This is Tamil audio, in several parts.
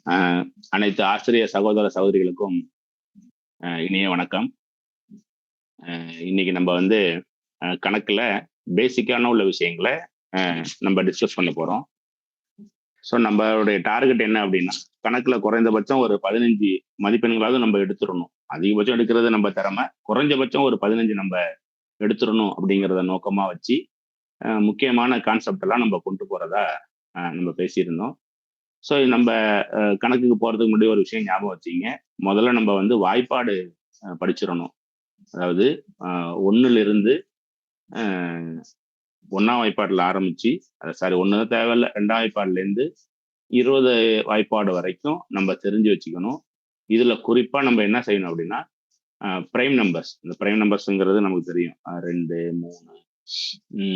அஹ் அனைத்து ஆசிரியர் சகோதர சகோதரிகளுக்கும் இனிய வணக்கம். இன்னைக்கு நம்ம வந்து கணக்குல பேசிக்கான உள்ள விஷயங்களை நம்ம டிஸ்கஸ் பண்ண போறோம். ஸோ நம்மளுடைய டார்கெட் என்ன அப்படின்னா, கணக்குல குறைந்தபட்சம் ஒரு 15 மதிப்பெண்களாவது நம்ம எடுத்துடணும். அதிகபட்சம் எடுக்கிறது நம்ம திறமை, குறைஞ்சபட்சம் ஒரு 15 நம்ம எடுத்துடணும் அப்படிங்கிறத நோக்கமா வச்சு முக்கியமான கான்செப்ட் எல்லாம் நம்ம கொண்டு போறதா நம்ம பேசியிருந்தோம். ஸோ நம்ம கணக்குக்கு போறதுக்கு முன்னாடி ஒரு விஷயம் ஞாபகம் வச்சுங்க. முதல்ல நம்ம வந்து வாய்ப்பாடு படிச்சிடணும். அதாவது ஒன்னுல இருந்து 1ஆம் வாய்ப்பாடுல ஆரம்பிச்சு, சாரி 1 தேவையில்ல, 2ஆம் வாய்ப்பாடுல இருந்து 20 வாய்ப்பாடு வரைக்கும் நம்ம தெரிஞ்சு வச்சுக்கணும். இதுல குறிப்பா நம்ம என்ன செய்யணும் அப்படின்னா, பிரைம் நம்பர்ஸ். இந்த பிரைம் நம்பர்ஸ்ங்கிறது நமக்கு தெரியும். 2, 3,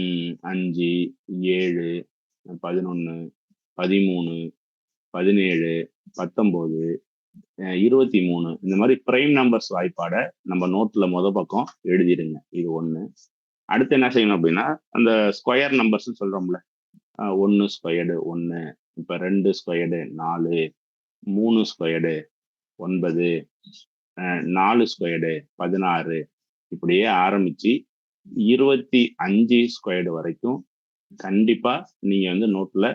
5, 7, 11, 13, 17, 19, 23 இந்த மாதிரி பிரைம் நம்பர்ஸ் வாய்ப்பாடை நம்ம நோட்ல பக்கம் எழுதிடுங்க. இது ஒண்ணு. அடுத்து என்ன செய்யணும் அப்படின்னா, அந்த ஸ்கொயர் நம்பர்ஸ் சொல்றோம்ல, 1 ஸ்கொயர்டு 1, இப்ப 2 ஸ்கொயர்டு 4, 3 ஸ்கொயர்டு 9, 4 ஸ்கொயர்டு 16, இப்படியே ஆரம்பிச்சு 25 ஸ்கொயர்டு வரைக்கும் கண்டிப்பா நீங்க வந்து நோட்ல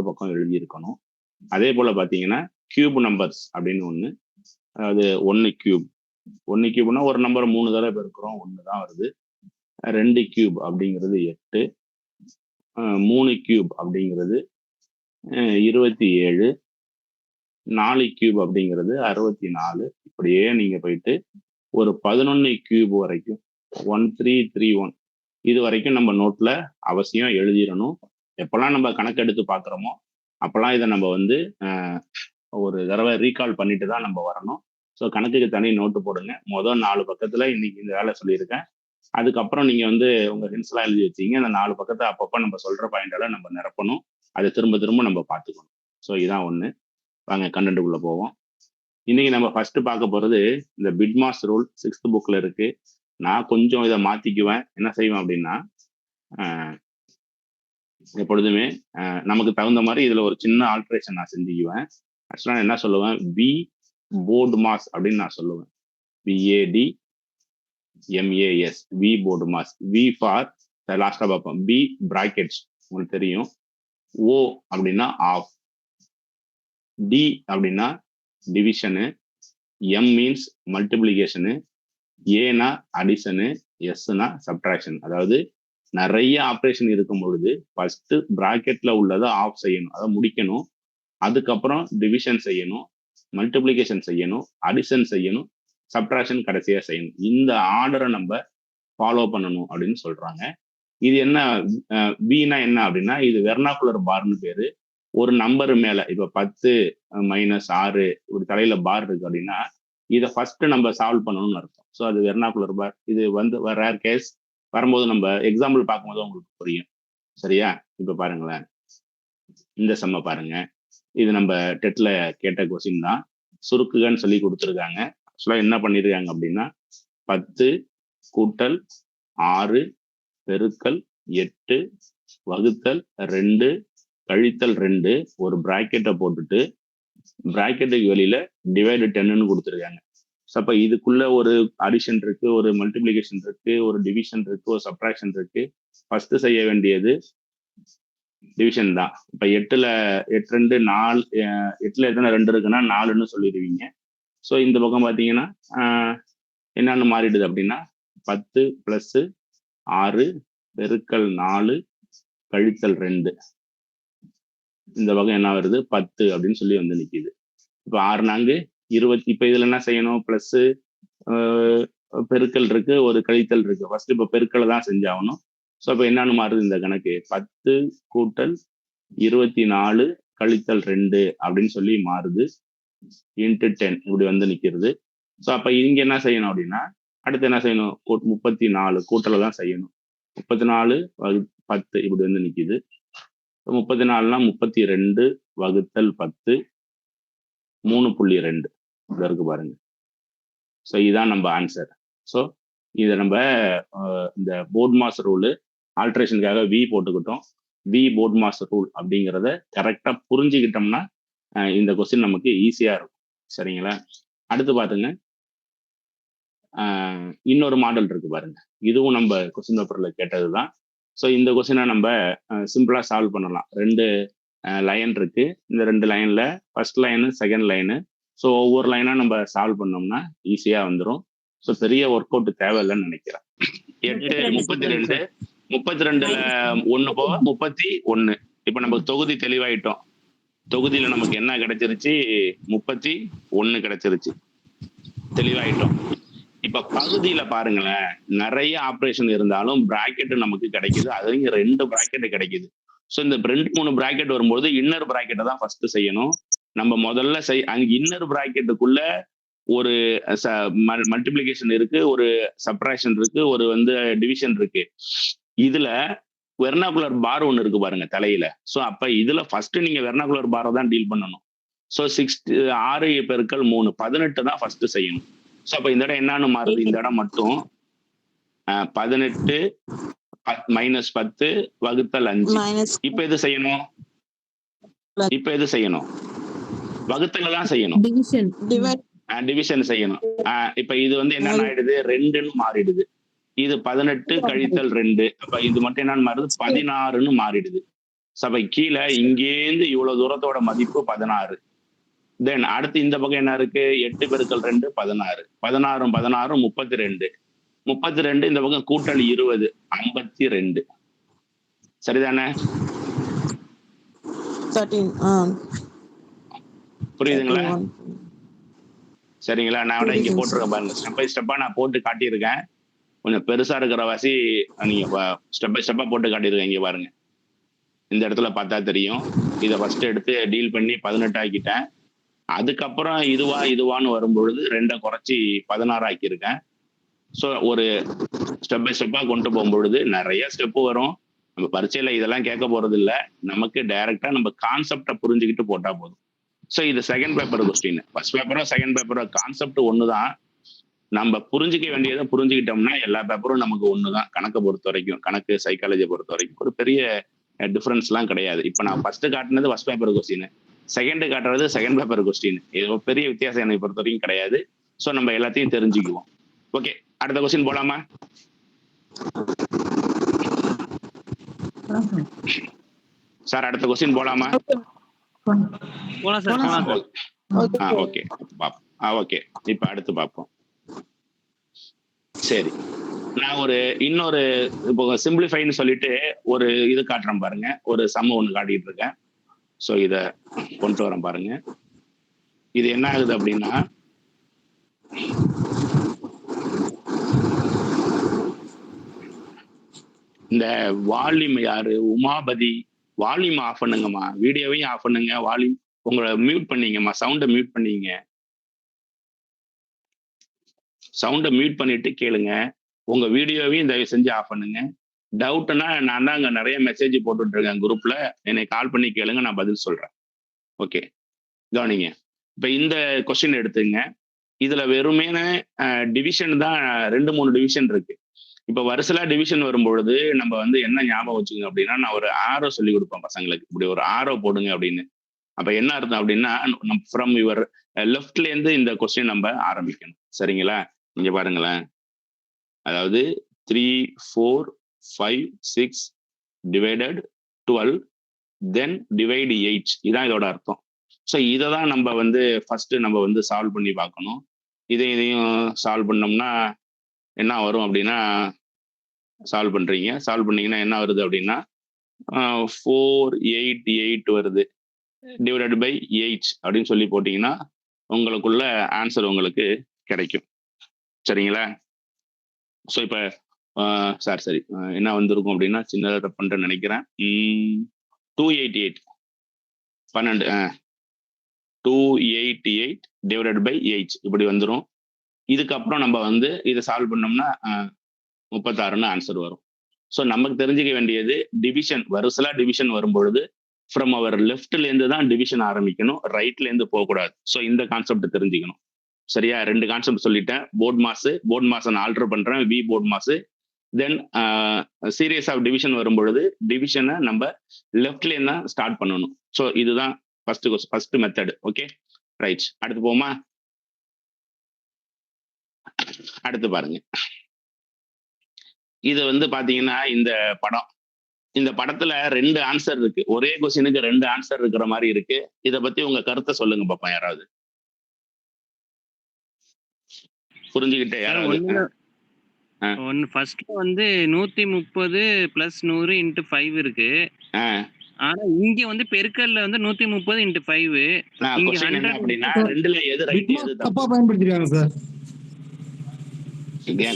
பக்கம் எழுதியிருக்கணும். அதே போல பாத்தீங்கன்னா கியூப் நம்பர்ஸ் அப்படின்னு ஒண்ணு, அதாவது 1 கியூப். 1 கியூப்னா ஒரு நம்பர் 3 தடவை பெருக்கிறோம், 1 தான் வருது. 2 கியூப் அப்படிங்கிறது 8, 3 கியூப் அப்படிங்கிறது 27, 4 கியூப் அப்படிங்கிறது 64. இப்படியே நீங்க போயிட்டு ஒரு 11 கியூப் வரைக்கும் 1331 இது வரைக்கும் நம்ம நோட்ல அவசியம் எழுதிடணும். எப்பெல்லாம் நம்ம கணக்கெடுத்து பார்க்குறோமோ அப்பெல்லாம் இதை நம்ம வந்து ஒரு தடவை ரீகால் பண்ணிட்டு தான் நம்ம வரணும். ஸோ கணக்குக்கு தனி நோட்டு போடுங்க. முதல் 4 பக்கத்துல இன்னைக்கு இந்த வேலை சொல்லியிருக்கேன். அதுக்கப்புறம் நீங்க வந்து உங்க ஹிண்ட்ஸ்லாம் எழுதி வச்சீங்க. அந்த 4 பக்கத்தை அப்பப்போ நம்ம சொல்ற பாயிண்டால நம்ம நிரப்பணும். அதை திரும்ப திரும்ப நம்ம பார்த்துக்கணும். ஸோ இதான் ஒண்ணு. வாங்க கண்டென்ட்டுக்குள்ள போவோம். இன்னைக்கு நம்ம ஃபர்ஸ்ட் பார்க்க போறது இந்த பிட்மாஸ் ரூல் 6th புக்ல இருக்கு. நான் கொஞ்சம் இதை மாத்திக்குவேன். என்ன செய்வேன் அப்படின்னா, எப்பொழுதுமே நமக்கு தகுந்த மாதிரி இதுல ஒரு சின்ன ஆல்ட்ரேஷன் நான் செஞ்சுக்குவேன். ஆக்சுவலா என்ன சொல்லுவேன், வி போர்டு மாஸ் அப்படின்னு நான் சொல்லுவேன். BAD MAS, V BODMAS. V for லாஸ்டா பார்ப்போம், பி பிராக்கெட்ஸ் உங்களுக்கு தெரியும். ஓ அப்படின்னா ஆஃப், டி அப்படின்னா டிவிஷனு, எம் மீன்ஸ் மல்டிபிளிகேஷனு, ஏனா அடிஷனு, எஸ்னா சப்ட்ராக்ஷன். அதாவது நிறைய ஆப்ரேஷன் இருக்கும் பொழுது ஃபர்ஸ்ட் பிராக்கெட்ல உள்ளதை ஆஃப் செய்யணும், அதை முடிக்கணும். அதுக்கப்புறம் டிவிஷன் செய்யணும், மல்டிபிளிகேஷன் செய்யணும், அடிஷன் செய்யணும், சப்ட்ராக்ஷன் கடைசியா செய்யணும். இந்த ஆர்டரை நம்ம ஃபாலோ பண்ணணும் அப்படின்னு சொல்றாங்க. இது என்ன, வினா என்ன அப்படின்னா, இது வெர்னாகுலர் பார்னு பேரு. ஒரு நம்பர் மேல இப்ப 10 - 6 ஒரு தலையில பார் இருக்கு அப்படின்னா, இதை ஃபர்ஸ்ட் நம்ம சால்வ் பண்ணணும்னு அர்த்தம். ஸோ அது வெர்னாகுலர் பார். இது வந்து ரேர் கேஸ் வரும்போது நம்ம எக்ஸாம்பிள் பார்க்கும்போது உங்களுக்கு புரியும். சரியா? இப்ப பாருங்களேன், இந்த செம்ம பாருங்க. இது நம்ம டெட்ல கேட்ட கொஸ்டின் தான். சுருக்குகன்னு சொல்லி கொடுத்துருக்காங்க. ஆக்சுவலா என்ன பண்ணிருக்காங்க அப்படின்னா, 10 கூட்டல் 6 பெருக்கல் 8 வகுத்தல் 2 கழித்தல் 2 ஒரு பிராக்கெட்டை போட்டுட்டு பிராக்கெட்டுக்கு வெளியில டிவைடு 10ன்னு கொடுத்துருக்காங்க. அப்ப இதுக்குள்ள ஒரு அடிஷன் இருக்கு, ஒரு மல்டிபிளிகேஷன் இருக்கு, ஒரு டிவிஷன் இருக்கு, ஒரு சப்ட்ராக்ஷன் இருக்கு. ஃபர்ஸ்ட் செய்ய வேண்டியது டிவிஷன் தான். இப்ப 8ல 8 2 4, 8ல எத்தனை 2 இருக்குன்னா 4ன்னு சொல்லிடுவீங்க. ஸோ இந்த பக்கம் பாத்தீங்கன்னா என்னன்னு மாறிடுது அப்படின்னா, 10 + 6 பெருக்கல் 4 கழித்தல் 2 இந்த பக்கம் என்ன வருது, 10 அப்படின்னு சொல்லி வந்து நிக்குது. இப்ப 6 4 20. இப்ப இதுல என்ன செய்யணும், பிளஸ் பெருக்கல் இருக்கு, ஒரு கழித்தல் இருக்கு. ஃபர்ஸ்ட் இப்ப பெருக்கலை தான் செஞ்சாகணும். ஸோ அப்ப என்னன்னு மாறுது இந்த கணக்கு, 10 கூட்டல் 24 கழித்தல் 2 அப்படின்னு சொல்லி மாறுது. இன்ட்டு 10 இப்படி வந்து நிக்கிறது. ஸோ அப்ப இங்க என்ன செய்யணும் அப்படின்னா, அடுத்து என்ன செய்யணும், 34 கூட்டலை தான் செய்யணும். 34 - 10 இப்படி வந்து நிக்குது. 34னா 32 வகுத்தல் 10 3.2 இருக்கு பாருங்க. ஸோ இதுதான் நம்ம ஆன்சர். ஸோ இதை நம்ம இந்த போர்ட் மாஸ் ரூலு ஆல்ட்ரேஷனுக்காக வி போட்டுக்கிட்டோம். வி போர்ட் மாஸ் ரூல் அப்படிங்கிறத கரெக்டா புரிஞ்சுக்கிட்டோம்னா இந்த கொஸ்டின் நமக்கு ஈஸியா இருக்கும். சரிங்களா? அடுத்து பாத்துங்க, இன்னொரு மாடல் இருக்கு பாருங்க. இதுவும் நம்ம கொஸ்டின் பேப்பர்ல கேட்டதுதான். ஸோ இந்த கொஸ்டினை நம்ம சிம்பிளா சால்வ் பண்ணலாம். 2 லைன் இருக்கு. இந்த 2 லைன்ல first line, second line. So ஒவ்வொரு லைனா நம்ம சால்வ் பண்ணோம்னா ஈஸியா வந்துடும். ஸோ பெரிய ஒர்க் அவுட் தேவையில்லைன்னு நினைக்கிறேன். 8 32ல 1 போக 31. இப்ப நமக்கு தொகுதி தெளிவாயிட்டோம். தொகுதியில நமக்கு என்ன கிடைச்சிருச்சு? 31 கிடைச்சிருச்சு. தெளிவாயிட்டோம். இப்ப பகுதியில பாருங்களேன், நிறைய ஆபரேஷன் இருந்தாலும் பிராக்கெட் நமக்கு கிடைக்குது. அதுலயும் 2 பிராக்கெட் கிடைக்குது. ஸோ இந்த 2-3 பிராக்கெட் வரும்போது இன்னர் பிராக்கெட்டை தான் ஃபர்ஸ்ட் செய்யணும். நம்ம முதல்ல அங்க இன்னர் பிராக்கெட்டுக்குள்ள ஒரு மல்டிபிளிகேஷன் இருக்கு, ஒரு சப்ட்ராக்ஷன் இருக்கு, ஒரு டிவிஷன் இருக்கு. இதுல வெர்னாகுலர் பார் ஒன்று இருக்கு பாருங்க தலையில. ஸோ அப்ப இதுல ஃபர்ஸ்ட் நீங்க வெர்னாகுலர் பாரை தான் டீல் பண்ணணும். ஸோ 6 பெருக்கல் 3 18 தான் ஃபர்ஸ்ட் செய்யணும். ஸோ அப்ப இந்த இடம் என்னன்னு மாறுது? இந்த இடம் மட்டும் 18 -10 வகுத்தல் 5. இப்ப எது செய்யணும்? வகுத்தல தான் செய்யணும். டிவிஷன் செய்யணும். இப்ப இது என்ன ஆயிடுது? 2ன்னு மாறிடுது. இது 18 கழித்தல் 2. அப்ப இது மட்டும் என்னன்னு மாறுது? 16ன்னு மாறிடுது. அப்ப கீழே இங்கேருந்து இவ்வளவு தூரத்தோட மதிப்பு 16. தென் அடுத்து இந்த பக்கம் என்ன இருக்கு? 8 பெருக்கல் 2 16. 16 32. 32 இந்த பக்கம் கூட்டல் 20 52. சரிதானே? புரியுதுங்களா? சரிங்களா? நான் இங்க போட்டிருக்கேன் பாருங்க. ஸ்டெப் பை ஸ்டெப்பா நான் போட்டு காட்டியிருக்கேன். கொஞ்சம் பெருசா இருக்கிற வாசி நீங்க ஸ்டெப் பை ஸ்டெப்பா போட்டு காட்டியிருக்கேன். இங்க பாருங்க, இந்த இடத்துல பார்த்தா தெரியும். இதை ஃபர்ஸ்ட் எடுத்து டீல் பண்ணி 18 ஆக்கிட்டேன். அதுக்கப்புறம் இதுவான்னு வரும்பொழுது 2 குறைச்சி 16 ஆக்கியிருக்கேன். ஸோ ஒரு ஸ்டெப் பை ஸ்டெப்பா கொண்டு போகும்பொழுது நிறைய ஸ்டெப்பு வரும். நம்ம பரீட்சையில இதெல்லாம் கேட்க போறது இல்லை. நமக்கு டைரக்டா நம்ம கான்செப்டை புரிஞ்சுக்கிட்டு போட்டா போதும். ஸோ இது செகண்ட் பேப்பர் கொஸ்டின். ஃபர்ஸ்ட் பேப்பரோ செகண்ட் பேப்பரோ கான்செப்ட் ஒண்ணுதான். நம்ம புரிஞ்சுக்க வேண்டியதை புரிஞ்சுக்கிட்டோம்னா எல்லா பேப்பரும் நமக்கு ஒண்ணுதான். கணக்கை பொறுத்த வரைக்கும், கணக்கு சைக்காலஜியை பொறுத்த வரைக்கும் ஒரு பெரிய டிஃபரன்ஸ் எல்லாம் கிடையாது. இப்ப நான் ஃபர்ஸ்ட் காட்டினது ஃபர்ஸ்ட் பேப்பர் கொஸ்டின், செகண்ட் காட்டுறது செகண்ட் பேப்பர் கொஸ்டின். இது பெரிய வித்தியாசம் என்னை பொறுத்த வரைக்கும் கிடையாது. ஸோ நம்ம எல்லாத்தையும் தெரிஞ்சுக்குவோம். ஓகே, அடுத்த கொஸ்டின் போலாமா? சார் அடுத்த கொஸ்டின் போலாமா? ஓகே ஓகே, இப்ப அடுத்து பார்ப்போம். சரி, நான் இன்னொரு இப்போ சிம்பிளிஃபைன்னு சொல்லிட்டு ஒரு இது காட்டுறேன் பாருங்க. ஒரு சம் ஒன்று காட்டிட்டு இருக்கேன். ஸோ இதை கொண்டு வரேன் பாருங்க. இது என்ன ஆகுது அப்படின்னா, இந்த வால்யூம் யாரு? உமாபதி, வால்யூம் ஆஃப் பண்ணுங்கம்மா, வீடியோவையும் ஆஃப் பண்ணுங்க, வால்யூம் உங்களை மியூட் பண்ணீங்கம்மா, சவுண்டை மியூட் பண்ணீங்க. சவுண்டை மியூட் பண்ணிட்டு கேளுங்க. உங்க வீடியோவையும் தயவு செஞ்சு ஆஃப் பண்ணுங்க. டவுட்னா நான் தான் அங்க நிறைய மெசேஜ் போட்டுட்டு இருக்கேன் குரூப்ல, என்னை கால் பண்ணி கேளுங்க, நான் பதில் சொல்றேன். ஓகே, கவனிங்க. இப்ப இந்த கொஸ்டின் எடுத்துங்க. இதுல வெறுமேன டிவிஷன் தான் 2-3 டிவிஷன் இருக்கு. இப்ப வருஷலா டிவிஷன் வரும்பொழுது நம்ம என்ன ஞாபகம் வச்சுக்கோங்க அப்படின்னா, நான் ஒரு ஆரோ சொல்லி கொடுப்பேன் பசங்களுக்கு. இப்படி ஒரு ஆரோ போடுங்க அப்படின்னு. அப்ப என்ன அர்த்தம் அப்படின்னா, ஃப்ரம் யுவர் லெஃப்ட்ல இருந்து இந்த கொஸ்டின் நம்ம ஆரம்பிக்கணும். சரிங்களா? இங்க பாருங்களேன். அதாவது 3, 4, 5, 6 டிவைடட் 12 தென் டிவைட் 8. இதான் இதோட அர்த்தம். ஸோ இதை தான் நம்ம ஃபர்ஸ்ட் நம்ம சால்வ் பண்ணி பார்க்கணும். இதையும் சால்வ் பண்ணோம்னா என்ன வரும் அப்படின்னா, சால்வ் பண்ணீங்கன்னா என்ன வருது அப்படின்னா 488 வருது. டிவைடட் பை 8 அப்படின்னு சொல்லி போட்டீங்கன்னா உங்களுக்குள்ள ஆன்சர் உங்களுக்கு கிடைக்கும். சரிங்களா? ஸோ இப்போ சரி என்ன வந்திருக்கும் அப்படின்னா, சின்னதாக தப்பு பண்ணுறேன்னு நினைக்கிறேன். 288 288 டிவைடட் பை 8 இப்படி வந்துடும். இதுக்கப்புறம் நம்ம இதை சால்வ் பண்ணோம்னா 36ன்னு ஆன்சர் வரும். ஸோ நமக்கு தெரிஞ்சுக்க வேண்டியது டிவிஷன், வருஷலா டிவிஷன் வரும்பொழுது ஃப்ரம் அவர் லெஃப்ட்ல இருந்து தான் டிவிஷன் ஆரம்பிக்கணும், ரைட்ல இருந்து போகக்கூடாது. ஸோ இந்த கான்செப்ட் தெரிஞ்சுக்கணும். சரியா? 2 கான்செப்ட் சொல்லிட்டேன். போர்ட் மாஸ் நான் ஆல்டர் பண்றேன், V board mass. Then series of division வரும்பொழுது டிவிஷனை நம்ம லெஃப்ட்ல இருந்து தான் ஸ்டார்ட் பண்ணணும். ஸோ இதுதான் ஃபர்ஸ்ட் மெத்தட். Okay right. அடுத்து போமா. அடுத்து பாருங்க. இது வந்து பாத்தீங்கன்னா இந்த படத்துல 2 ஆன்சர் இருக்கு. ஒரே கொஸ்டினுக்கு 2 ஆன்சர் இருக்கிற மாதிரி இருக்கு. இத பத்தி உங்க கருத்தை சொல்லுங்க பாப்பா யாராவது. புரிஞ்சுக்கிட்டே யாராவது. ஃபர்ஸ்ட் வந்து 130 + 100 × 5 இருக்கு. ஆனா இங்க வந்து பெருக்கல்ல வந்து 130 × 5. இங்க 100 அப்படின்னா ரெண்டுல எது ரைட் எது தப்பா பயன்படுத்திருக்காங்க சார்.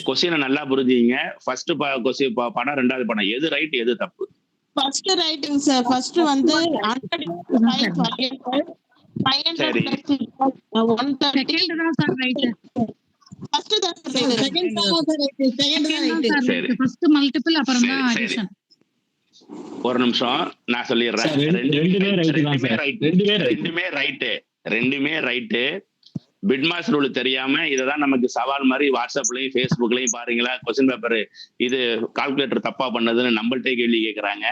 கொஸ்டினை நல்லா புரிஞ்சுங்க. ஃபர்ஸ்ட் கொஸ்டின் படம், ரெண்டாவது படம், எது ரைட் எது தப்பு? ஃபர்ஸ்ட் ரைட்டுங்க சார். ஃபர்ஸ்ட் வந்து 100 சரி 130 தான் சார் ரைட். ஃபர்ஸ்ட் தான் செகண்ட் தான் ரைட். சரி ஃபர்ஸ்ட் மல்டிபிள் அப்புறம் தான் அடிஷன். ஒரு நிமிஷம் நான் சொல்லிடுறேன். ரெண்டுமே ரைட்டு. பிட்மாஸ் ரூல் தெரியாம இததான் நமக்கு சவால் மாதிரி வாட்ஸ்அப்லயும் ஃபேஸ்புக்லயும் பாருங்களா கொஸ்டின் பேப்பர் இது கால்குலேட்டர் தப்பா பண்ணதுன்னு நம்மள்ட்டே கேள்வி கேட்கறாங்க.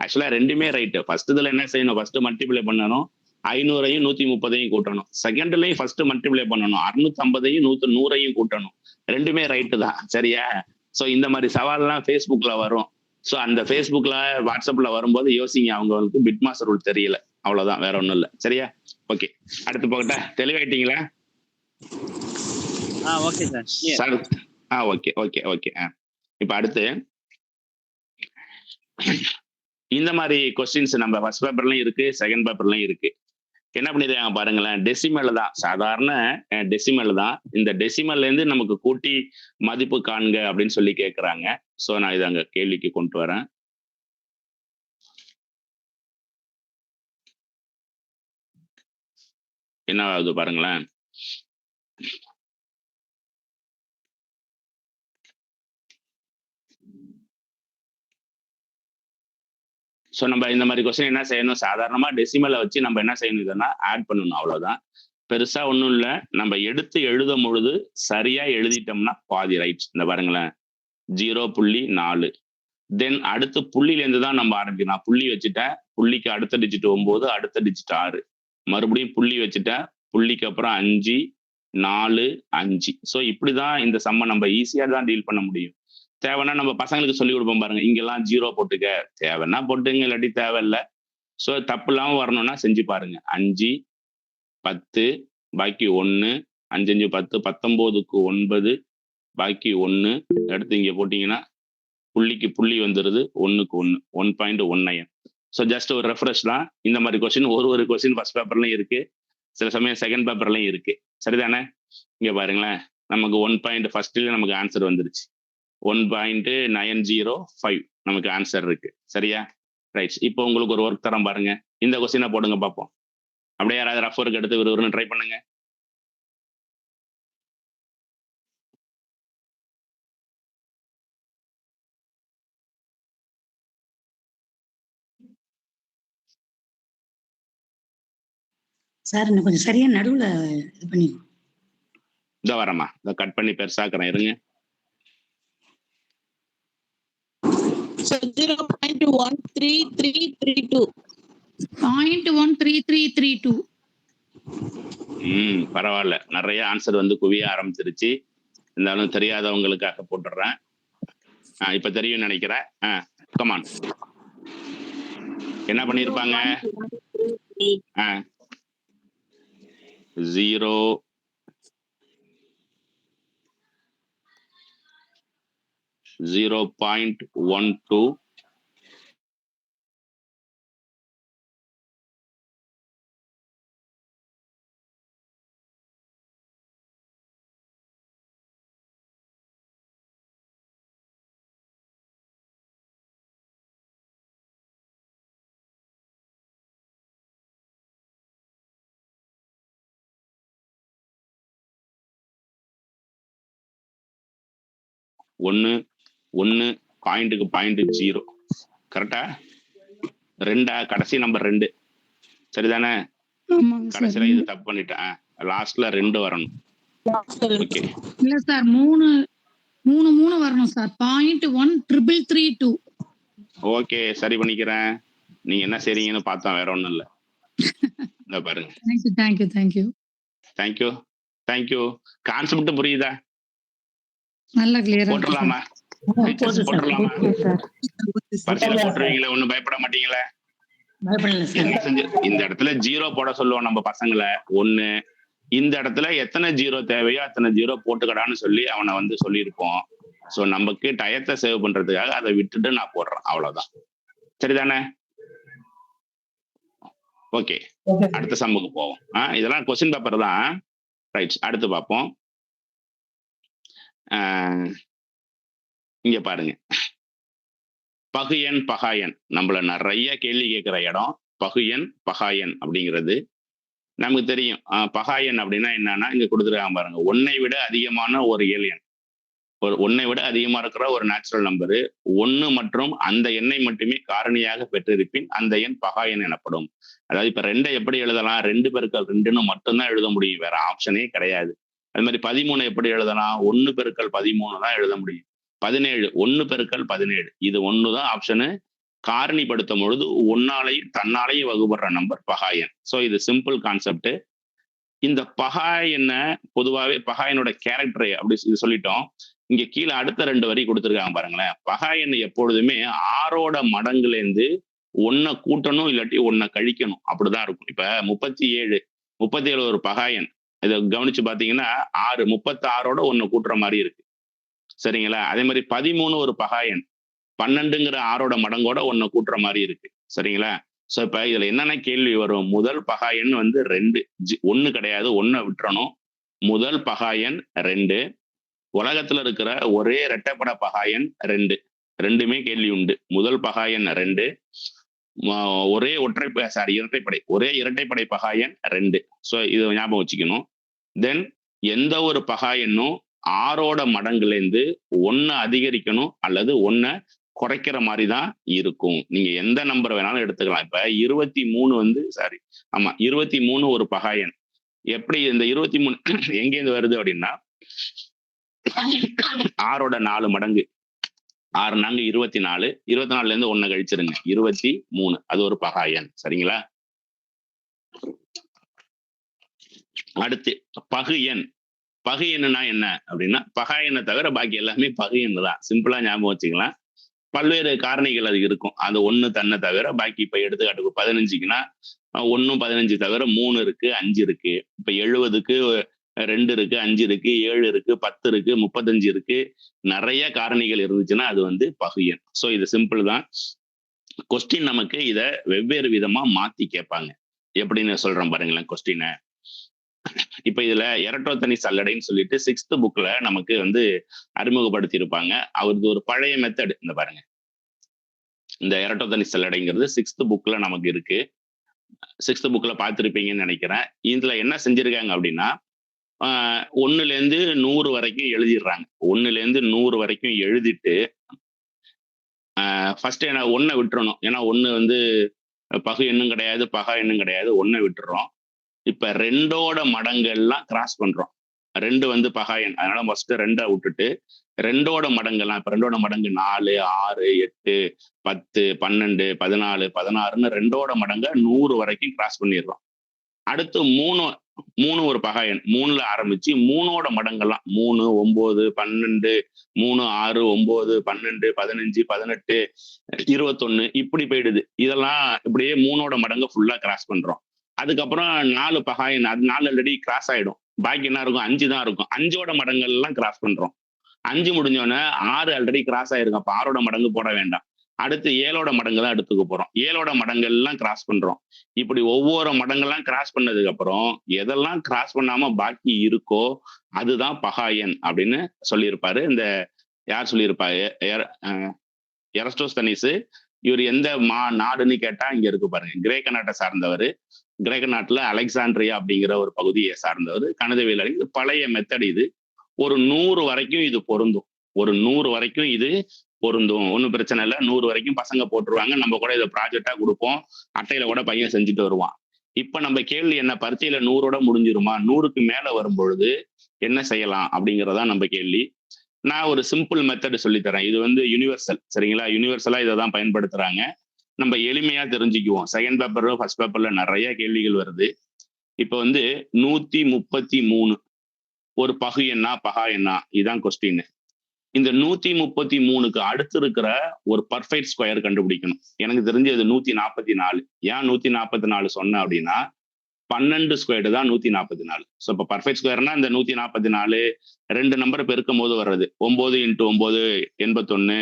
ஆக்சுவலா ரெண்டுமே ரைட்டு. ஃபர்ஸ்ட் இதுல என்ன செய்யணும்? ஃபர்ஸ்ட் மல்டிப்ளை பண்ணணும். 500ஐயும் 130ஐயும் கூட்டணும். செகண்ட்லயும் ஃபர்ஸ்ட் மல்டிப்ளை பண்ணணும். 650ஐயும் 100ஐயும் கூட்டணும். ரெண்டுமே ரைட்டு தான். சரியா? சோ இந்த மாதிரி சவால்லாம் ஃபேஸ்புக்ல வரும். ஸோ அந்த ஃபேஸ்புக்ல வாட்ஸ்அப்ல வரும்போது யோசிங்க, அவங்களுக்கு பிட்மாஸ் ரூல் தெரியல, அவ்வளவுதான், வேற ஒண்ணும் இல்லை. சரியா? ஓகே அடுத்து போகட்டா? தெளிவாயிட்டீங்களா? Okay sir. Okay okay okay. இப்ப அடுத்து இந்த மாதிரி கொஸ்டின்ஸ் நம்ம ஃபர்ஸ்ட் பேப்பர்லயும் இருக்கு, செகண்ட் பேப்பர்லயும் இருக்கு. என்ன பண்ணிருக்காங்க பாருங்களேன். டெசிமல் தான், சாதாரண டெசிமல் தான். இந்த டெசிமல்ல இருந்து நமக்கு கூட்டி மதிப்பு காண்க அப்படின்னு சொல்லி கேட்கறாங்க. சோ நான் இதை அங்க கேள்விக்கு கொண்டு வரேன். என்ன ஆகுது பாருங்களேன். ஸோ நம்ம இந்த மாதிரி கொஸ்டின் என்ன செய்யணும்? சாதாரணமா டெசிமலை வச்சு நம்ம என்ன செய்யணும்? இதெல்லாம் ஆட் பண்ணணும், அவ்வளவுதான். பெருசா ஒன்றும் இல்லை. நம்ம எடுத்து எழுதும் பொழுது சரியா எழுதிட்டோம்னா பாதி ரைட். இந்த பாருங்களேன் 0.4. தென் அடுத்து புள்ளியிலேருந்து தான் நம்ம ஆரம்பிக்கணும். புள்ளி வச்சுட்டேன், புள்ளிக்கு அடுத்த டிஜிட் 9, அடுத்த டிஜிட் 6, மறுபடியும் புள்ளி வச்சுட்டேன், புள்ளிக்கு அப்புறம் 5, 4, 5. ஸோ இப்படிதான் இந்த சம்மை நம்ம ஈஸியா தான் டீல் பண்ண முடியும். தேவைன்னா நம்ம பசங்களுக்கு சொல்லி கொடுப்போம் பாருங்க, இங்கெல்லாம் 0 போட்டுக்க, தேவைன்னா போட்டுங்க, இல்லாட்டி தேவையில்லை. ஸோ தப்பு இல்லாம வரணும்னா செஞ்சு பாருங்க. 5, 10, பாக்கி 1, 5, 5, 10, 19க்கு 9, பாக்கி 1. எடுத்து இங்க போட்டீங்கன்னா புள்ளிக்கு புள்ளி வந்துருது, 1க்கு 1, 1.19. ஸோ ஜஸ்ட் ஒரு ரெஃப்ரெஷ் தான். இந்த மாதிரி கொஸ்டின் ஒரு கொஸ்டின் ஃபர்ஸ்ட் பேப்பர்லயும் இருக்கு, சில சமயம் செகண்ட் பேப்பர்லயும் இருக்கு. சரிதானே? இங்க பாருங்களேன், நமக்கு 1. ஃபர்ஸ்ட்ல நமக்கு ஆன்சர் வந்துருச்சு. 1.905 நமக்கு ஆன்சர் இருக்கு. சரியா? ரைட். இப்போ உங்களுக்கு ஒரு ஒர்க் தரம் பாருங்க. இந்த கொஸ்டினை போடுங்க பார்ப்போம். அப்படியே யாராவது ரஃப் ஒர்க் எடுத்து விறுவிறுன்னு ட்ரை பண்ணுங்க. சார் இன்னும் கொஞ்சம் சரியா நடுவுல இது பண்ணி. இதோ வரமா, இதை கட் பண்ணி பெருசாக்குறேன், இருங்க. 0.1332. 0.13332. பரவாயில்ல, நிறைய ஆன்சர் வந்து குவிய ஆரம்பிச்சிருச்சு. இருந்தாலும் தெரியாதவங்களுக்காக போட்டுடுறேன். இப்ப தெரியும் நினைக்கிறேன். கமான். என்ன பண்ணிருப்பாங்க? 0.12 1 பாயிண்ட்டுக்கு 0. கரெக்டா? 2 கடைசி நம்பர் 2. சரிதானே? கடைசியில இது தப்பு பண்ணிட்டேன். லாஸ்ட்ல 2 வரணும். ஓகே இல்ல சார், 3 வரணும் சார். 0.1332. ஓகே, சரி பண்ணிக்கிறேன். நீங்க என்ன செய்றீங்கன்னு பார்த்தா வேற ஒண்ணும் இல்லை. இந்த பாருங்க. தேங்க்யூ. கான்செப்ட் புரியுதா? நல்லா கிளியரா போட்டுடலாமா? போட்டுடலாமா? பரிசையில போட்டுருவீங்களா? ஒண்ணும் பயப்பட மாட்டீங்களா? என்ன செஞ்சு இந்த இடத்துல 0 போட சொல்லுவோம் நம்ம பசங்களை. 1 இந்த இடத்துல எத்தனை 0 தேவையோ அத்தனை 0 போட்டுக்கடான்னு சொல்லி அவனை வந்து சொல்லியிருப்போம். ஸோ நமக்கு டயத்தை சேவ் பண்றதுக்காக அதை விட்டுட்டு நான் போடுறேன், அவ்வளவுதான். சரிதானே? ஓகே, அடுத்த சம்முக்கு போவோம். இதெல்லாம் கொஸ்டின் பேப்பர் தான். ரைட், அடுத்து பார்ப்போம். இங்க பாருங்க, பகுயன் பகாயன் நம்மள நிறைய கேள்வி கேட்கிற இடம். பகுயன் பகாயன் அப்படிங்கிறது நமக்கு தெரியும். பகாயன் அப்படின்னா என்னன்னா, இங்க கொடுத்துருக்காங்க பாருங்க, 1 விட அதிகமான ஒரு இயல் எண், ஒரு 1 விட அதிகமா இருக்கிற ஒரு நேச்சுரல் நம்பரு 1 மற்றும் அந்த எண்ணை மட்டுமே காரணியாக பெற்றிருப்பின் அந்த எண் பகாயன் எனப்படும். அதாவது இப்ப 2 எப்படி எழுதலாம்? 2 பெருக்கல் 2ன்னு மட்டும்தான் எழுத முடியும், வேற ஆப்ஷனே கிடையாது. அது மாதிரி 13 எப்படி எழுதலாம்? 1 பெருக்கல் 13 தான் எழுத முடியும். 17 1 பெருக்கல் 17 இது 1 தான் ஆப்ஷனு. காரணிப்படுத்தும் பொழுது 1ஆலையும் தன்னாலையும் வகுப்படுற நம்பர் பகாயன். ஸோ இது சிம்பிள் கான்செப்ட். இந்த பகாயனை பொதுவாகவே பகாயனோட கேரக்டர் அப்படி இது சொல்லிட்டோம். இங்க கீழே அடுத்த 2 வரி கொடுத்துருக்காங்க பாருங்களேன். பகாயன் எப்பொழுதுமே 6ஓட மடங்குலேருந்து 1 கூட்டணும், இல்லாட்டி 1 கழிக்கணும், அப்படிதான் இருக்கும். இப்ப 37 ஒரு பகாயன். இதை கவனிச்சு பாத்தீங்கன்னா 6 36ஓட 1 கூட்டுற மாதிரி இருக்கு. சரிங்களா? அதே மாதிரி 13 ஒரு பகாயன். 12ங்கிற 6ஓட மடங்கோட 1 கூட்டுற மாதிரி இருக்கு. சரிங்களா? சோ இப்ப இதுல என்னென்ன கேள்வி வரும்? முதல் பகாயன் வந்து 2, 1 கிடையாது, 1 விட்டுறணும். முதல் பகாயன் 2, உலகத்துல இருக்கிற ஒரே இரட்டைப்படை பகாயன் 2, ரெண்டுமே கேள்வி உண்டு. முதல் பகாயன் 2, ஒரே இரட்டைப்படை, ஒரே இரட்டைப்படை பகாயன் 2. ஸோ இதை ஞாபகம் வச்சுக்கணும். தென் எந்த ஒரு பகாயனும் 6ஓட மடங்குலேருந்து 1 அதிகரிக்கணும் அல்லது 1 குறைக்கிற மாதிரி தான் இருக்கும். நீங்க எந்த நம்பர் வேணாலும் எடுத்துக்கலாம். இப்ப 23 வந்து 23 ஒரு பகாயன். எப்படி இந்த 23 எங்கேருந்து வருது அப்படின்னா 6ஓட 4 மடங்கு, 6 4 24, 24ல 1 கழிச்சிருங்க, 23, அது ஒரு பகாயன். சரிங்களா? அடுத்து பகு எண். பகு எண்ணுனா என்ன அப்படின்னா, பகாயனை தவிர பாக்கி எல்லாமே பகு எண்ணு தான். சிம்பிளா ஞாபகம் வச்சுக்கலாம். பல்வேறு காரணிகள் அது இருக்கும். அது 1 தன்னை தவிர பாக்கி, இப்ப எடுத்துக்காட்டுக்கு 15க்குன்னா 1 15 தவிர 3 இருக்கு, 5 இருக்கு. இப்ப 70க்கு 2 இருக்கு, 5 இருக்கு, 7 இருக்கு, 10 இருக்கு, 35 இருக்கு. நிறைய காரணிகள் இருந்துச்சுன்னா அது வந்து பகு எண். ஸோ இது சிம்பிள் தான். கொஸ்டின் நமக்கு இதை வெவ்வேறு விதமா மாத்தி கேட்பாங்க. எப்படின்னு சொல்றேன் பாருங்களேன் கொஸ்டினை. இப்ப இதுல எரட்டோத்தனி சல்லடைன்னு சொல்லிட்டு 6th புக்ல நமக்கு வந்து அறிமுகப்படுத்தி இருப்பாங்க. அவரது ஒரு பழைய மெத்தட். இந்த பாருங்க, இந்த எரட்டோத்தனி சல்லடைங்கிறது 6th புக்ல நமக்கு இருக்கு. 6th புக்ல பார்த்துருப்பீங்கன்னு நினைக்கிறேன். இதுல என்ன செஞ்சிருக்காங்க அப்படின்னா, 1லேருந்து 100 வரைக்கும் எழுதிடுறாங்க. 1லேருந்து 100 வரைக்கும் எழுதிட்டு ஃபர்ஸ்ட் 1 விட்டுறணும். ஏன்னா 1 வந்து பகு எண்ணும் கிடையாது, பகா எண்ணும் கிடையாது, 1 விட்டுறோம். இப்ப 2ஓட மடங்கெல்லாம் கிராஸ் பண்றோம். 2 வந்து பகாயன், அதனால ஃபர்ஸ்ட் 2 விட்டுட்டு 2ஓட மடங்கெல்லாம், இப்ப 2ஓட மடங்கு 4, 6, 8, 10, 12, 14, 16ன்னு 2ஓட மடங்க 100 வரைக்கும் கிராஸ் பண்ணிடுறோம். அடுத்து 3 ஒரு பகாயன். 3ல ஆரம்பிச்சு 3ஓட மடங்கெல்லாம் 3, 9, 12, 3, 6, 9, 12, 15, 18, 21 இப்படி போயிடுது. இதெல்லாம் இப்படியே 3ஓட மடங்கு ஃபுல்லா கிராஸ் பண்றோம். அதுக்கப்புறம் 4 பகாயன், அது 4 ஆல்ரெடி கிராஸ் ஆயிடும். பாக்கி என்ன இருக்கும்? 5 தான் இருக்கும். 5ஓட மடங்கள் எல்லாம் கிராஸ் பண்றோம். 5 முடிஞ்சோடனே 6 ஆல்ரெடி கிராஸ் ஆயிருக்கும். அப்ப 6ஓட மடங்கு போட வேண்டாம். அடுத்து 7ஓட மடங்கு தான் எடுத்துக்க போறோம். 7ஓட மடங்கள் எல்லாம் கிராஸ் பண்றோம். இப்படி ஒவ்வொரு மடங்கெல்லாம் கிராஸ் பண்ணதுக்கு அப்புறம் எதெல்லாம் கிராஸ் பண்ணாம பாக்கி இருக்கோ அதுதான் பகாயன் அப்படின்னு சொல்லியிருப்பாரு. இந்த யார் சொல்லியிருப்பாரு? எரஸ்டோஸ்தனீஸ். இவர் எந்த நாடுன்னு கேட்டா இங்க இருக்கு பாருங்க, கிரேக்க நாட்டை சார்ந்தவர். கிரேக்க நாட்டுல அலெக்சாண்ட்ரியா அப்படிங்கிற ஒரு பகுதியை சார்ந்தவர். கணிதவியல் அறிஞர். பழைய மெத்தட் இது. ஒரு 100 வரைக்கும் இது பொருந்தும். ஒரு 100 வரைக்கும் இது பொருந்தும். ஒன்றும் பிரச்சனை இல்லை. 100 வரைக்கும் பசங்க போட்டுருவாங்க. நம்ம கூட இதை ப்ராஜெக்டா கொடுப்போம். அட்டையில கூட பையன் செஞ்சுட்டு வருவான். இப்ப நம்ம கேள்வி என்ன? பரீட்சையில 100ஓட முடிஞ்சிருமா? 100க்கு மேல வரும் பொழுது என்ன செய்யலாம் அப்படிங்கிறதா நம்ம கேள்வி. நான் ஒரு சிம்பிள் மெத்தட் சொல்லித்தரேன். இது வந்து யூனிவர்சல். சரிங்களா? யூனிவர்சலா இதை தான் பயன்படுத்துறாங்க. நம்ம எளிமையா தெரிஞ்சுக்குவோம். செகண்ட் பேப்பர், ஃபர்ஸ்ட் பேப்பர்ல நிறைய கேள்விகள் வருது. இப்போ வந்து 133 ஒரு பகு எண்ணா பகா எண்ணா, இதுதான் கொஸ்டின். இந்த 133க்கு அடுத்து இருக்கிற ஒரு பர்ஃபெக்ட் ஸ்கொயர் கண்டுபிடிக்கணும். எனக்கு தெரிஞ்சு அது 144. ஏன் 144 சொன்னேன் அப்படின்னா 12 ஸ்கொயர்டு தான் 144. ஸோ இப்போ பர்ஃபெக்ட் ஸ்கொயர்னா இந்த 144 2 நம்பரை பெருக்கும் போது வர்றது. 9 × 9 81,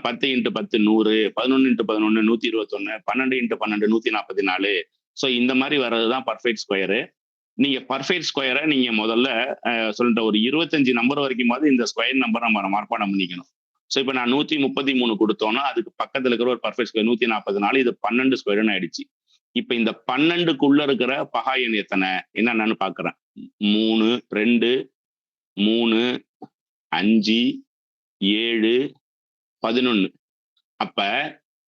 10 × 10 100, 11 × 11 121, 12 × 12 144. ஸோ இந்த மாதிரி வர்றது தான் பர்ஃபெக்ட் ஸ்கொயரு. நீங்க பர்ஃபெக்ட் ஸ்கொயரை நீங்க முதல்ல சொல்லிட்ட ஒரு 25 நம்பர் வரைக்குமாவது இந்த ஸ்கொயர் நம்பர் நம்ம மார்பாடம் பண்ணிக்கணும். ஸோ இப்போ நான் 133 கொடுத்தோன்னா அதுக்கு பக்கத்துல இருக்கிற ஒரு பர்ஃபெக்ட் ஸ்கொயர் 144, இது 12 ஸ்கொயர்னு ஆயிடுச்சு. இப்ப இந்த 12க்குள்ள இருக்கிற பகா எண் எத்தனை என்னன்னு பாக்குறேன். 3, 2, 3, 5, 7, 11. அப்ப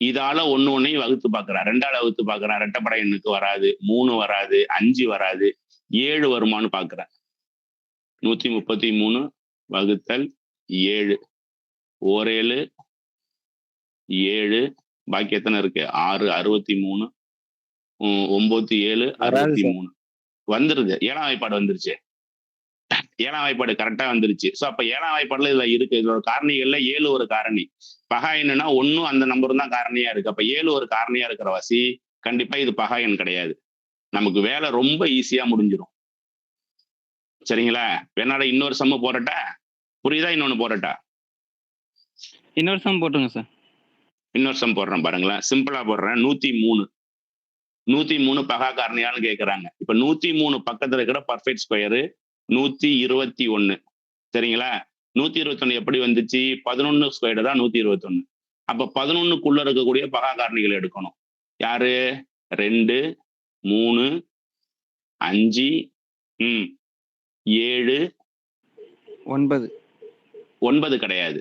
இதால ஒன்னையும் வகுத்து பாக்குறேன், 2ஆல வகுத்து பாக்குறேன். ரெட்டப்படை எண்ணுக்கு வராது, 3 வராது, 5 வராது, 7 வருமானு பாக்குறேன். 133 வகுத்தல் 7, 7, 7, பாக்கி எத்தனை இருக்கு? 6, 63, 9, 7, 63 வந்துருது. 7ஆம் வாய்ப்பாடு வந்துருச்சு. 7ஆம் வாய்ப்பாடு கரெக்டா வந்துருச்சு. ஸோ அப்ப 7ஆம் வாய்ப்பாடுல இதுல இருக்கு. இதோட காரணிகள்ல 7 ஒரு காரணி. பகா எண்ணுன்னா 1 அந்த நம்பரும் தான் காரணியா இருக்கு. அப்ப 7 ஒரு காரணியா இருக்கிற வாசி கண்டிப்பா இது பகா எண் கிடையாது. நமக்கு வேலை ரொம்ப ஈஸியா முடிஞ்சிடும். சரிங்களா? வேணாட இன்னொரு சம்மு போடட்டா? புரியுதா? இன்னொன்னு போடட்டா? இன்னொரு சம் போட்டுங்க சார். இன்னொரு சம் போடுறேன் பாருங்களேன். சிம்பிளா போடுறேன். 103 பகா காரணியான்னு கேட்கறாங்க. இப்ப 103 பக்கத்துல இருக்கிற பர்ஃபெக்ட் ஸ்கொயரு 121. சரிங்களா? 121 எப்படி வந்துச்சு? 11 ஸ்கொயர் தான் 121. அப்ப 11க்குள்ள இருக்கக்கூடிய பகா காரணிகள் எடுக்கணும். யாரு? 2, 3, 5, 7, 9. 9 கிடையாது.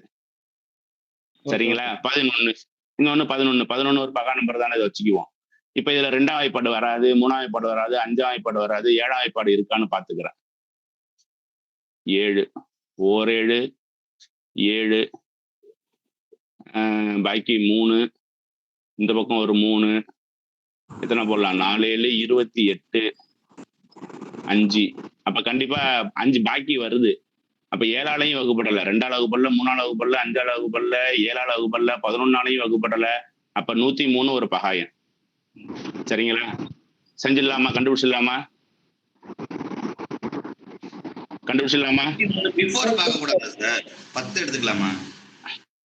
சரிங்களா? 11. இன்னொன்னு 11 ஒரு பகா நம்பர் தானே, இதை வச்சுக்குவோம். இப்ப இதுல 2ஆம் வாய்ப்பாடு வராது, 3ஆம் வாய்ப்பாடு வராது, 5ஆம் வாய்ப்பாடு வராது, 7ஆம் வாய்ப்பாடு இருக்கான்னு பாத்துக்கிறேன். 7, 7, 7, பாக்கி 3, இந்த பக்கம் ஒரு 3, எத்தனை போடலாம்? 4, 7, 28, 5. அப்ப கண்டிப்பா 5 பாக்கி வருது. அப்ப 7ஆலையும் வகுப்படல, 2ஆல வகுப்படல, 3ஆல வகுப்படல, 5ஆல வகுப்படல, 7ஆல வகுப்படல, 11ஆலையும் வகுப்படல. அப்ப 103 ஒரு பகாயன். சரிங்களா? செஞ்சிடலாமா? கண்டுபிடிச்சிடலாமா? பிஃபோர் பார்க்க கூடாது சார். 10 எடுத்துக்கலாமா?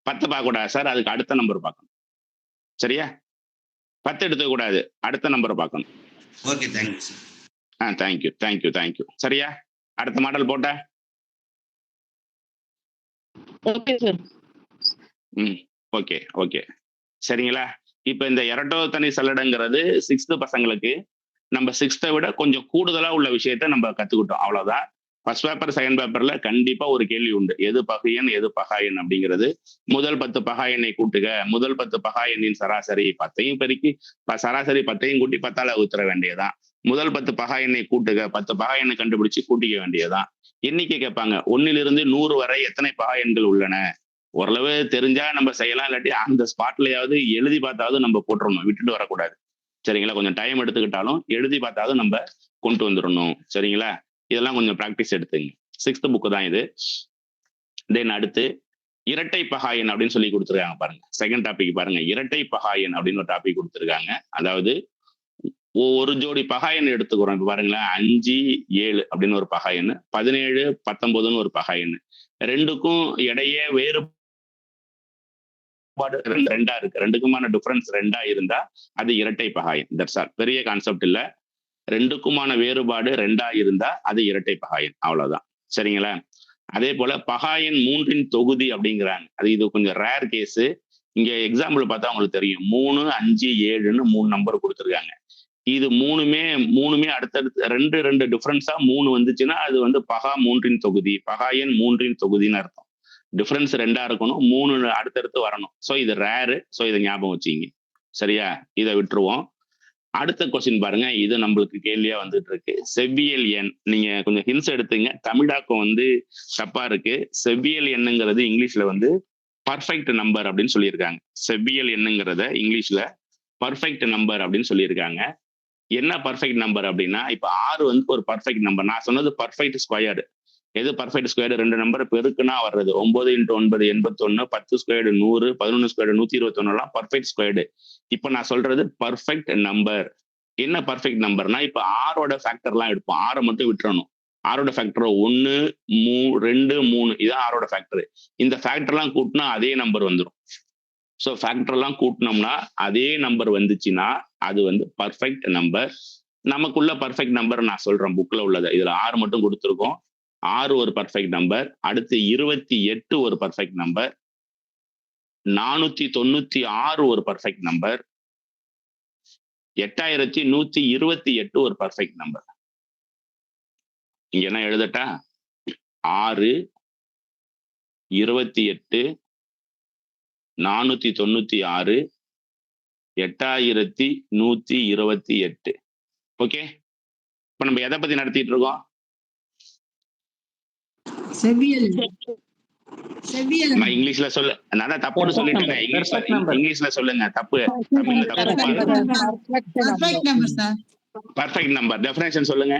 10 பார்க்க கூடாது சார், அதுக்கு அடுத்த நம்பர் பார்க்கணும். சரியா? 10 எடுத்துக்க கூடாது, அடுத்த நம்பர் பார்க்கணும். Okay, thank you sir. தேங்க்யூ. சரியா? அடுத்த மாடல் போட்ட? Okay sir. ஓகே. சரிங்களா? இப்ப இந்த இரட்டோத்தனி சல்லடைங்கிறது 6th பசங்களுக்கு நம்ம 6th விட கொஞ்சம் கூடுதலா உள்ள விஷயத்த நம்ம கத்துக்கிட்டோம். அவ்வளவுதான். ஃபர்ஸ்ட் பேப்பர், செகண்ட் பேப்பர்ல கண்டிப்பா ஒரு கேள்வி உண்டு. எது பகு எண், எது பகா எண் அப்படிங்கிறது. முதல் 10 பகா எண்ணை கூட்டுக. முதல் 10 பகா எண்ணின் சராசரி 10ஐயும் பெருக்கி சராசரி 10ஐயும் கூட்டி 10ஆல ஊத்துற வேண்டியதான். முதல் 10 பகா எண்ணை கூட்டுக. 10 பகா எண்ணை கண்டுபிடிச்சு கூட்டிக்க வேண்டியதான். எண்ணிக்கை கேட்பாங்க. 1லிருந்து 100 வரை எத்தனை பகா எண்கள் உள்ளன? ஓரளவு தெரிஞ்சா நம்ம செய்யலாம், இல்லாட்டி அந்த ஸ்பாட்லயாவது எழுதி பார்த்தாவது நம்ம போட்டுறணும், விட்டுட்டு வரக்கூடாது. சரிங்களா? கொஞ்சம் டைம் எடுத்துக்கிட்டாலும் எழுதி பார்த்தாவது நம்ம கொண்டு வந்துடணும். சரிங்களா? இதெல்லாம் கொஞ்சம் ப்ராக்டிஸ் எடுத்துங்க. 6th புக்கு தான் இது. தென் அடுத்து இரட்டை பகாயன் அப்படின்னு சொல்லி கொடுத்துருக்காங்க பாருங்க. செகண்ட் டாபிக் பாருங்க. இரட்டை பகாயன் அப்படின்னு ஒரு டாபிக் கொடுத்துருக்காங்க. அதாவது ஒரு ஜோடி பகாயன் எடுத்துக்கிறோம். இப்ப பாருங்களேன், 5, 7 அப்படின்னு ஒரு பகாயன், 17, 19 ஒரு பகாயன். ரெண்டுக்கும் இடையே வேறுபாடு 2 இருக்கு. ரெண்டுக்குமான டிஃபரன்ஸ் 2 இருந்தா அது இரட்டை பகாயன். That's all. பெரிய கான்செப்ட் இல்ல. ரெண்டுக்குமான வேறுபாடு 2 இருந்தா அது இரட்டை பகாயன். அவ்வளவுதான். சரிங்களா? அதே போல பகாயன் 3இன் தொகுதி அப்படிங்கிறாங்க. இது கொஞ்சம் ரேர் கேஸ். இங்க எக்ஸாம்பிள் பார்த்தா உங்களுக்கு தெரியும். 3, 5, 7ன்னு 3 நம்பர் கொடுத்துருக்காங்க. இது மூணுமே அடுத்தடுத்து 2 டிஃபரன்ஸா 3 வந்துச்சுன்னா அது வந்து பகா 3இன் தொகுதி, பகாயன் 3இன் தொகுதின்னு அர்த்தம். டிஃபரன்ஸ் 2 இருக்கணும், 3 அடுத்தடுத்து வரணும். ஸோ இது ரேரு. ஸோ இதை ஞாபகம் வச்சுங்க. சரியா? இதை விட்டுருவோம். அடுத்த கொஸ்டின் பாருங்க. இது நம்மளுக்கு கேள்வியா வந்துட்டு இருக்கு. செவ்வியல் எண். நீங்க கொஞ்சம் ஹின்ஸ் எடுத்துங்க. தமிழாக்கம் வந்து தப்பா இருக்கு. செவ்வியல் எண்ணுங்கிறது இங்கிலீஷ்ல வந்து பர்ஃபெக்ட் நம்பர் அப்படின்னு சொல்லியிருக்காங்க. செவ்வியல் எண்ணுங்கிறத இங்கிலீஷ்ல பர்ஃபெக்ட் நம்பர் அப்படின்னு சொல்லியிருக்காங்க. என்ன பர்ஃபெக்ட் நம்பர் அப்படின்னா, இப்ப 6 வந்து ஒரு பர்ஃபெக்ட் நம்பர். நான் சொன்னது பர்ஃபெக்ட் ஸ்கொயர்டு. எது பர்ஃபெக்ட் ஸ்கொயர்டு? 2 நம்பர் பெருக்குனா வர்றது. 9 × 9 81, 10 ஸ்கொயர்டு 100, 11 ஸ்கொயர்டு 121 எல்லாம் பர்ஃபெக்ட் ஸ்கொயர்டு. இப்ப நான் சொல்றது பர்ஃபெக்ட் நம்பர். என்ன பர்ஃபெக்ட் நம்பர்னா, இப்ப 6ஓட ஃபேக்டர்லாம் எடுப்போம். 6 மட்டும் விட்டுறணும். 6ஓட ஃபேக்டர் 1, 2, 3 இதான் 6ஓட ஃபேக்டர். இந்த ஃபேக்டர்லாம் கூட்டினா அதே நம்பர் வந்துடும். ஸோ ஃபேக்டர்லாம் கூட்டினோம்னா அதே நம்பர் வந்துச்சுன்னா அது வந்து பர்ஃபெக்ட் நம்பர். நமக்குள்ள பர்ஃபெக்ட் நம்பர் நான் சொல்றேன், புக்ல உள்ளது. இதுல 6 மட்டும் கொடுத்துருக்கோம். 6 ஒரு பர்ஃபெக்ட் நம்பர். அடுத்து 28 ஒரு பர்ஃபெக்ட் நம்பர். 496 ஒரு பர்ஃபெக்ட் நம்பர். 8128 ஒரு பர்ஃபெக்ட் நம்பர். இங்க என்ன எழுதட்டா? 6, 28, 496, 8128. ஓகே, இப்ப நம்ம எதை பத்தி நடத்திட்டு இருக்கோம்? இங்கிலீஷ்ல சொல்ல. நான் தப்புன்னு சொல்லிட்டேங்க. இங்கிலீஷ்ல சொல்லுங்க. தப்பு தமிழ்ல தப்பு. பர்ஃபெக்ட் நம்பர் டெஃபினேஷன் சொல்லுங்க.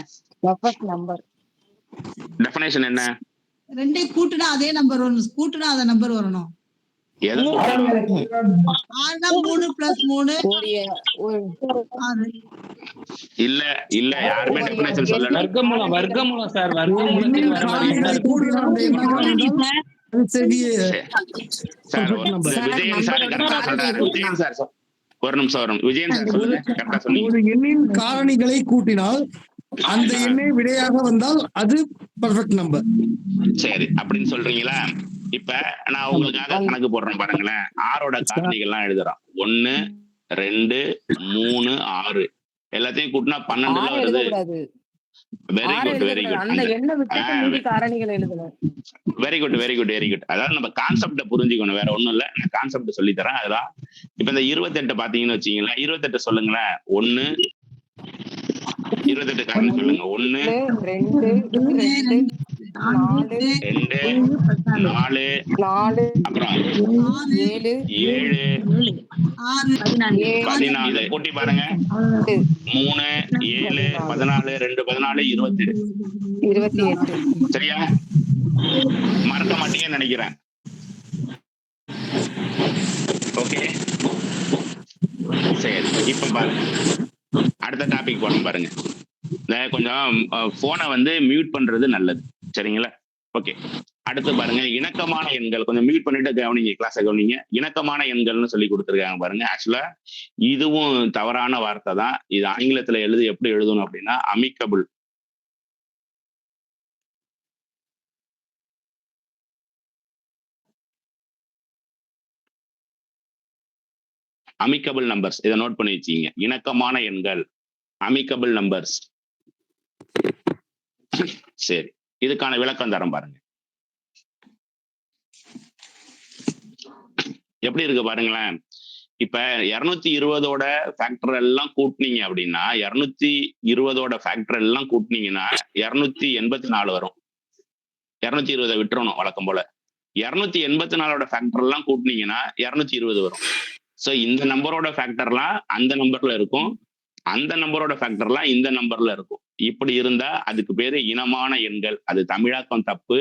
டெஃபினேஷன் என்ன? 2 கூட்டுனா அதே நம்பர் வரணும். கூட்டுனா அதே நம்பர் வரணும். 6 + 3 இல்ல இல்ல, யாருமே டெஃபினேஷன் சொல்லல. வர்க்கமூலம் சார். வர்க்கமூலத்துக்கு விஜயன் சார் கரெக்டா சொல்றாரு. விஜயன் சார் ஒரு நிமிஷம். விஜயன் சார் சொல்லுங்க. கரெக்டா சொன்னீங்க. ஒரு எண்ணின் காரணிகளை கூட்டினால் அந்த எண்ணை விடையாக வந்தால் அது பர்ஃபெக்ட் நம்பர். சரி, அப்படின்னு சொல்றீங்களா? இப்ப நான் உங்களுக்காக கணக்கு போடுறேன் பாருங்களேன். 6ஓட காரணிகள்லாம் எழுதுறோம். 1, 2, 3, 6 எல்லாத்தையும் கூட்டினா 12 வருது. Very good very good very good. அதாவது நம்ம கான்செப்ட புரிஞ்சுக்கணும், வேற ஒண்ணும் இல்ல. நான் கான்செப்ட் சொல்லி தரேன். அதுதான் இப்ப இந்த 28 பாத்தீங்கன்னு வச்சீங்களேன். 28 சொல்லுங்களேன். 1, 28 காரணம் சொல்லுங்க. 1, 2, 4, அப்புறம் 7, 14. கூட்டி பாருங்க. 3, 7, 14, 2, 14, 28. சரியா? மறக்க மாட்டீங்கன்னு நினைக்கிறேன். ஓகே, சரி. இப்ப பாருங்க, அடுத்த டாபிக் போறோம் பாருங்க. கொஞ்சம் போனை வந்து மியூட் பண்றது நல்லது, சரிங்களா? ஓகே, அடுத்து பாருங்க, இணக்கமான எண்கள். கொஞ்சம் மியூட் பண்ணிட்டு கவனிங்க, கிளாஸை கவனிங்க. இணக்கமான எண்கள்னு சொல்லி கொடுத்துருக்காங்க பாருங்க. ஆக்சுவலா இதுவும் தவறான வார்த்தை தான். இது ஆங்கிலத்துல எப்படி எழுதணும் அப்படின்னா அமிக்கபிள். Amicable numbers. இதை நோட் பண்ணி வச்சுக்கீங்க. இணக்கமான எண்கள், அமிக்கபிள் நம்பர்ஸ். சரி, இதுக்கான விளக்கம் தரம் பாருங்க. எப்படி இருக்கு பாருங்களேன். இப்ப 220ஓட ஃபேக்டர் எல்லாம் கூட்டினீங்க அப்படின்னா, 220ஓட ஃபேக்டர் எல்லாம் கூட்டினீங்கன்னா 284 வரும். 220 விட்டுறணும் வழக்கம் போல. 284ஓட ஃபேக்டர் எல்லாம் கூட்டினீங்கன்னா 220 வரும். ஸோ இந்த நம்பரோட ஃபேக்டர்லாம் அந்த நம்பர்ல இருக்கும், அந்த நம்பரோட ஃபேக்டர்லாம் இந்த நம்பர்ல இருக்கும். இப்படி இருந்தா அதுக்கு பேரு இனமான எண்கள். அது தமிழாக்கம் தப்பு.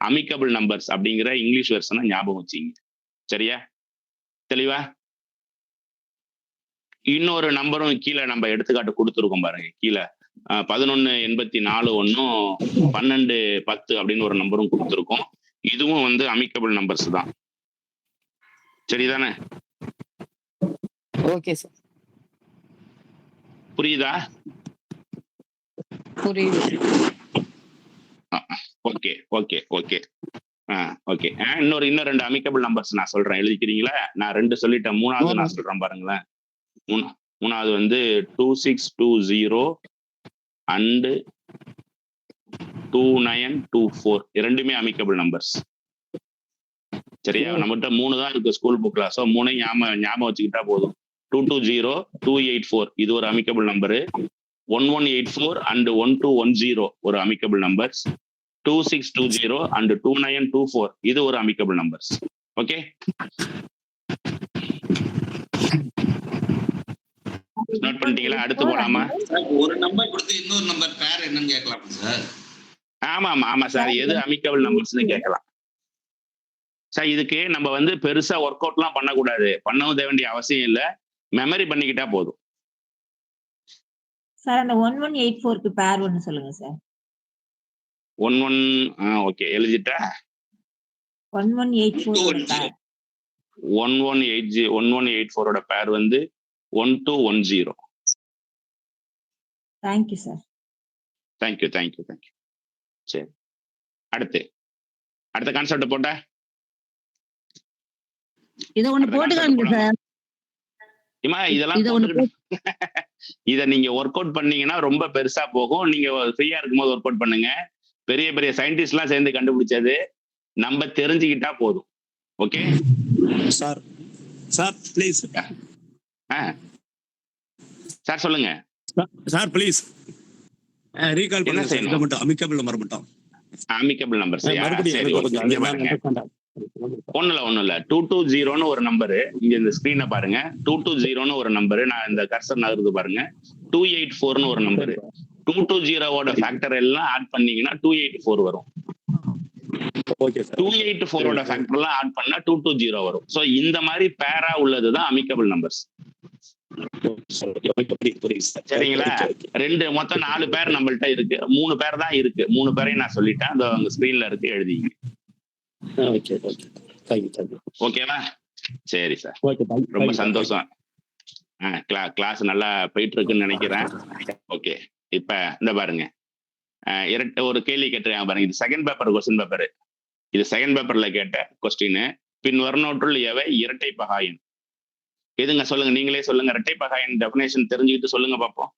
அமிக்கபிள் நம்பர்ஸ் அப்படிங்கிற இங்கிலீஷ் வெர்ஷனை ஞாபகம் வச்சுங்க. சரியா? தெளிவா? இன்னொரு நம்பரும் கீழே நம்ம எடுத்துக்காட்டு கொடுத்துருக்கோம் பாருங்க. கீழே 1184 ஒன்னும் 1210 அப்படின்னு ஒரு நம்பரும் கொடுத்துருக்கோம். இதுவும் வந்து அமிக்கபிள் நம்பர்ஸ் தான். சரிதானே? Okay sir. புரியுதா? புரியுது. Okay okay okay okay. இன்னும் 2 அமிக்கபிள் நம்பர்ஸ் நான் சொல்றேன், எழுதிக்கிறீங்களா? நான் 2 சொல்லிட்டேன். 3வது நான் சொல்றேன் பாருங்களேன். 3வது வந்து 2620 and 2924. இரண்டுமே அமிக்கபிள் நம்பர்ஸ். சரியா? நம்மகிட்ட 3 தான் இருக்கு ஸ்கூல் புக்ல. ஸோ 3 ஞாபகம் வச்சுக்கிட்டா போதும். 220 284 இது ஒரு அமிக்கபிள் நம்பரு. 1184 and 1210 ஒரு அமிக்கபிள் நம்பர்ஸ். 2620 and 2924 இது ஒரு அமிக்கபிள் நம்பர்ஸ். ஓகே, நோட் பண்ணிட்டீங்களா? அடுத்து போலாமா? ஒரு நம்பர் கொடுத்து இன்னொரு நம்பர் பேர் என்னன்னு கேட்கலாமா சார்? ஆமா சார், எது அமிக்கபிள் நம்பர்ஸ்னு கேட்கலாம் சார். இதுக்கு நம்ம வந்து பெருசா ஒர்க் அவுட்லாம் பண்ணக்கூடாது, பண்ண வேண்டிய அவசியம் இல்லை, மெமரி பண்ணிக்கிட்டா போதும். சார் அந்த 1184க்கு பேர் ஒன்னு சொல்லுங்க சார். 11 ஓகே, எழுதிட்டா? 1184 பேர் 1184 பேர் வந்து 1210. Thank you sir. தேங்க்யூ. சரி, அடுத்த கான்செப்ட் போட்டா இத ஒண்ணு போட்டுக்காங்க சார். இதெல்லாம் இத நீங்க ஒர்க் அவுட் பண்ணீங்கன்னா ரொம்ப பெருசா போகும். நீங்க ஃப்ரீயா இருக்கும்போது ஒர்க் அவுட் பண்ணுங்க. பெரிய பெரிய சயின்டிஸ்ட் எல்லாம் சேர்ந்து கண்டுபிடிச்சது, நம்ம தெரிஞ்சுக்கிட்டா போதும். Okay sir please. சார் சொல்லுங்க சார் ப்ளீஸ் ரீகால் என்ன பண்ணுங்க. செய்யணும்? மட்டும் அமிக்கபிள் நம்பர் மட்டும். அமிக்கபிள் நம்பர் சரி, மறுபடியும் ஒண்ணும் இல்ல 220ன்னு ஒரு நம்பரு. இங்க இந்த ஸ்கிரீனை பாருங்க. 220ன்னு ஒரு நம்பரு. நான் இந்த கர்சர் நகருது பாருங்க. 284ன்னு ஒரு நம்பரு. 220ஓட ஃபேக்டர் எல்லாம் ஆட் பண்ணீங்கன்னா 284 வரும். 284ஓட ஃபேக்டர் எல்லாம் ஆட் பண்ணா 220 வரும். சோ இந்த மாதிரி பேரா உள்ளதுதான் அமிக்கபிள் நம்பர்ஸ். சரிங்களா? மொத்தம் 4 பேர் நம்மள்ட்ட இருக்கு. 3 பேர் தான் இருக்கு. 3 பேரையும் நான் சொல்லிட்டேன், அந்த அங்க ஸ்கிரீன்ல இருக்கு, எழுதிங்க. ஓகேவா? சரி சார், ரொம்ப சந்தோஷம். கிளாஸ் நல்லா போயிட்டு இருக்குன்னு நினைக்கிறேன். ஓகே, இப்ப இந்த பாருங்க, ஒரு கேள்வி கேட்டிருக்காங்க பாருங்க. இது செகண்ட் பேப்பர் கொஸ்டின் பேப்பர். இது செகண்ட் பேப்பர்ல கேட்ட கொஸ்டின். பின் வரநோற்றுள் எவை இரட்டை பகாயன்? எதுங்க சொல்லுங்க, நீங்களே சொல்லுங்க. இரட்டை பகாயன் டெஃபினேஷன் தெரிஞ்சுக்கிட்டு சொல்லுங்க பாப்போம்.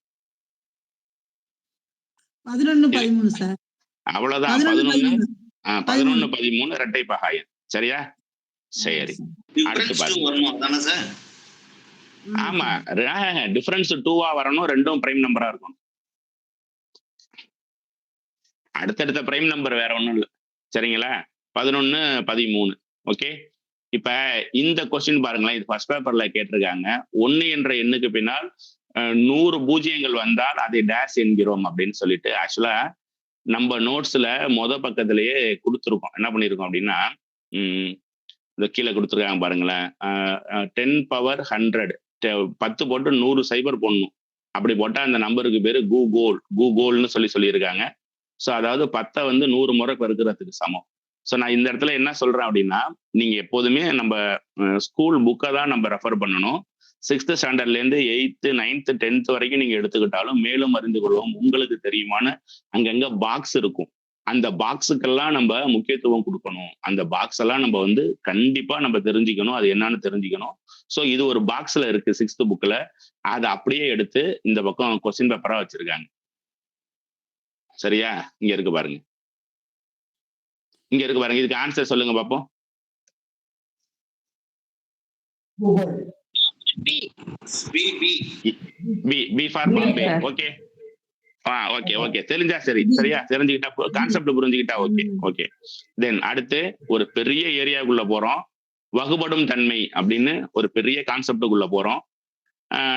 11-13 சார். அவ்வளவுதான். 11 13 இரட்டை பகாயன். சரியா? சரி, அடுத்து பாருங்க. ஆமா, டிஃபரன்ஸ் 2வா வரணும், ரெண்டும் பிரைம் நம்பரா இருக்கும். அடுத்தடுத்த பிரைம் நம்பர் வேற ஒண்ணும் இல்லை. சரிங்களா? 11 13. ஓகே, இப்ப இந்த கொஸ்டின் பாருங்களேன். இது ஃபர்ஸ்ட் பேப்பர்ல கேட்டிருக்காங்க. 1 என்ற எண்ணுக்கு பின்னால் 100 பூஜ்ஜியங்கள் வந்தால் அதை டேஷ் என்கிறோம் அப்படின்னு சொல்லிட்டு. ஆக்சுவலா நம்ம நோட்ஸ்ல பக்கத்திலேயே கொடுத்துருக்கோம். என்ன பண்ணிருக்கோம் அப்படின்னா, இந்த கீழே கொடுத்துருக்காங்க பாருங்களேன். 10 power 100 10 போட்டு 100 சைபர் போடணும். அப்படி போட்டா அந்த நம்பருக்கு பேரு கூகோல்னு சொல்லியிருக்காங்க. ஸோ அதாவது 10 வந்து 100 முறை பெருக்கிறதுக்கு சமம். ஸோ நான் இந்த இடத்துல என்ன சொல்றேன் அப்படின்னா, நீங்க எப்போதுமே நம்ம ஸ்கூல் புக்கை தான் நம்ம ரெஃபர் பண்ணணும். 6th ஸ்டாண்டர்ட்லேருந்து 8th 9th 10th வரைக்கும் நீங்க எடுத்துக்கிட்டாலும் மேலும் அறிந்து கொள்வோம் உங்களுக்கு தெரியுமான அங்கங்க பாக்ஸ் இருக்கும். அந்த பாக்ஸுக்கெல்லாம் நம்ம முக்கியத்துவம் கொடுக்கணும். அந்த பாக்ஸ் எல்லாம் நம்ம வந்து கண்டிப்பா நம்ம தெரிஞ்சுக்கணும், அது என்னன்னு தெரிஞ்சுக்கணும். ஸோ இது ஒரு பாக்ஸ்ல இருக்கு 6th புக்ல. அதை அப்படியே எடுத்து இந்த பக்கம் கொஸ்டின் பேப்பரா வச்சிருக்காங்க. சரியா? இங்க இருக்கு பாருங்க, இதுக்கு ஆன்சர் சொல்லுங்க பாப்போம். B for Bombay. Okay okay தெரிஞ்சா சரி. சரியா? தெரிஞ்சுக்கிட்டா, கான்செப்ட் புரிஞ்சுக்கிட்டா ஓகே. தென் அடுத்து ஒரு பெரிய ஏரியாவுக்குள்ள போறோம். வகுபடும் தன்மை அப்படின்னு ஒரு பெரிய கான்செப்டுக்குள்ள போறோம்.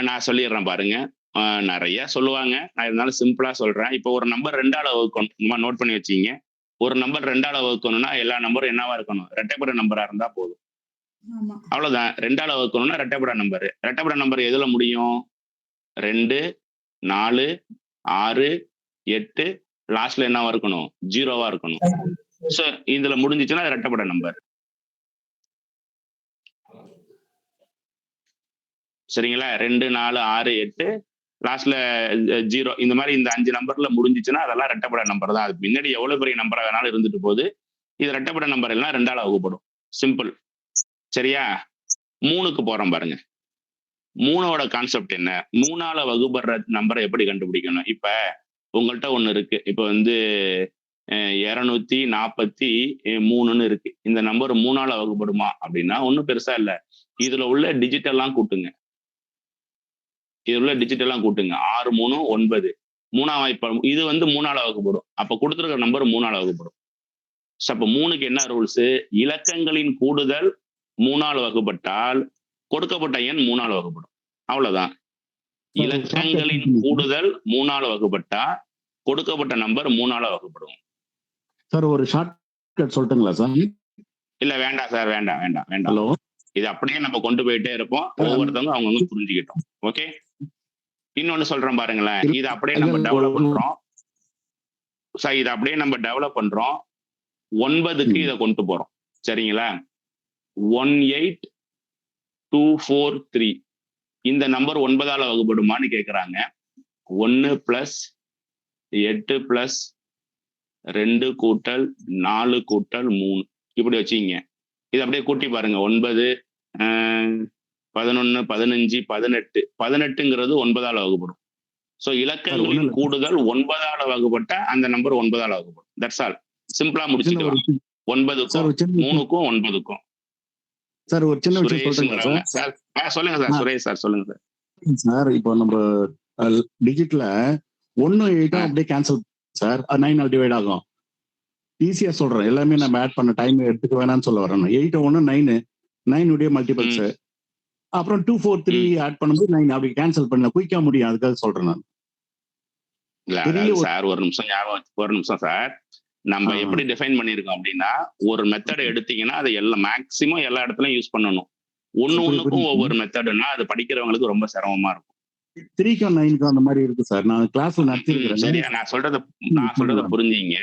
நான் சொல்லிடுறேன் பாருங்க. நிறைய சொல்லுவாங்க, நான் இருந்தாலும் சிம்பிளா சொல்றேன். இப்போ ஒரு நம்பர் 2ஆல வகுக்கணும், நோட் பண்ணி வச்சீங்க. ஒரு நம்பர் 2ஆல வகுக்கணும்னா எல்லா நம்பரும் என்னவா இருக்கணும்? இரட்டைப்படை நம்பரா இருந்தா போதும். அவ்வளவுதான். 2ஆல வகுக்கணும்னா இரட்டைப்படை நம்பர். இரட்டைப்படை நம்பர் எதுல முடியும்? 2 4 6 8 லாஸ்ட்ல என்னவா இருக்கணும்? 0வா இருக்கணும். ஸோ இதுல முடிஞ்சிச்சுன்னா இரட்டைப்படை நம்பர். சரிங்களா? 2 4 6 8 லாஸ்ட்ல 0, இந்த மாதிரி இந்த 5 நம்பர்ல முடிஞ்சிச்சுன்னா அதெல்லாம் இரட்டைப்படை நம்பர் தான். அதுக்கு முன்னாடி எவ்வளவு பெரிய நம்பரா வேணாலும் இருந்துட்டு போகுது. இது இரட்டைப்படை நம்பர் எல்லாம் 2ஆல வகுப்படும். சிம்பிள். சரியா? 3க்கு போறோம் பாருங்க. 3ஓட கான்செப்ட் என்ன? 3ஆல வகுப்படுற நம்பரை எப்படி கண்டுபிடிக்கணும்? இப்ப உங்கள்கிட்ட ஒண்ணு இருக்கு. இப்ப வந்து 243ன்னு இருக்கு. இந்த நம்பர் 3ஆல வகுப்படுமா அப்படின்னா ஒன்றும் பெருசா இல்ல. இதுல உள்ள டிஜிட்டெல்லாம் கூட்டுங்க. 6 3 9. 3ஆம் வாய்ப்பு இது வந்து 3ஆல வகுப்படும். அப்ப கொடுத்துருக்க நம்பர் 3ஆல வகுப்படும். ஸோ அப்ப 3க்கு என்ன ரூல்ஸ்? இலக்கங்களின் கூடுதல் 3ஆல் வகுப்பட்டால் கொடுக்கப்பட்ட எண் 3ஆல் வகுப்படும். அவ்வளவுதான். இலக்கங்களின் கூடுதல் 3ஆல வகுப்பட்டா கொடுக்கப்பட்ட நம்பர் 3ஆல வகுப்படும். சார் ஒரு ஷார்ட் கட் சொல்லட்டுங்களா சார்? இல்ல வேண்டாம் சார், வேண்டாம் வேண்டாம் வேண்டாம். ஹலோ, இது அப்படியே நம்ம கொண்டு போயிட்டே இருப்போம், ஒவ்வொருத்தவங்க அவங்க புரிஞ்சுக்கிட்டோம். ஓகே, இன்னொன்னு சொல்றேன் பாருங்களேன், இது அப்படியே நம்ம டெவலப் பண்றோம் சார், இதை அப்படியே நம்ம டெவலப் பண்றோம். 9க்கு இதை கொண்டு போறோம். சரிங்களா? 18243 இந்த நம்பர் 9ஆல வகுப்படுமான்னு கேட்குறாங்க. 1 + 8 + 2 = 4 = 3 இப்படி வச்சுக்கிங்க. இது அப்படியே கூட்டி பாருங்க. 9 11 15 18 18ங்கிறது 9ஆல வகுப்படும். ஸோ இலக்கங்களின் கூடுதல் 9ஆல வகுப்பட்டா அந்த நம்பர் 9ஆல வகுப்படும். That's all. சிம்பிளா முடிச்சுக்கலாம். 9க்கும் 3க்கும் 9க்கும். சார் ஒரு சின்ன விஷயம் சொல்றீங்களா சார்? சொல்லுங்க சார், சுரேஷ் சார் சொல்லுங்க சார். சார் இப்போ நம்ம டிஜிட்ல 1 8 அப்படியே கேன்சல் சார், 9 டிவைட் ஆகும். ஈஸியா சொல்றேன், எல்லாமே நம்ம ஆட் பண்ண டைம் எடுத்துக்க வேணாம்னு சொல்ல வரேன். 8 1 9 உடைய மல்டிபிள்ஸ், அப்புறம் 2 4 3 ஆட் பண்ணும்போது 9 அப்படி கேன்சல் பண்ண குயிக்கா முடியும். அதுக்காக சொல்றேன் நான். சார் ஒரு நிமிஷம் சார். நம்ம எப்படி டிஃபைன் பண்ணிருக்கோம் அப்படின்னா, ஒரு மெத்தட் எடுத்தீங்கன்னா அதை மேக்சிமம் எல்லா இடத்துலயும் யூஸ் பண்ணணும். ஒண்ணுக்கும் ஒவ்வொரு மெத்தடுன்னா அது படிக்கிறவங்களுக்கு ரொம்ப சிரமமா இருக்கும். 3க்கும் 9க்கும் அந்த மாதிரி இருக்கு சார். நான் கிளாஸ்ல நடத்திருக்கிறேன். சரியா? நான் சொல்றத புரிஞ்சுங்க.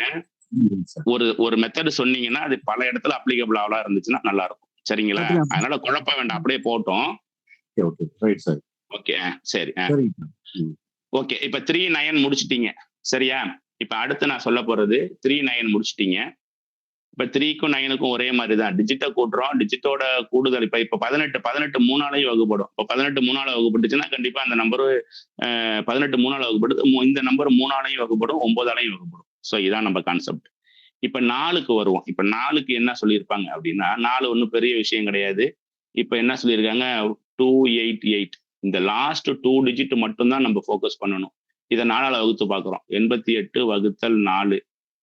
ஒரு மெத்தட் சொன்னீங்கன்னா அது பல இடத்துல அப்ளிகபிளா இருந்துச்சுன்னா நல்லா இருக்கும். சரிங்களா? அதனால குழப்ப வேண்டாம், அப்படியே போட்டோம். ஓகே சரி. ஓகே, இப்ப 3 9 முடிச்சிட்டீங்க. சரியா? இப்ப அடுத்து நான் சொல்ல போறது 3 9 முடிச்சிட்டீங்க. இப்ப 3க்கும் 9க்கும் ஒரே மாதிரி தான். டிஜிட்டை கூட்டுறோம். டிஜிட்டோட கூடுதல் இப்ப 18 3ஆலையும் வகுப்படும். இப்ப 18 3ஆல வகுப்பட்டுச்சுன்னா கண்டிப்பா அந்த நம்பர் 18 3ஆல வகுப்படுது. இந்த நம்பர் 3ஆலையும் வகுப்படும், 9ஆலையும் வகுப்படும். ஸோ இதான் நம்ம கான்செப்ட். இப்ப 4க்கு வருவோம். இப்ப 4க்கு என்ன சொல்லியிருப்பாங்க அப்படின்னா, 4 ஒன்றும் பெரிய விஷயம் கிடையாது. இப்ப என்ன சொல்லியிருக்காங்க, 288. இந்த லாஸ்ட் 2 டிஜிட் மட்டும்தான் நம்ம ஃபோக்கஸ் பண்ணணும். இதை 4ஆல வகுத்து பார்க்குறோம். 88 × 4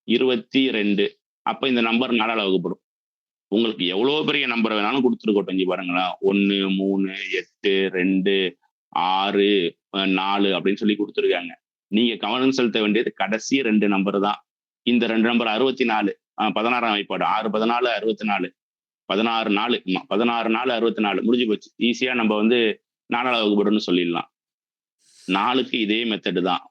22. அப்ப இந்த நம்பர் 4ஆல வகுப்படும். உங்களுக்கு எவ்வளவு பெரிய நம்பர் வேணாலும் கொடுத்துருக்கட்டும். இங்க பாருங்களேன், 1 3 8 2 6 4 அப்படின்னு சொல்லி கொடுத்துருக்காங்க. நீங்க கவனம் செலுத்த வேண்டியது கடைசி 2 நம்பர் தான். இந்த 2 நம்பர் 64 16ஆம் வாய்ப்பாடு 6 14 64 16 4 16 4 64 முடிஞ்சு போச்சு. ஈஸியா நம்ம 4ஆல வகுப்படுன்னு சொல்லிடலாம். 4க்கு இதே மெத்தடு தான்.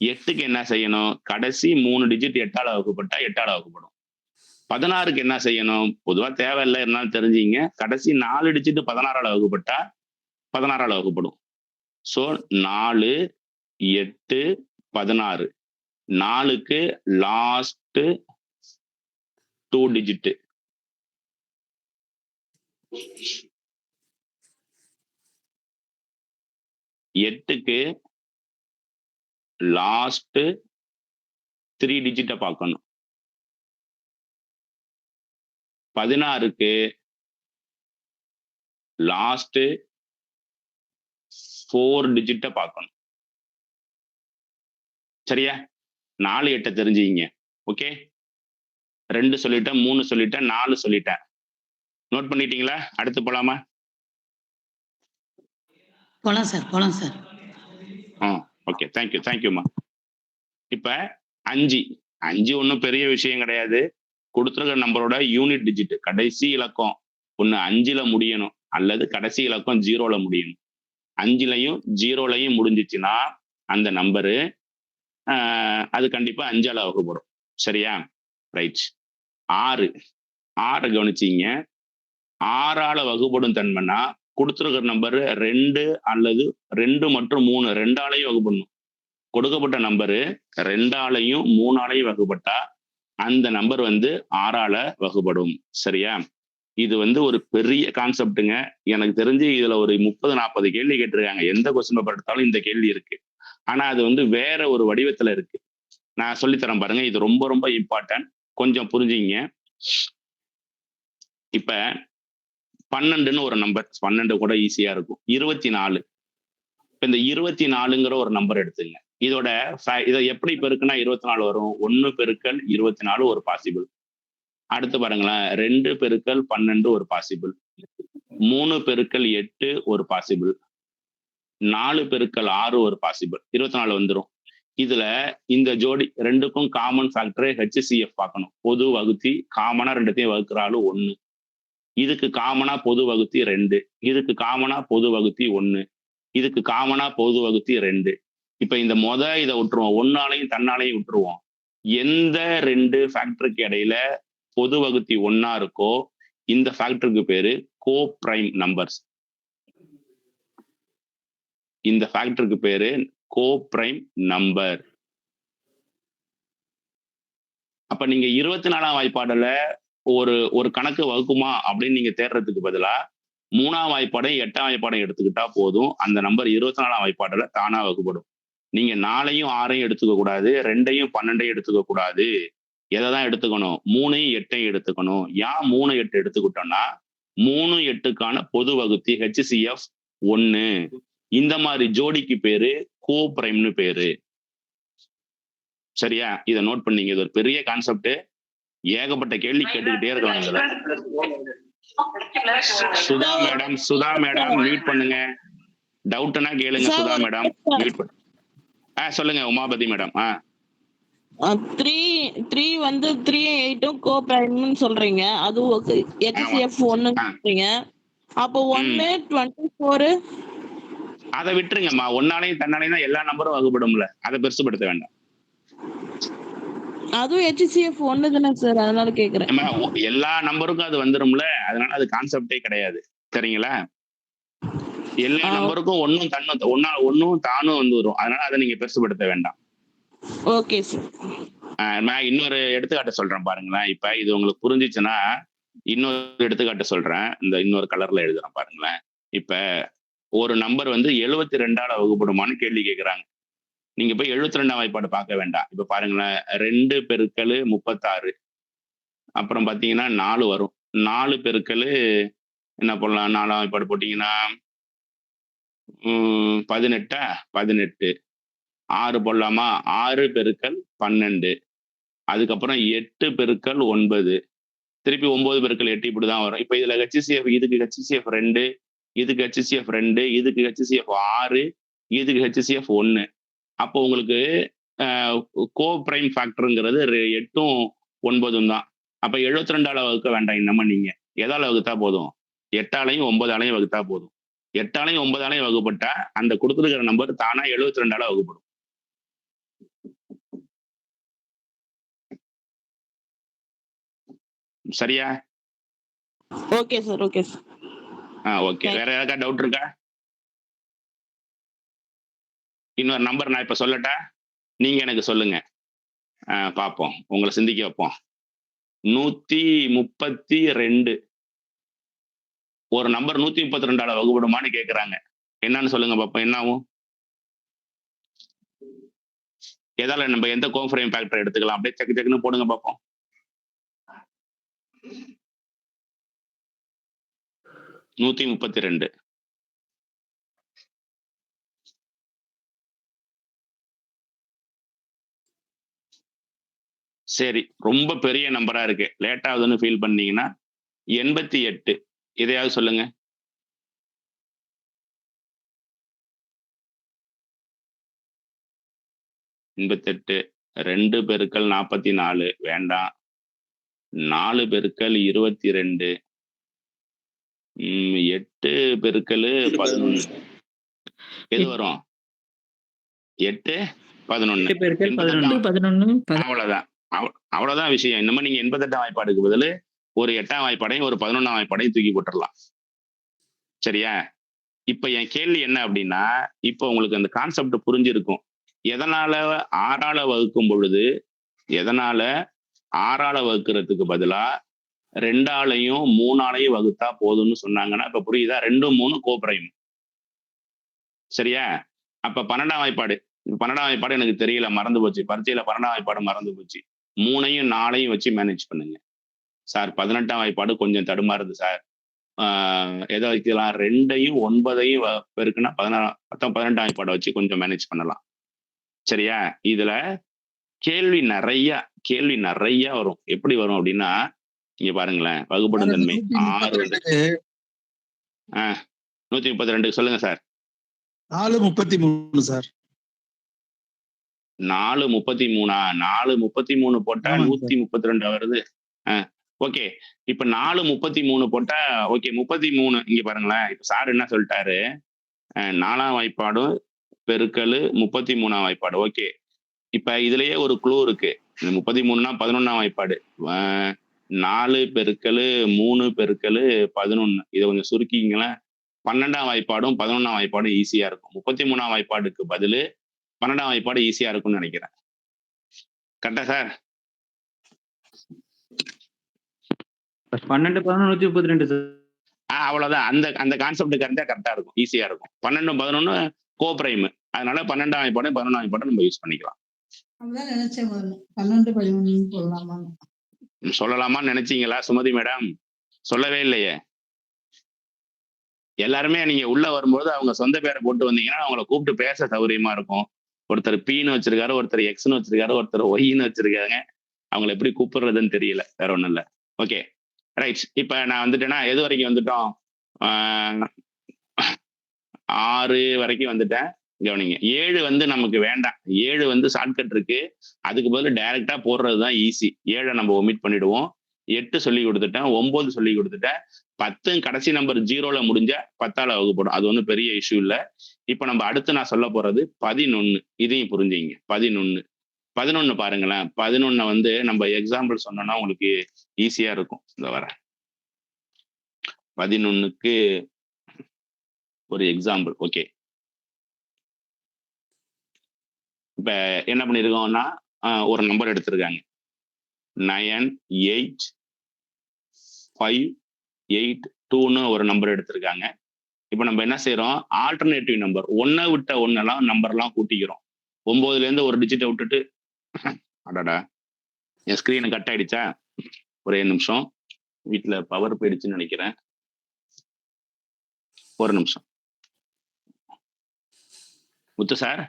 8க்கு என்ன செய்யணும், கடைசி 3 டிஜிட் 8ஆல வகுப்பட்டா 8ஆல வகுப்படும். 16க்கு என்ன செய்யணும், பொதுவா தேவையில்லை இருந்தாலும் தெரிஞ்சுங்க, கடைசி 4 டிஜிட் 16ஆல வகுப்பட்டா 16ஆல வகுப்படும். ஸோ 4 8 16 4க்கு லாஸ்ட் 2 டிஜிட். 8க்கு லாஸ்ட் 3 டிஜிட்டை பார்க்கணும். 16க்கு லாஸ்ட் 4 டிஜிட்டை பார்க்கணும். சரியா? 4 8 தெரிஞ்சுக்கிங்க. ஓகே, 2 சொல்லிட்டேன், 3 சொல்லிட்டேன், 4 சொல்லிட்டேன். நோட் பண்ணிட்டீங்களா? அடுத்து போலாமா? போலாம் சார். ஓகே, தேங்க்யூம்மா. இப்ப 5 ஒன்றும் பெரிய விஷயம் கிடையாது. கொடுத்துருக்க நம்பரோட யூனிட் டிஜிட் கடைசி இலக்கம் ஒன்று 5ல முடியணும், அல்லது கடைசி இலக்கம் 0ல முடியணும். 5லையும் 0லையும் முடிஞ்சிச்சுன்னா அந்த நம்பரு அது கண்டிப்பா 5ஆல வகுப்படும். சரியா? ரைட். 6 கவனிச்சிங்க. 6ஆல வகுப்படும் தன்மைனா கொடுத்துருக்கிற நம்பரு 2 அல்லது 2 மற்றும் 3 2ஆலையும் வகுப்படணும். கொடுக்கப்பட்ட நம்பரு 2ஆலையும் 3ஆலையும் வகுப்பட்டா அந்த நம்பர் 6ஆல வகுப்படும். சரியா? இது ஒரு பெரிய கான்செப்டுங்க. எனக்கு தெரிஞ்சு இதுல ஒரு 30-40 கேள்வி கேட்டிருக்காங்க. எந்த கொஸ்டின் பேப்பர் எடுத்தாலும் இந்த கேள்வி இருக்கு. ஆனா அது வேற ஒரு வடிவத்துல இருக்கு. நான் சொல்லித்தரேன் பாருங்க. இது ரொம்ப ரொம்ப இம்பார்ட்டன்ட், கொஞ்சம் புரிஞ்சுங்க. இப்ப 12ன்னு ஒரு நம்பர், 12 கூட ஈஸியா இருக்கும். 24. இப்ப இந்த 24ங்கிற ஒரு நம்பர் எடுத்துங்க. இதை எப்படி பெருக்குனா 24 வரும்? 1 பெருக்கல் 24 ஒரு பாசிபிள். அடுத்து பாருங்களேன், 2 பெருக்கல் 12 ஒரு பாசிபிள். 3 பெருக்கல் 8 ஒரு பாசிபிள். 4 பெருக்கல் 6 ஒரு பாசிபிள், 24 வந்துடும். இதுல இந்த ஜோடி ரெண்டுக்கும் காமன் ஃபேக்டர் HCF பார்க்கணும். பொது வகுத்தி காமனா ரெண்டுத்தையும் வகுக்கிற ஆளு 1, இதுக்கு காமனா பொது வகுத்தி 2, இதுக்கு காமனா பொது வகுத்தி 1, இதுக்கு காமனா பொது வகுத்தி 2. இப்ப இந்த இதை விட்டுருவோம், 1ஆலையும் தன்னாலையும் விட்டுருவோம். எந்த 2 ஃபேக்டருக்கு இடையில பொது வகுத்தி 1ஆ இருக்கோ இந்த ஃபேக்டருக்கு பேரு கோ பிரைம் நம்பர்ஸ். இந்த ஃபேக்டருக்கு பேரு கோ பிரைம் நம்பர். அப்ப நீங்க 24ஆம் வாய்ப்பாடுல ஒரு கணக்கு வகுக்குமா அப்படின்னு நீங்க தேடுறதுக்கு பதிலா 3ஆம் வாய்ப்பாடையும் 8ஆம் வாய்ப்பாடையும் எடுத்துக்கிட்டா போதும். அந்த நம்பர் 24ஆம் வாய்ப்பாடுல தானா வகுப்படும். நீங்க 4ஐயும் 6ஐயும் எடுத்துக்க கூடாது, 2ஐயும் 12ஐயும் எடுத்துக்க கூடாது. எதை தான் எடுத்துக்கணும்? 3ஐயும் 8ஐயும் எடுத்துக்கணும். ஏன் 3, 8 எடுத்துக்கிட்டோம்னா 3, 8க்கான பொது வகுத்தி HCF 1. இந்த மாதிரி ஜோடிக்கு பேரு கோ பிரைம்னு பேரு. சரியா? இதை நோட் பண்ணீங்க. இது ஒரு பெரிய கான்செப்ட். ஏகப்பட்ட கேள்வி கேட்டுக்கிட்டே இருக்கலாம் இதுல. சுதா மேடம் மியூட் பண்ணுங்க. டவுட்னா கேளுங்க. சுதா மேடம் மியூட் பண்ணு. சொல்லுங்க உமாபதி மேடம். 3 வந்து 3 8 கோ பிரைம்னு சொல்றீங்க, அது HCF 1 சொல்றீங்க. அப்போ 1 24 அதை விட்டுருங்கம்மா. 1ஆலையும் தன்னாலையும் தான் எல்லா நம்பரும் வகுப்படும்ல, அதை பெருசுபடுத்த வேண்டாம். அதுவும் HCF 1 தானே சார், அதனால கேக்குறேன். எல்லா நம்பருக்கும் அது வந்துரும்ல, அதனால அது கான்செப்டே கிடையாது. சரிங்களா? எல்லா நம்பருக்கும் ஒன்னும் தானும் வந்து வரும். அதனால அதை நீங்க பெருசுபடுத்த வேண்டாம். Okay sir. நான் இன்னொரு எடுத்துக்காட்டு சொல்றேன் பாருங்களேன். இப்ப இது உங்களுக்கு புரிஞ்சிச்சுன்னா இன்னொரு எடுத்துக்காட்டு சொல்றேன். இந்த இன்னொரு கலர்ல எழுதுறேன் பாருங்களேன். இப்ப ஒரு நம்பர் வந்து 72ஆல வகுப்படுமான்னு கேள்வி கேட்கிறாங்க. நீங்க போய் 72ஆம் வாய்ப்பாடு பார்க்க வேண்டாம். இப்ப பாருங்களேன், 2 பெருக்கல் 36, அப்புறம் பாத்தீங்கன்னா 4 வரும். 4 பெருக்கல் என்ன பண்ணலாம்? 4ஆம் வாய்ப்பாடு போட்டீங்கன்னா 18, 6 போடலாமா? 6 பெருக்கல் 12, அதுக்கப்புறம் 8 பெருக்கல் 9, திருப்பி 9 பெருக்கல் 8, இப்படிதான் வரும். இப்ப இதுல HCF, இதுக்கு HCF 2, இதுக்கு HCF 2, இதுக்கு HCF 6, இதுக்கு HCF 1. அப்போ உங்களுக்கு கோ பிரைம் ஃபேக்டருங்கிறது 8ம் 9ம் தான். அப்ப 72ஆல வகுக்க வேண்டாம். இன்னமா நீங்க எதால வகுத்தா போதும்? 8ஆலையும் 9ஆலையும் வகுத்தா போதும். 8ஆலையும் 9ஆலையும் வகுப்பட்டா அந்த கொடுத்துருக்கிற நம்பர் தானா 72ஆல வகுப்படும். சரியா? Okay sir. Okay sir. Okay. வேற ஏதாவது டவுட் இருக்கா? இன்னொரு நம்பர் நான் இப்ப சொல்லட்டா? நீங்க எனக்கு சொல்லுங்க, பார்ப்போம், உங்களை சிந்திக்க வைப்போம். 132. ஒரு நம்பர் 132ஆல வகுப்படுமான்னு கேட்கிறாங்க. என்னன்னு சொல்லுங்க பார்ப்போம். என்ன ஆகும்? எதால நம்ம எந்த கோஃப்ரேம் ஃபேக்டர் எடுத்துக்கலாம்? அப்படியே செக் செக்னு போடுங்க பார்ப்போம். 132. சரி, ரொம்ப பெரிய நம்பரா இருக்கு, லேட் ஆகுதுன்னு ஃபீல் பண்ணீங்கன்னா 88. இதையாவது சொல்லுங்க. எண்பத்தெட்டு. 2 பெருக்கல் 44 வேண்டாம். 4 பெருக்கல் 22, 8 பெருக்கல் 11. எது வரும்? 8, 11. அவ்வளவுதான் விஷயம். இந்த மாதிரி நீங்க 88ஆம் வாய்ப்பாடுக்கு பதில் ஒரு 8ஆம் வாய்ப்பாடையும் ஒரு 11ஆம் வாய்ப்பாடையும் தூக்கி போட்டுடலாம். சரியா? இப்ப என் கேள்வி என்ன அப்படின்னா, இப்ப உங்களுக்கு அந்த கான்செப்ட் புரிஞ்சிருக்கும். எதனால 6ஆல வகுக்கும் பொழுது, எதனால 6ஆல வகுக்கிறதுக்கு பதிலா 2ஆலையும் 3ஆலையும் வகுத்தா போதும்னு சொன்னாங்கன்னா இப்ப புரியுதா? 2, 3 கோப்ரைம். சரியா? அப்ப 12ஆம் வாய்ப்பாடு, 12ஆம் வாய்ப்பாடு எனக்கு தெரியல, மறந்து போச்சு. பரீட்சையில 12ஆம் வாய்ப்பாடு மறந்து போச்சு. 3ஐயும் 4ஐயும் வச்சு மேனேஜ் பண்ணுங்க சார். 18ஆம் வாய்ப்பாடு கொஞ்சம் தடுமாறுது சார். எதை வைக்கலாம்? 2ஐயும் 9ஐயும் பெருக்குன்னா 18ஆம் வாய்ப்பாடை வச்சு கொஞ்சம் மேனேஜ் பண்ணலாம். சரியா? இதுல கேள்வி நிறைய வரும். எப்படி வரும் அப்படின்னா, இங்க பாருங்களேன், வகுப்படும் தன்மை 6. 132 சொல்லுங்க சார். 4:33 சார். 4:33 4:33 போட்டா ஆமாங்க 132 வருது. ஓகே. இப்ப 4:33 போட்டா ஓகே 33 இங்க பாருங்களேன். இப்ப சார் என்ன சொல்லிட்டாரு, 4ஆம் வாய்ப்பாடும் பெருக்கல் 33ஆம் வாய்ப்பாடு. ஓகே. இப்ப இதுலயே ஒரு க்ளூ இருக்கு. 33னா 11ஆம் வாய்ப்பாடு. 4 பெருக்கல் 3 பெருக்கல் 11. இதை கொஞ்சம் சுருக்கிங்களேன். 12ஆம் வாய்ப்பாடும் 11ஆம் வாய்ப்பாடும் ஈஸியா இருக்கும். 33ஆம் வாய்ப்பாடுக்கு பதில் 12ஆம் வாய்ப்பாடு ஈஸியா இருக்கும்னு நினைக்கிறேன். கரெக்டா சார்? 12 11 132 சார். அவ்வளவுதான். அந்த கான்செப்ட் கரெக்டா இருக்கும், ஈஸியா இருக்கும். 12 11 கோ பிரைம். அதனால 12ஆம் வாய்ப்பாடு 11ஆம் வாய்ப்பாடு நம்ம யூஸ் பண்ணிக்கலாம். அப்படிதான் நினைச்சேன் முதல்ல 12 11 சொல்லலாமா. சொல்லலாமான்னு நினைச்சீங்களா சுமதி மேடம்? சொல்லவே இல்லையே. எல்லாருமே நீங்க உள்ள வரும்போது அவங்க சொந்த பேரை போட்டு வந்தீங்கன்னா அவங்கள கூப்பிட்டு பேச சௌகரியமா இருக்கும். ஒருத்தர் பின்னு வச்சிருக்காரு, ஒருத்தர் எக்ஸ்னு வச்சிருக்காரு, ஒருத்தர் ஒய்ன்னு வச்சிருக்காங்க. அவங்களை எப்படி கூப்பிடுறதுன்னு தெரியல. வேற ஒண்ணும் இல்லை. Okay right. இப்ப நான் வந்துட்டேன்னா எது வரைக்கும் வந்துட்டோம்? 6 வரைக்கும் வந்துட்டேன். கவனிங்க. 7 வந்து நமக்கு வேண்டாம். 7 ஷார்ட்கட் இருக்கு. அதுக்கு பதில் டைரக்டா போடுறதுதான் ஈஸி. 7 நம்ம ஒமிட் பண்ணிடுவோம். 8 சொல்லி கொடுத்துட்டேன், 9 சொல்லி கொடுத்துட்டேன். 10 கடைசி நம்பர் 0ல முடிஞ்ச 10ஆல வகுப்படும். அது ஒன்றும் பெரிய இஷ்யூ இல்லை. இப்ப நம்ம அடுத்து நான் சொல்ல போறது 11. இதையும் புரிஞ்சுங்க. 11 பாருங்களேன். 11 நம்ம எக்ஸாம்பிள் சொன்னோம்னா உங்களுக்கு ஈஸியா இருக்கும். இந்த வர 11க்கு ஒரு எக்ஸாம்பிள். ஓகே. இப்ப என்ன பண்ணிருக்கோம்னா ஒரு நம்பர் எடுத்திருக்காங்க. 9 8 5 8 2ன்னு ஒரு நம்பர் எடுத்திருக்காங்க. இப்ப நம்ம என்ன செய்யறோம்? ஆல்டர்னேட்டிவ் நம்பர் 1 விட்ட 1 நம்பர்லாம் கூட்டிக்கிறோம். 9ல ஒரு டிஜிட்டை விட்டுட்டு அடாடா என் ஸ்கிரீன் கட் ஆயிடுச்சா? ஒரே நிமிஷம். வீட்டுல பவர் போயிடுச்சுன்னு நினைக்கிறேன். ஒரு நிமிஷம். முத்து சார்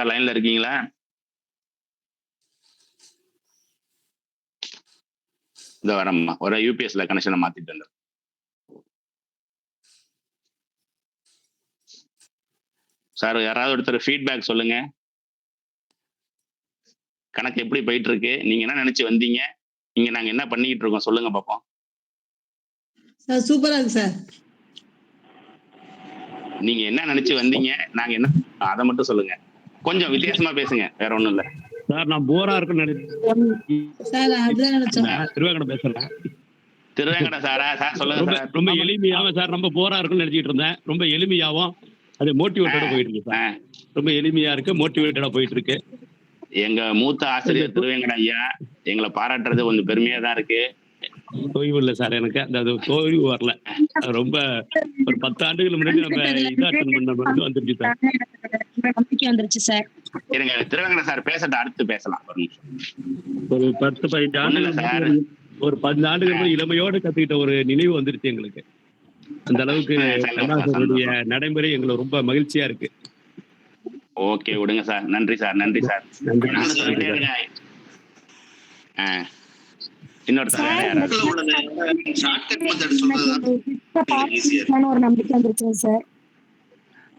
லைன்ல இருக்கீங்களா? இந்த வரம்மா ஒரு யூபிஎஸ்ல கனெக்ஷனை மாத்திட்டு வந்தேன். சார் யாராவது ஒருத்தர் ஃபீட்பேக் சொல்லுங்க. கணக்கு எப்படி போயிட்டு இருக்கு? நீங்க என்ன நினைச்சு வந்தீங்க? இங்க நாங்க என்ன பண்ணிக்கிட்டு இருக்கோம் சொல்லுங்க பாப்போம். சார் சூப்பரா இருக்கு சார். நீங்க என்ன நினைச்சு வந்தீங்க, நாங்க என்ன, அதை மட்டும் சொல்லுங்க. கொஞ்சம் வித்தியாசமா பேசுங்க, வேற ஒண்ணும் இல்ல. சார் நான் போரா இருக்குன்னு நினைச்சேன் சார் அப்படிதான் நினைச்சேன். திருவேங்கடம் பேசுறேன். திருவேங்கட சாரா? சார் சொல்லுங்க சார். ரொம்ப எளிமையாவும் சார் ரொம்ப போரா இருக்குன்னு நினைச்சிட்டு இருந்தேன். ரொம்ப எளிமையாவும் அது மோட்டிவேட்டடா போயிட்டு இருக்கு சார். ரொம்ப எளிமையா இருக்கு, மோட்டிவேட்டடா போயிட்டு இருக்கு. எங்க மூத்த ஆசிரியர் திருவேங்கட ஐயா எங்களை பாராட்டுறது கொஞ்சம் பெருமையா தான் இருக்கு. தொய்வு இல்லை சார் எனக்கு. அந்த தொய்வு வரல. ரொம்ப ஒரு 10 ஆண்டுகள் முன்னாடி நம்ம இதை அட்டன் பண்ண வந்துருச்சு சார். நம்பிக்கை வந்துருச்சு சார். இருங்க திருவேங்கட சார் பேசட்டும், அடுத்து பேசலாம். ஒரு 10-15 ஆண்டுகள் ஒரு 10 ஆண்டுகள் இளமையோடு கத்துக்கிட்ட ஒரு நினைவு வந்துருச்சு எங்களுக்கு. அந்த அளவுக்கு நடைமுறை எங்களுக்கு ரொம்ப மகிழ்ச்சியா இருக்கு. ஓகே விடுங்க சார். நன்றி சார். நன்றி சார்.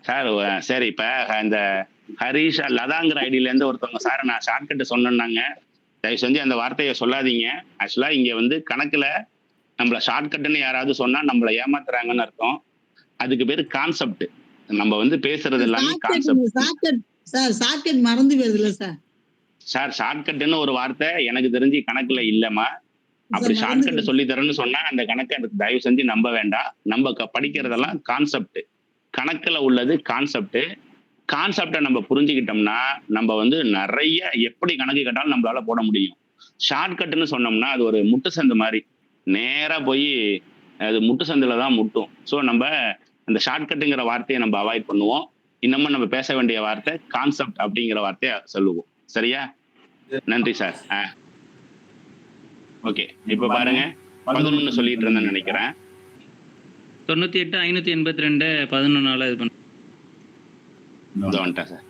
சார் சரி. இப்ப இந்த ஹரீஷ் லதாங்கிற ஐடியில இருந்து ஒருத்தவங்க சார் நான் ஷார்ட்கட் சொன்னாங்க, தயவு செஞ்சு அந்த வார்த்தையை சொல்லாதீங்க. ஆக்சுவலா இங்க கணக்குல நம்மள ஷார்ட்கட்னு யாராவது சொன்னா நம்மள ஏமாத்துறாங்கன்னு அர்த்தம். அதுக்கு பேரு கான்செப்ட். நம்ம பேசுறது எல்லாமே கான்செப்ட். சார் ஷார்ட்கட் மறந்து போயிருதுல சார். சார் ஷார்ட்கட்னு ஒரு வார்த்தை எனக்கு தெரிஞ்சு கணக்குல இல்லம்மா. அப்படி ஷார்ட்கட் சொல்லி தரேன்னு சொன்னா அந்த கணக்கை தயவு செஞ்சு நம்ப வேண்டாம். நம்ம படிக்கிறதெல்லாம் கான்செப்ட். கணக்குல உள்ளது கான்செப்ட். கான்செப்டை நம்ம புரிஞ்சுக்கிட்டோம்னா நம்ம நிறைய எப்படி கணக்கு கேட்டாலும் நம்மளால போட முடியும். ஷார்ட்கட்னு சொன்னோம்னா அது ஒரு முட்டு சந்து மாதிரி, நேரா போய் அது முட்டு சந்துல தான் முட்டும். ஸோ நம்ம அந்த ஷார்ட்கட்டுங்கிற வார்த்தையை நம்ம அவாய்ட் பண்ணுவோம். இன்னமும் நம்ம பேச வேண்டிய வார்த்தை கான்செப்ட் அப்படிங்கிற வார்த்தையை சொல்லுவோம். சரியா? நன்றி சார். ஓகே. இப்ப பாருங்க 11 சொல்லிட்டு இருந்தேன்னு நினைக்கிறேன். 98 582 11 இது பண்ண வந்துட்டேன் சார்.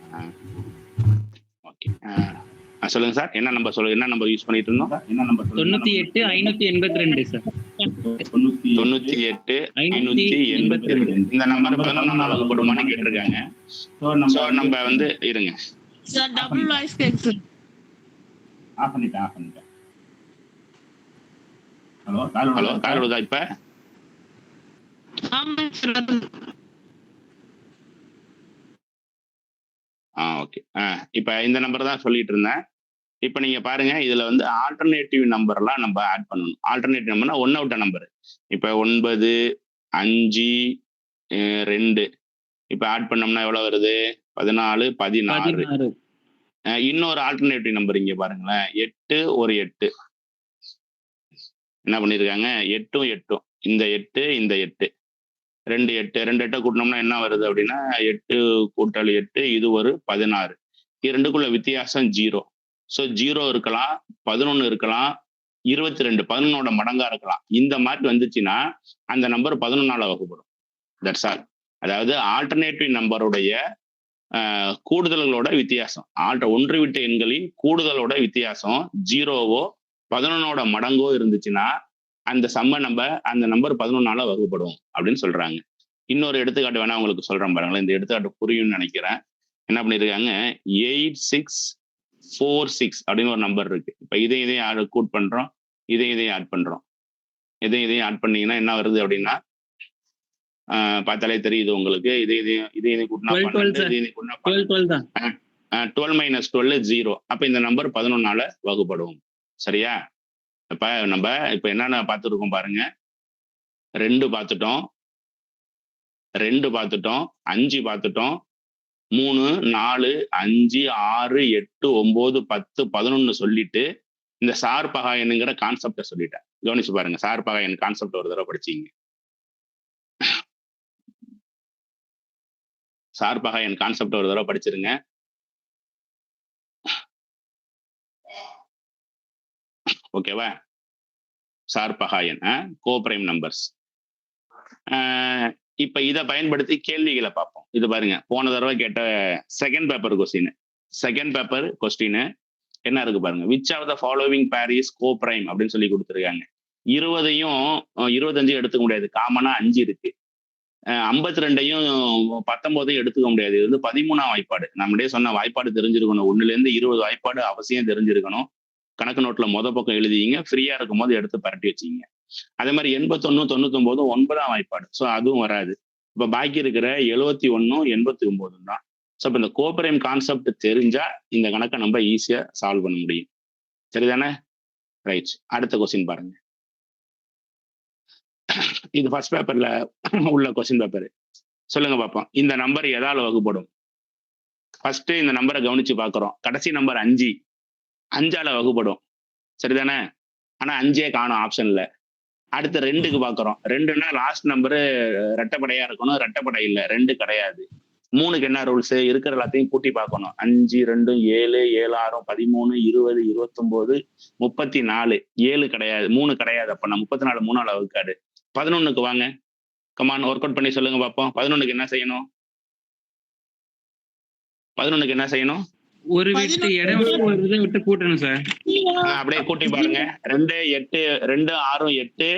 ஓகே சொல்லுங்க சார். என்ன நம்பர் யூஸ் பண்ணிட்டு இருந்தோம்? 98 582 சார். 98 582. இந்த நம்பர் 11ஆம் வகுப்படுமான்னு கேட்டிருக்காங்க. சோ நம்ம வந்து இருங்க சார் டபுள் வாய்ஸ் கேக்குது. ஆஃப் பண்ணிட்டேன். ஹலோ கால் வருதா இப்ப? ஆமா சார். ஓகே. இப்ப இந்த நம்பர் தான் சொல்லிட்டு இருந்தேன். இப்ப நீங்க பாருங்க, இதுல வந்து ஆல்டர்னேட்டிவ் நம்பர்லாம் நம்ம ஆட் பண்ணணும். ஆல்டர்னேட்டிவ் நம்பர்னா ஒன் அவுட் நம்பர். இப்ப 9 5 2 இப்ப ஆட் பண்ணோம்னா எவ்வளவு வருது? 14 16. இன்னொரு ஆல்டர்னேட்டிவ் நம்பர் இங்க பாருங்களேன், 8 ஒரு 8 என்ன பண்ணிருக்காங்க, 8 8 இந்த 8 இந்த 8 2 8 கூட்டினோம்னா என்ன வருது அப்படின்னா 8 கூட்டல் 8 இது ஒரு 16. இது ரெண்டுக்குள்ள வித்தியாசம் 0. ஸோ 0 இருக்கலாம், 11 இருக்கலாம், 22 11ஓட மடங்கா இருக்கலாம். இந்த மாதிரி வந்துச்சுன்னா அந்த நம்பர் 11ஆல வகுப்படும். That's all. அதாவது ஆல்டர்னேட்டிவ் நம்பருடைய கூடுதல்களோட வித்தியாசம், ஒன்று விட்ட எண்களின் கூடுதலோட வித்தியாசம் 0வோ 11ஓட மடங்கோ இருந்துச்சுன்னா அந்த அந்த நம்பர் 11ஆல வகுப்படும் அப்படின்னு சொல்றாங்க. இன்னொரு எடுத்துக்காட்டு வேணா உங்களுக்கு சொல்றேன் பாருங்களேன். இந்த எடுத்துக்காட்டு புரியும்னு நினைக்கிறேன். என்ன பண்ணிருக்காங்க, 8646 அப்படின்னு ஒரு நம்பர் இருக்கு. இப்ப இதையும் கூட் பண்றோம், இதையும் ஆட் பண்றோம். இதையும் ஆட் பண்ணீங்கன்னா என்ன வருது அப்படின்னா பார்த்தாலே தெரியுது உங்களுக்கு. இதையும் கூட்டினா 12 மைனஸ் 12 0. அப்ப இந்த நம்பர் 11ஆல வகுப்படும். சரியா? நம்ம இப்ப என்னென்ன பார்த்துருக்கோம் பாருங்க. 2 பார்த்துட்டோம், 5 பார்த்துட்டோம், 3 4 5 6 8 9 10 11 சொல்லிட்டு இந்த சார்பகாயனுங்கிற கான்செப்டை சொல்லிட்டேன். கவனிச்சு பாருங்க, சார்பகாயன் கான்செப்ட் ஒரு தடவை படிச்சீங்க. சார்பகாயன் கான்செப்ட் ஒரு தடவை படிச்சிருங்க. ஓகேவா? சார்பகாயன் கோப்ரைம் நம்பர்ஸ். இப்ப இதை பயன்படுத்தி கேள்விகளை பார்ப்போம். இது பாருங்க, போன தடவை கேட்ட செகண்ட் பேப்பர் கொஸ்டின் என்ன இருக்கு பாருங்க. விச் ஆஃப் த ஃபாலோவிங் பேர் இஸ் கோப்ரைம் அப்படின்னு சொல்லி கொடுத்துருக்காங்க. 20ஐயும் 25 எடுத்துக்க முடியாது, காமனா 5 இருக்கு. 52ஐயும் 19ஐயும் எடுத்துக்க முடியாது, இது வந்து 13ஆம் வாய்ப்பாடு. நம்மளே சொன்ன வாய்ப்பாடு தெரிஞ்சிருக்கணும். 1லேருந்து 20 வாய்ப்பாடு அவசியம் தெரிஞ்சிருக்கணும். கணக்கு நோட்ல பக்கம் எழுதிங்க, ஃப்ரீயா இருக்கும் போது எடுத்து பரட்டி வச்சிங்க. அதே மாதிரி 81 99 9ஆம் வாய்ப்பாடு. ஸோ அதுவும் வராது. இப்ப பாக்கி இருக்கிற 71 89 தான். ஸோ இப்போ இந்த கோப்ரைம் கான்செப்ட் தெரிஞ்சா இந்த கணக்கை நம்ம ஈஸியா சால்வ் பண்ண முடியும். சரிதானே? ரைட். அடுத்த கொஸ்டின் பாருங்க. இது ஃபர்ஸ்ட் பேப்பர்ல உள்ள கொஸ்டின் பேப்பர். சொல்லுங்க பார்ப்போம், இந்த நம்பர் எதால வகுப்படும்? ஃபர்ஸ்ட் இந்த நம்பரை கவனிச்சு பார்க்குறோம். கடைசி நம்பர் 5ஆல வகுப்படும். சரிதானே? ஆனா 5ஏ காணும் ஆப்ஷன்ல. அடுத்து 2க்கு பார்க்குறோம். 2ன்னா லாஸ்ட் நம்பரு ரெட்டைப்படையா இருக்கணும், ரெட்டைப்படை இல்லை, 2 கிடையாது. 3க்கு என்ன ரூல்ஸ்? இருக்கிற எல்லாத்தையும் கூட்டி பார்க்கணும். 5 2 7 7 6 13 20 29 34 7 கிடையாது, 3 கிடையாது. அப்ப நான் 34 3ஆல வகுக்காடு. 11க்கு வாங்க, கமான் ஒர்க் அவுட் பண்ணி சொல்லுங்க பார்ப்போம். 11க்கு என்ன செய்யணும்? 11க்கு என்ன செய்யணும்? ஒரு விட்டு இடம் விட்டு கூட்டணும் சார். அப்படியே கூட்டி பாருங்க. 2 8 2 6 8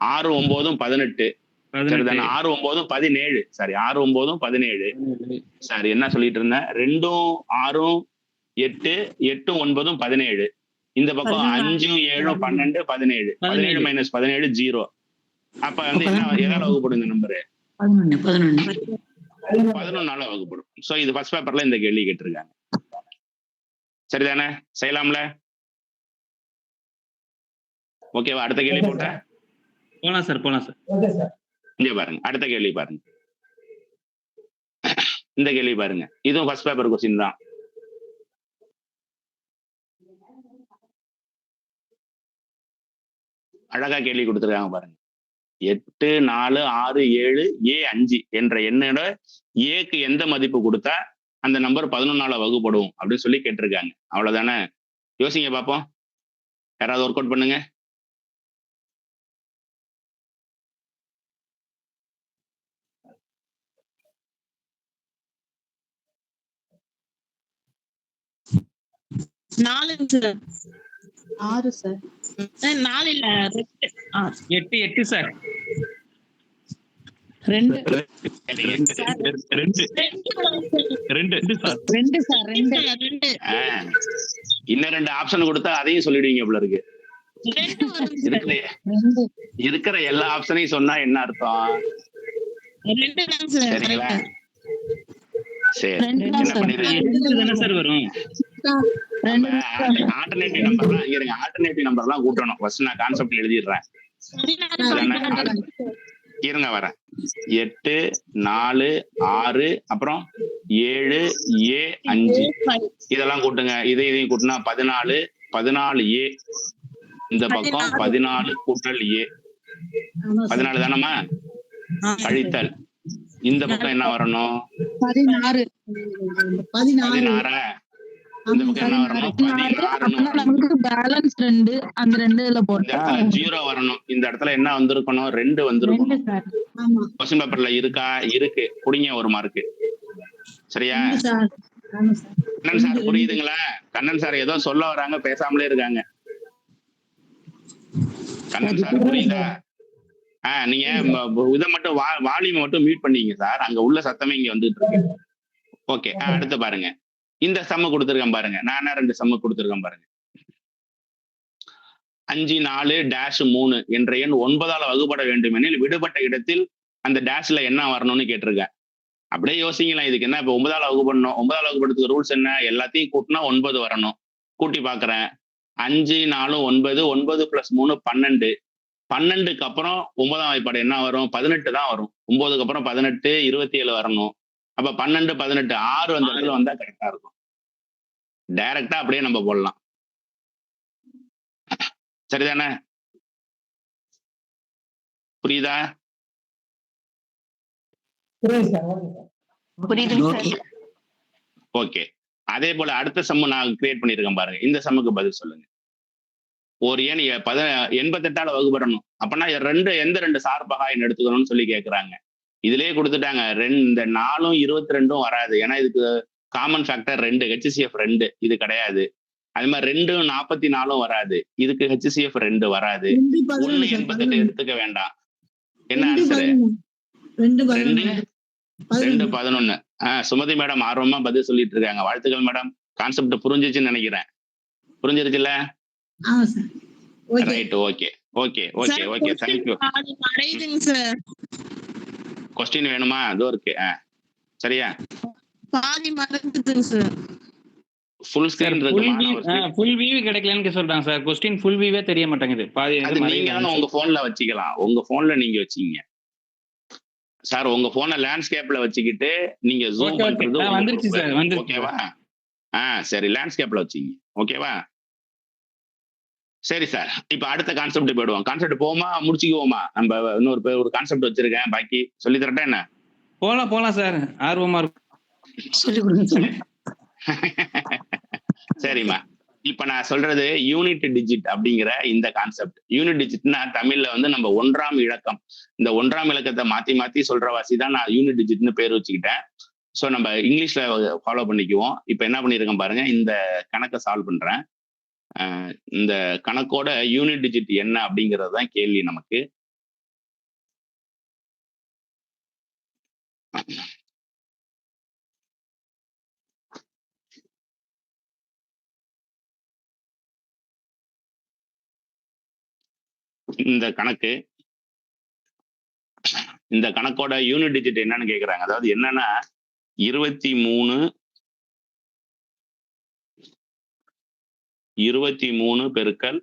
6 9 18. 6 9 17. சாரி, 6 9 17. சாரி, என்ன சொல்லிட்டு இருந்தேன்? 2 6 8 8 9 17. இந்த பக்கம் 5 7 12 17. 17 மைனஸ் 17 0. அப்ப வந்து என்ன எதால வகுப்படும் இந்த நம்பரு? 11ஆல வகுப்படும். சோ இது ஃபர்ஸ்ட் பேப்பர்ல இந்த கேள்வி கேட்டிருக்காங்க. சரிதானே? செய்யலாம்ல? ஓகேவா? அடுத்த கேள்வி போட்ட போலாம் சார். இங்க பாருங்க, அடுத்த கேள்வி பாருங்க. இந்த கேள்வி பாருங்க, இதுவும் ஃபர்ஸ்ட் பேப்பர் கொஸ்டின் தான். அழகா கேள்வி கொடுத்துருக்காங்க பாருங்க. 8 4 6 7 A5 என்ற எண்ணோட ஏக்கு எந்த மதிப்பு கொடுத்தா அந்த நம்பர் 11ஆல வகுப்படும் அப்படின்னு சொல்லி கேட்டிருக்காங்க. அவ்வளவுதானே? யோசிங்க பார்ப்போம். யாராவது ஒர்க் அவுட் பண்ணுங்க. 6 சார். 4 இல்ல 2. 8 8 சார். 2 ரெண்டு சார். 2 சார் 2. இன்னும் 2 ஆப்ஷன் கொடுத்தா அதையும் சொல்லிடுவீங்க போல இருக்கு. இருக்கிற எல்லா ஆப்ஷனையும் சொன்னா என்ன அர்த்தம்? 2 தான் சார். சரிங்களா? சரி, ரெண்டு என்ன தான் பண்ணிருக்கீங்க? சார் வரும். ஆல்டர்னேட்டிவ் நம்பர்லாம் இருங்க, ஆல்டர்னேட்டிவ் நம்பர்லாம் கூட்டணும். ஃபர்ஸ்ட் நான் கான்செப்ட் எழுதிடுறேன். இருங்க வரேன். 8 4 6 அப்புறம் 7 A 5 இதெல்லாம் கூட்டுங்க. இதையும் கூட்டினா 14 14A. இந்த பக்கம் 14 கூட்டல் A 14 தானம்மா? கழித்தல் இந்த பக்கம் என்ன வரணும்? 16. 16. இந்த பக்கம் என்ன வரணும்? 16 நமக்கு பேலன்ஸ் 2 அந்த 2 இதுல இந்த போட்டா இடத்துல 0 வரணும். இந்த இடத்துல என்ன வந்திருக்கணும்? 2 வந்திருக்கணும். சார். ஆமா. கொஸ்டின் பேப்பர்ல இருக்கா? இருக்கு. புடிங்க ஒரு மார்க். சரியா? 2 சார். ஆமா சார். கண்ணன் சார் புரியுதுங்களா? கண்ணன் சார் ஏதோ சொல்ல வராங்க, பேசாமலே இருக்காங்க. கண்ணன் சார் புரியுதா? நீங்க இதை மட்டும் வால்யூம் மட்டும் மியூட் பண்ணீங்க சார். அங்க உள்ள சத்தமே இங்க வந்துட்டு இருக்கு. ஓகே, அடுத்து பாருங்க. இந்த சம்ம கொடுத்துருக்கேன் பாருங்க. நான் 2 சம்ம கொடுத்துருக்கேன் பாருங்க. 5 4 -3 என்ற எண் 9ஆல் வகுப்பட வேண்டும் எனில் விடுபட்ட இடத்தில் அந்த டேஷ்ல என்ன வரணும்னு கேட்டிருக்கேன். அப்படியே யோசிக்கலாம். இதுக்கு என்ன இப்ப 9ஆல் வகுப்படணும்? 9ஆல் வகுப்படுறதுக்கு ரூல்ஸ் என்ன? எல்லாத்தையும் கூட்டினா 9 வரணும். கூட்டி பாக்குறேன். 5 4 9 9 + 3 12. 12க்கு அப்புறம் 9ஆம் வாய்ப்பாடு என்ன வரும்? 18 தான் வரும். 9க்கு அப்புறம் 18 27 வரணும். அப்ப 12 18 6 அந்த இடத்துல வந்தா கரெக்டா இருக்கும். டைரக்டா அப்படியே நம்ம போடலாம். சரிதானே? புரியுதா? ஓகே. அதே போல அடுத்த சம்மு நான் கிரியேட் பண்ணிருக்கேன் பாருங்க. இந்த சம்முக்கு பதில் சொல்லுங்க. ஒரு எண் 88ஆல வகுப்படணும். அப்பனா எந்த 2 சார்பகாயம் எடுத்துக்கணும்னு சொல்லி கேட்கறாங்க. இதுலயே கொடுத்துட்டாங்க. இந்த 4ம் 22ம் வராது. ஏன்னா இதுக்கு காமன் ஃபேக்டர் 2, HCF 2 இது கிடையாது. அது மாதிரி 2ம் 44ம் வராது. இதுக்கு HCF 2 வராது. 1 88 எடுத்துக்க வேண்டாம். என்ன ஆன்சரு? 2 11. சுமதி மேடம் ஆர்வமா பதில் சொல்லிட்டு இருக்காங்க. வாழ்த்துக்கள் மேடம். கான்செப்ட் புரிஞ்சிச்சுன்னு நினைக்கிறேன். புரிஞ்சிருச்சுல்ல? Right. Okay okay okay okay thank you. Question வேணுமா? அதோ இருக்கு. சரியா? பாதி மறந்துட்டேன் சார். ஃபுல் ஸ்கிரீன் இருக்கு. ஃபுல் வியூ கிடைக்கலன்னு சொல்றாங்க சார். கொஸ்டின் ஃபுல் வியூவே தெரிய மாட்டேங்குது. பாதி நீங்க உங்க போன்ல வச்சுக்கலாம். உங்க போன்ல நீங்க வச்சீங்க சார். உங்க போனை லேண்ட்ஸ்கேப்ல வச்சுக்கிட்டு நீங்க ஜூம் பண்றது வந்துருச்சு சார். வந்துருச்சு. ஓகேவா? சரி, லேண்ட்ஸ்கேப்ல வச்சீங்க. ஓகேவா? சரி சார். இப்ப அடுத்த கான்செப்ட் போயிடுவோம். கான்செப்ட் போமா முடிச்சுக்குவோமா? நம்ம ஒரு கான்செப்ட் வச்சிருக்கேன். பாக்கி சொல்லி தரட்டா என்ன? போலாம் சார். ஆர்வமா இருக்கும். சொல்லி கொடுங்க சார். சரிம்மா. இப்ப நான் சொல்றது யூனிட் டிஜிட் அப்படிங்கிற இந்த கான்செப்ட். யூனிட் டிஜிட்னா தமிழ்ல நம்ம 1ஆம் இலக்கம். இந்த 1ஆம் இலக்கத்தை மாத்தி மாத்தி சொல்ற வாசி தான் நான் யூனிட் டிஜிட்னு பேர் வச்சுக்கிட்டேன். ஸோ நம்ம இங்கிலீஷ்ல ஃபாலோ பண்ணிக்குவோம். இப்ப என்ன பண்ணிருக்கேன் பாருங்க. இந்த கணக்கை சால்வ் பண்றேன். இந்த கணக்கோட யூனிட் டிஜிட் என்ன அப்படிங்கிறது தான் கேள்வி நமக்கு. இந்த கணக்கோட யூனிட் டிஜிட் என்னன்னு கேக்குறாங்க. அதாவது என்னன்னா 23 பெருக்கல்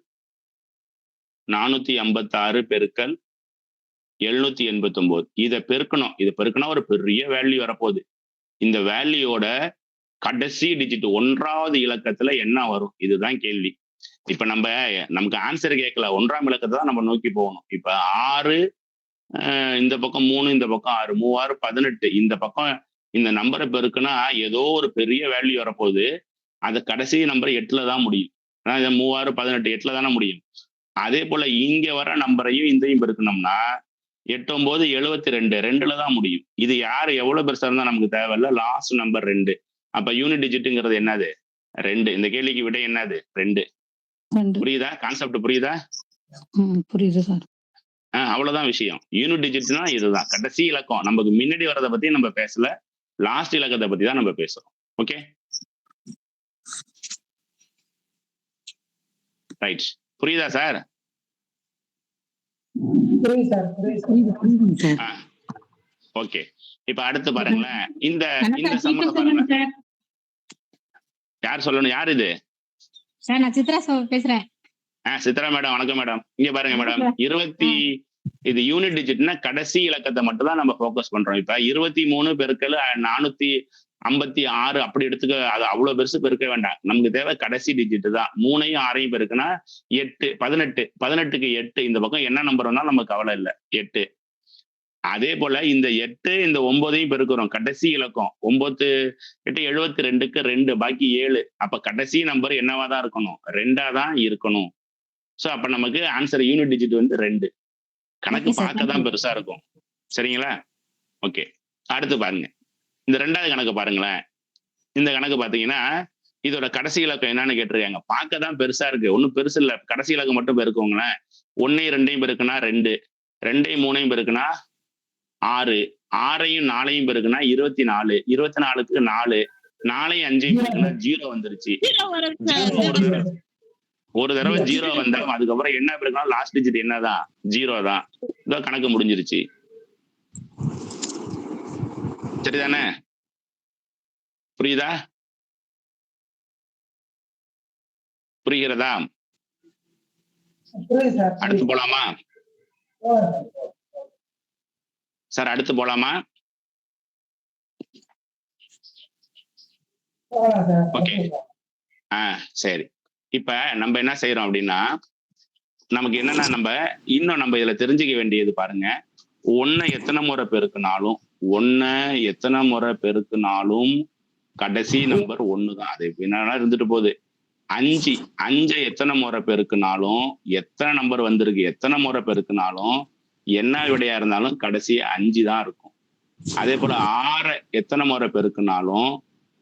456 பெருக்கல் 789 இதை பெருக்கணும். இதை பெருக்கணும் ஒரு பெரிய வேல்யூ வரப்போகுது. இந்த வேல்யூயோட கடைசி டிஜிட் 1ஆவது இலக்கத்துல என்ன வரும்? இதுதான் கேள்வி. இப்ப நமக்கு ஆன்சர் கேட்கல. 1ஆம் இலக்கத்தை தான் நம்ம நோக்கி போகணும். இப்ப 6 இந்த பக்கம் 3 இந்த பக்கம் 6 3 6 18 இந்த பக்கம் இந்த நம்பரை பெருக்குனா ஏதோ ஒரு பெரிய வேல்யூ வரப்போகுது. அது கடைசி நம்பர் 8ல தான் முடியும். 3 6 18 8ல தானே முடியும். அதே போல இங்க வர நம்பரையும் இதையும் பெருக்கணும்னா 8 9 72 2ல தான் முடியும். இது யாரு எவ்வளவு பெருசா இருந்தா நமக்கு தேவையில்ல. Last number 2. அப்ப யூனிட் டிஜிட்டுங்கிறது என்னது? 2. இந்த கேள்விக்கு விடை என்னது? 2. புரியுதா? கான்செப்ட் புரியுதா? புரியுது சார். அவ்வளவுதான் விஷயம். யூனிட் டிஜிட்னா இதுதான் கடைசி இலக்கம். நமக்கு முன்னாடி வரதை பத்தி நம்ம பேசல, லாஸ்ட் இலக்கத்தை பத்தி தான் நம்ம பேசுறோம். Okay right. புரியுதா சார்? ஓகே. இப்ப அடுத்து பாருங்களேன், இந்த சம்மந்தம் பாருங்க. யார் சொல்லணும்? யார் இது? சார் நான் சித்ரா பேசுறேன். சித்ரா மேடம், வணக்கம் மேடம். இங்க பாருங்க மேடம், இது யூனிட் டிஜிட்னா கடைசி இலக்கத்தை மட்டும் தான் நம்ம ஃபோக்கஸ் பண்றோம். இப்ப 23 பெருக்கல் 456 அப்படி எடுத்துக்க, அது அவ்வளவு பெருசு பெருக்க வேண்டாம். நமக்கு தேவை கடைசி டிஜிட் தான். 3ஐயும் 6ஐயும் பெருக்குனா 8, 18. 18க்கு 8. இந்த பக்கம் என்ன நம்பர் வந்தாலும் நமக்கு கவலை இல்லை, 8. அதே போல இந்த 8 இந்த 9ஐயும் பெருக்கிறோம். கடைசி இலக்கம் 9 8 72க்கு 2, பாக்கி 7. அப்ப கடைசி நம்பர் என்னவா தான் இருக்கணும்? 2ஆ தான் இருக்கணும். ஸோ அப்ப நமக்கு ஆன்சர் யூனிட் டிஜிட் வந்து 2. கணக்கு பார்க்க தான் பெருசா இருக்கும். சரிங்களா? ஓகே. அடுத்து பாருங்க, இந்த 2வது கணக்கு பாருங்களேன். இந்த கணக்கு பாத்தீங்கன்னா இதோட கடைசி இலக்கம் என்னன்னு கேட்டிருக்காங்க. பார்க்க தான் பெருசா இருக்கு, ஒன்னும் பெருசு இல்லை. கடைசி இலக்கம் மட்டும் பெருக்குங்களேன். 1ஐயும் 2ஐயும் பெருக்குனா 2, 2ஐயும் 3ஐயும் பெருக்குனா 6, 6ஐயும் 4ஐயும் பெருக்குனா 24, 24க்கு 4, 4ஐயும் 5ஐயும் பெருக்குனா 0 வந்துருச்சு. ஒரு தடவை 0 வந்தா அதுக்கப்புறம் என்ன பெருக்கணும்? லாஸ்ட் டிஜிட் என்னதான்? 0 தான். இதோ கணக்கு முடிஞ்சிருச்சு. சரிதானே? புரியுதா? புரிகிறதா? அடுத்து போலாமா சார்? அடுத்து போலாமா? ஓகே. சரி. இப்ப நம்ம என்ன செய்யறோம் அப்படின்னா, நமக்கு என்னன்னா நம்ம இதுல தெரிஞ்சுக்க வேண்டியது பாருங்க, 1 எத்தனை முறை பெருக்குனாலும் கடைசி நம்பர் 1 தான். அது என்னன்னா இருந்துட்டு போகுது. 5 எத்தனை முறை பெருக்குனாலும், எத்தனை நம்பர் வந்திருக்கு, எத்தனை முறை பெருக்குனாலும் என்ன விடையா இருந்தாலும் கடைசி 5 தான் இருக்கும். அதே போல 6 எத்தனை முறை பெருக்குனாலும்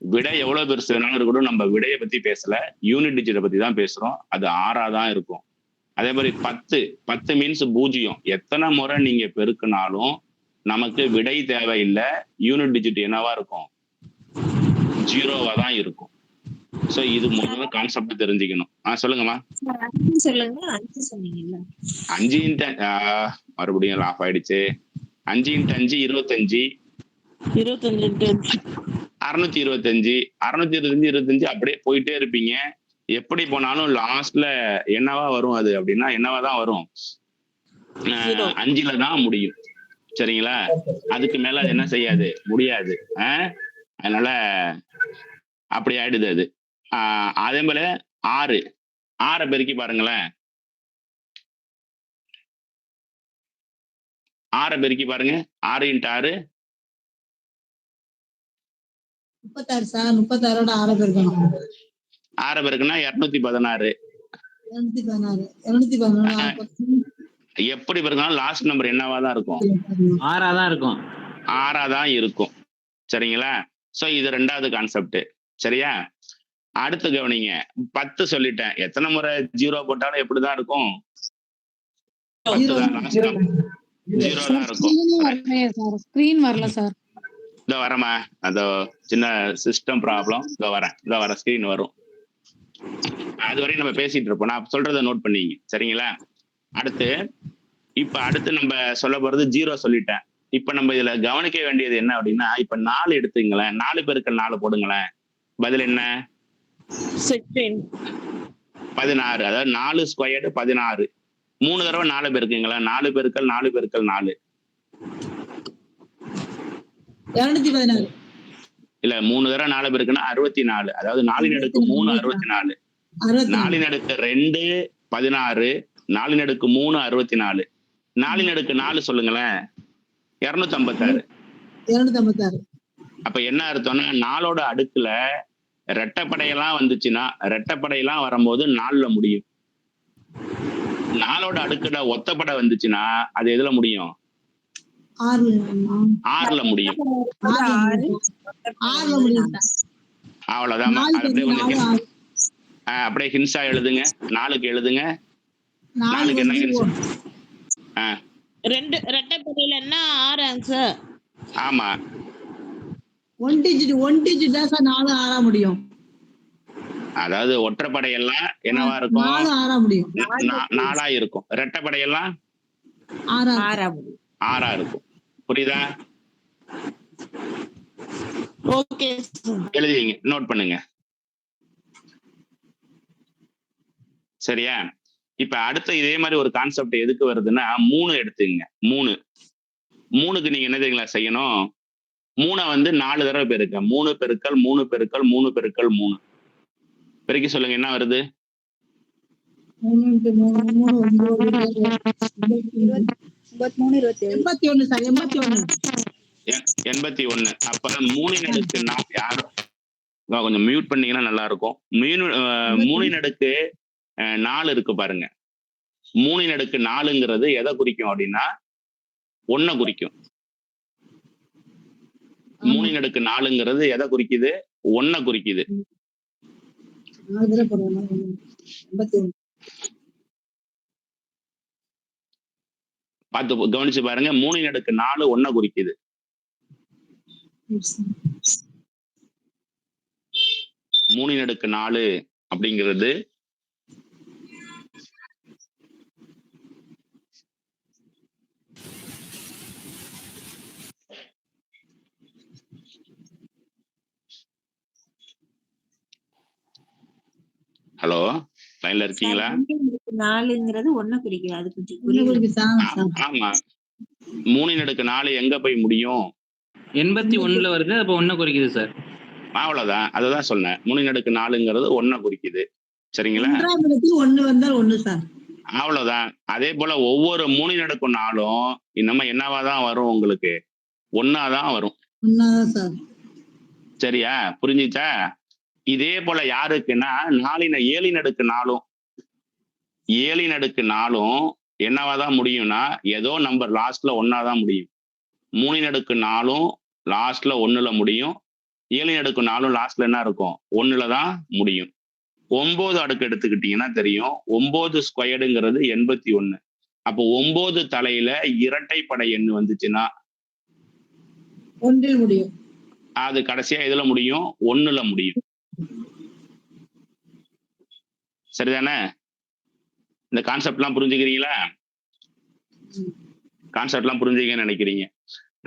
விடை எவ்வளவு பெருசு வேணாலும் இருக்கட்டும், நம்ம விடையை பத்தி பேசல, யூனிட் டிஜிட்டை பத்தி தான் பேசுறோம். அது 6ஆ தான் இருக்கும். அதே மாதிரி 10 மீன்ஸ் 0. எத்தனை முறை நீங்க பெருக்குனாலும் நமக்கு விடை தேவையில்லை, யூனிட் டிஜிட் என்னவா இருக்கும்? 0வா தான் இருக்கும். சோ இது முதல்ல கான்செப்ட் தெரிஞ்சுக்கணும். சொல்லுங்கம்மா. 5 மறுபடியும் ஆஃப் ஆயிடுச்சு. 5 × 5 25, 625, 625 அப்படியே போயிட்டே இருப்பீங்க. எப்படி போனாலும் லாஸ்ட்ல என்னவா வரும் அது அப்படின்னா, என்னவா தான் வரும்? 5ல தான் முடியும். சரிங்களா? அதுக்கு மேல அது என்ன செய்யாது, முடியாது. அதனால அப்படி ஆயிடுது அது. அதே போல 6 பெருக்கி பாருங்களேன். 6 பெருக்கி பாருங்க. 6 × 6 36 சார். 36ஓட 6 பெருக்கணும். 6 பெருக்குனா 216. 216 எப்படி பெருக்கினாலும் லாஸ்ட் நம்பர் என்னவா தான் இருக்கும்? 6ஆ தான் இருக்கும். 6ஆ தான் இருக்கும். சரிங்களா? சோ இது 2வது கான்செப்ட். சரியா? அடுத்து கவனிங்க. 10 சொல்லிட்டேன். எத்தனை முறை 0 போட்டாலும் எப்படிதான் இருக்கும்? 10 தான் லாஸ்ட் நம்பர். 0 தான் இருக்கும். ஸ்கிரீன் வரல சார். இதோ வரமா, அதோ சின்ன சிஸ்டம் ப்ராப்ளம். இதோ வர ஸ்கிரீன் வரும். அது வரையும் நம்ம பேசிட்டு இருப்போம். நான் சொல்றதை நோட் பண்ணிங்க. சரிங்களா? அடுத்து நம்ம சொல்ல போறது 0 சொல்லிட்டேன். இப்ப நம்ம இதுல கவனிக்க வேண்டியது என்ன அப்படின்னா, இப்ப 4 எடுத்துங்களேன். 4 பெருக்கல் 4 போடுங்களேன். பதில் என்ன? 16. அதாவது 4 ஸ்கொயர்டு 16. 3 தடவை 4 பெருக்குங்களா? 4 பெருக்கல் 4 பெருக்கல் 4 216. இல்ல, 3 தடவை 4 பெருக்குன்னா 64. அதாவது 4 அடுக்கு 3 64. 4 அடுக்கு 2 16. 4 அடுக்கு 3 64. 4 அடுக்கு 4 சொல்லுங்களேன். 256. அப்ப என்ன அர்த்தம்னா, 4ஓட அடுக்குல ரெட்டைப்படையெல்லாம் வந்துச்சுன்னா, ரெட்டைப்படையெல்லாம் வரும்போது 4ல முடியும். 4ஓட அடுக்குல ஒத்தப்படை வந்துச்சுன்னா அது எதுல முடியும்? 6ல முடியும். அவ்வளவுதான். அப்படியே ஹின்ஸா எழுதுங்க. 4க்கு எழுதுங்க. 4க்கு என்ன ஹின்ஸ்? ரெண்டு ரெட்டைப்படையில என்ன 6 ஆன்சர்? ஆமா, 1 டிஜிட் தான் சார் 4 6 முடியும். அதாவது ஒற்றைப்படையெல்லாம் என்னவா இருக்கும்? 4 6 முடியும். 4 இருக்கும். ரெட்டைப்படையெல்லாம் 6 முடியும். 6 இருக்கும். புரியுதா? ஓகே எழுதிங்க, நோட் பண்ணுங்க. சரியா? இப்ப அடுத்த இதே மாதிரி ஒரு கான்செப்ட் எதுக்கு வருதுன்னா 3 எடுத்துங்க. 3க்கு நீங்க என்ன தெரியுங்களா செய்யணும்? 3 வந்து 4 தடவை பெருக்க. 3 பெருக்கல் 3 பெருக்கல் 3 பெருக்கல் 3 பெருக்கி சொல்லுங்க, என்ன வருது? 81 சார். 81. அப்ப 3 அடுக்கு யாரும் கொஞ்சம் மியூட் பண்ணீங்கன்னா நல்லா இருக்கும். 3 அடுக்கு 4 இருக்கு பாருங்க. 3 அடுக்கு 4ங்கிறது எதை குறிக்கும் அப்படின்னா 1 குறிக்கும். 3 அடுக்கு 4ங்கிறது எதை குறிக்குது? 1 குறிக்குது. பார்த்து கவனிச்சு பாருங்க. 3 அடுக்கு 4 1 குறிக்குது. 3 அடுக்கு 4 அப்படிங்கிறது ஹலோ, லைன்ல இருக்கீங்களா? 4ங்கிறது 1 குறிக்குது. அது கொஞ்சம் ஆமா, 3 அடுக்கு 4 எங்க போய் முடியும்? 81ல வருது. அப்ப 1 குறிக்குது சார். அவ்வளவுதான், அதுதான் சொன்னேன். 3 அடுக்கு 4ங்கிறது 1 குறிக்குது. சரிங்களா? 1 வந்தால் 1 சார். அவ்வளவுதான். அதே போல ஒவ்வொரு 3 அடுக்கு 4ம் இன்னமும் என்னவாதான் வரும்? உங்களுக்கு 1ஆதான் வரும். சார். சரியா? புரிஞ்சுச்சா? இதே போல யாருக்குன்னா 7 அடுக்கு 4ம் 7 அடுக்கு 4ம் என்னவாதான் முடியும்னா ஏதோ நம்பர் லாஸ்ட்ல 1ஆதான் முடியும். 3 அடுக்கு 4ம் லாஸ்ட்ல 1ல முடியும். 7 அடுக்கு 4ம் லாஸ்ட்ல என்ன இருக்கும்? 1ல தான் முடியும். 9 அடுக்கு எடுத்துக்கிட்டீங்கன்னா தெரியும். 9 ஸ்கொயர்டுங்கிறது 81. அப்போ 9 தலையில இரட்டைப்படை எண் வந்துச்சுன்னா 1ல் முடியும். அது கடைசியா எதுல முடியும்? 1ல முடியும். சரிதானே? இந்த கான்செப்ட் எல்லாம் புரிஞ்சுக்கிறீங்களா? கான்செப்ட் எல்லாம் புரிஞ்சுக்கன்னு நினைக்கிறீங்க.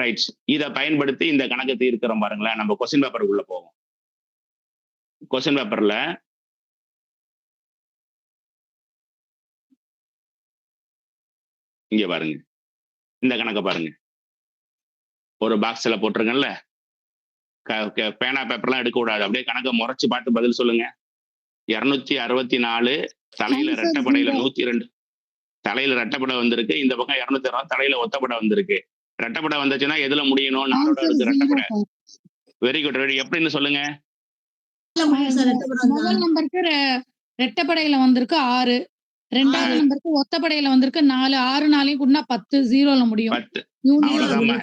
ரைட். இதை பயன்படுத்தி இந்த கணக்கை தீர்க்கிறோம் பாருங்களேன். நம்ம கொஸ்டின் பேப்பருக்குள்ள போவோம். கொஸ்டின் பேப்பர்ல இங்க பாருங்க, இந்த கணக்கை பாருங்க. ஒரு பாக்ஸ்ல போட்டிருக்கேன்ல, பேனா பேப்பர்லாம் எடுக்க கூடாது. அப்படியே கணக்கை முறைச்சு பார்த்து பதில் சொல்லுங்க. 264 தலையில ரெட்டைப்படையில 102 தலையில ரெட்டைப்படை வந்திருக்கு. இந்த பக்கம் 260 தலையில ஒத்தப்படை வந்திருக்கு. ரெட்டைப்படை வந்துச்சுன்னா எதுல முடியணும்? 4ஓட இருக்கு ரெட்டைப்படை. Very good. எப்படின்னு சொல்லுங்க. முதல் நம்பருக்கு ரெட்டைப்படையில வந்திருக்கு 6, ரெண்டாவது நம்பருக்கு ஒத்தப்படையில வந்திருக்கு 4, 6 4 கூட்டினா 10, 0ல முடியும். 10. அவ்வளவுதான்மா.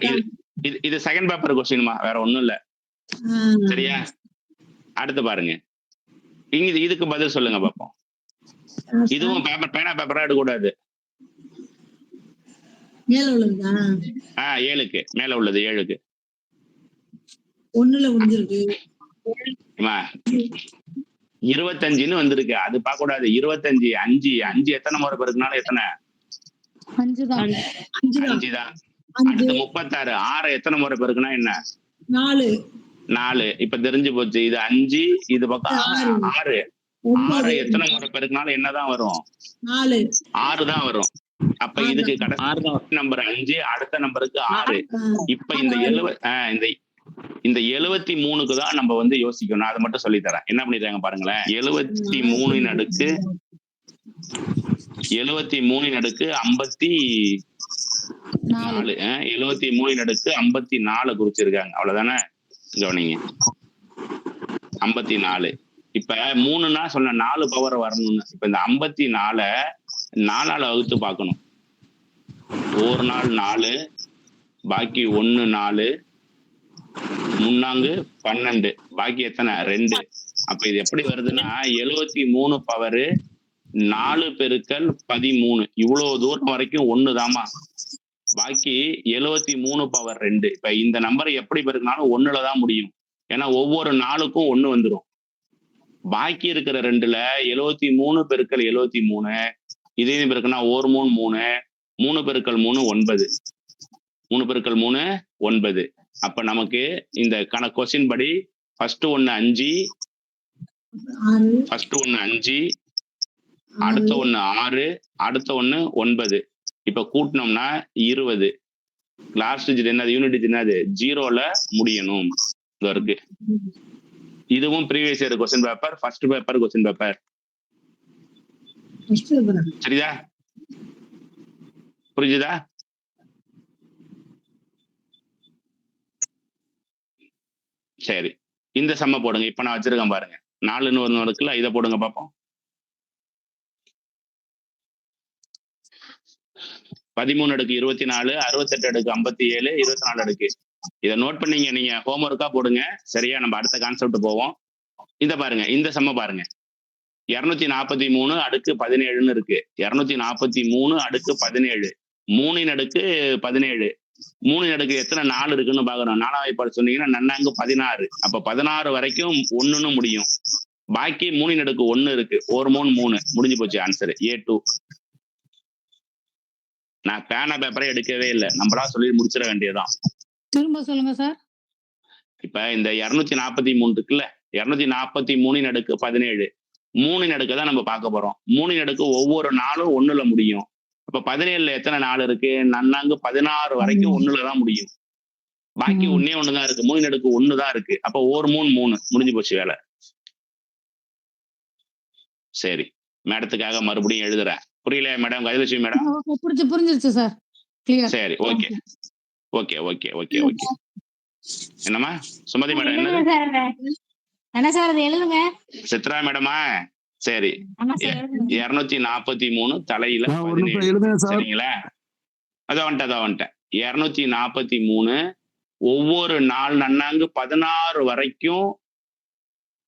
இது செகண்ட் பேப்பர் கொஸ்டின்மா, வேற ஒண்ணும் இல்ல. சரியா? அடுத்து பாருங்க. இதுக்கு பதில் சொல்லுங்க பாப்போம். இதுவும் பேனா பேப்பரா எடுக்க கூடாது. 7க்கு மேல உள்ளது. 7க்கு 1ல முடிஞ்சிருக்கு. 25ன்னு வந்திருக்கு. அது பார்க்க கூடாது. 25 5 எத்தனை முறை பெருக்குனாலும் எத்தனை? 5 தான். 5 தான். அடுத்து 36 6 எத்தனை முறை பெருக்குனா என்ன? 4. இப்ப தெரிஞ்சு போச்சு. இது 5, இது பக்கம் 6. 6 எத்தனை முறை பெருக்குனாலும் என்னதான் வரும்? 6 தான் வரும். அப்ப இதுக்கு கடைசி நம்பர் 5, அடுத்த நம்பருக்கு 6. இப்ப இந்த 73க்கு தான் நம்ம வந்து யோசிக்கணும். அதை மட்டும் சொல்லி தரேன். என்ன பண்ணிடுறாங்க பாருங்களேன். 73 அடுக்கு 73 அடுக்கு 54. 73 அடுக்கு 54 குறிச்சிருக்காங்க. அவ்வளவுதானே? கவனிங்க. 54. இப்ப 3னா சொன்ன 4 பவர் வரணும்னு. இப்ப இந்த 54 4ஆல வகுத்து பார்க்கணும். ஒரு நாள் 4, பாக்கி 1 4, 3 12, பாக்கி எத்தனை? 2. அப்ப இது எப்படி வருதுன்னா 73 பவர் 4 பெருக்கல் 13 இவ்வளவு தூரம் வரைக்கும் ஒண்ணுதாமா. பாக்கி 73 பவர் 2. இப்ப இந்த நம்பரை எப்படி பெருக்கினாலும் ஒண்ணுலதான் முடியும். ஏன்னா ஒவ்வொரு 4க்கும் 1 வந்துடும். பாக்கி இருக்கிற 2ல 73 பெருக்கல் 73 இதையும் பெருக்குன்னா 1 3 3 3 பெருக்கல் 3 9 3 பெருக்கல் 3 9. அப்ப நமக்கு இந்த கொஸ்டின் படி ஃபர்ஸ்ட் ஒண்ணு 5, அடுத்த ஒண்ணு 6, அடுத்த ஒண்ணு 9. இப்ப கூட்டினோம்னா 20. லாஸ்ட் டிஜிட் என்னது, யூனிட் டிஜிட் என்னது, 0ல முடியணும். இது இருக்கு. இதுவும் previous year question paper, first paper question paper. சரிதா, புரிஞ்சுதா? சரி, இந்த சம்ம போடுங்க. இப்ப நான் வச்சிருக்கேன் பாருங்க, 4ன்னு ஒண்ணு இருக்குல்ல, இதை போடுங்க பார்ப்போம். 13 அடுக்கு 24, 68 அடுக்கு 57, 24 அடுக்கு. இதை நோட் பண்ணீங்க, நீங்க ஹோம்ஒர்க்கா போடுங்க. சரியா, நம்ம அடுத்த கான்செப்ட் போவோம். இந்த பாருங்க, இந்த சம்ம பாருங்க. 243 அடுக்கு 17ன்னு இருக்கு. 243 அடுக்கு 17, 3 அடுக்கு 17. 3 அடுக்கு எத்தனை 4 இருக்குன்னு பாக்குறோம். 4ஆம் வாய்ப்பாடு சொன்னீங்கன்னா நன்னாங்கு 16. அப்ப 16 வரைக்கும் 1ன்னு முடியும். பாக்கி 3 அடுக்கு 1 இருக்கு. 1 3 3 முடிஞ்சு போச்சு. Answer A2. நான் பேனா பேப்பரே எடுக்கவே இல்லை, நம்மளா சொல்லி முடிச்சிட வேண்டியதுதான். திரும்ப சொல்லுங்க சார். இப்ப இந்த 243 இருக்குல்ல, 243 அடுக்கு 17, 3 அடுக்கு தான் நம்ம பார்க்க போறோம். 3 அடுக்கு ஒவ்வொரு 4ம் 1ல முடியும். அப்ப 17ல எத்தனை 4 இருக்கு, நன்னாங்கு 16 வரைக்கும் 1ல தான் முடியும். பாக்கி 1 தான் இருக்கு. 3 அடுக்கு 1 தான் இருக்கு. அப்ப 1 3 3 முடிஞ்சு போச்சு வேலை. சரி, மேடத்துக்காக மறுபடியும் எழுதுறேன். புரியல மேடம், கஜலட்சுமி மேடம்? புரிஞ்சிருச்சு சார். சரி, okay okay okay okay okay. என்னம்மா சுமதி மேடம்? என்ன சார் அது எழுதுங்க. சித்ரா மேடமா? சரி, 243 தலையில 17. சரிங்களா, அதான் வந்துட்டேன். 243 ஒவ்வொரு 4 நன்னாங்கு 16 வரைக்கும்.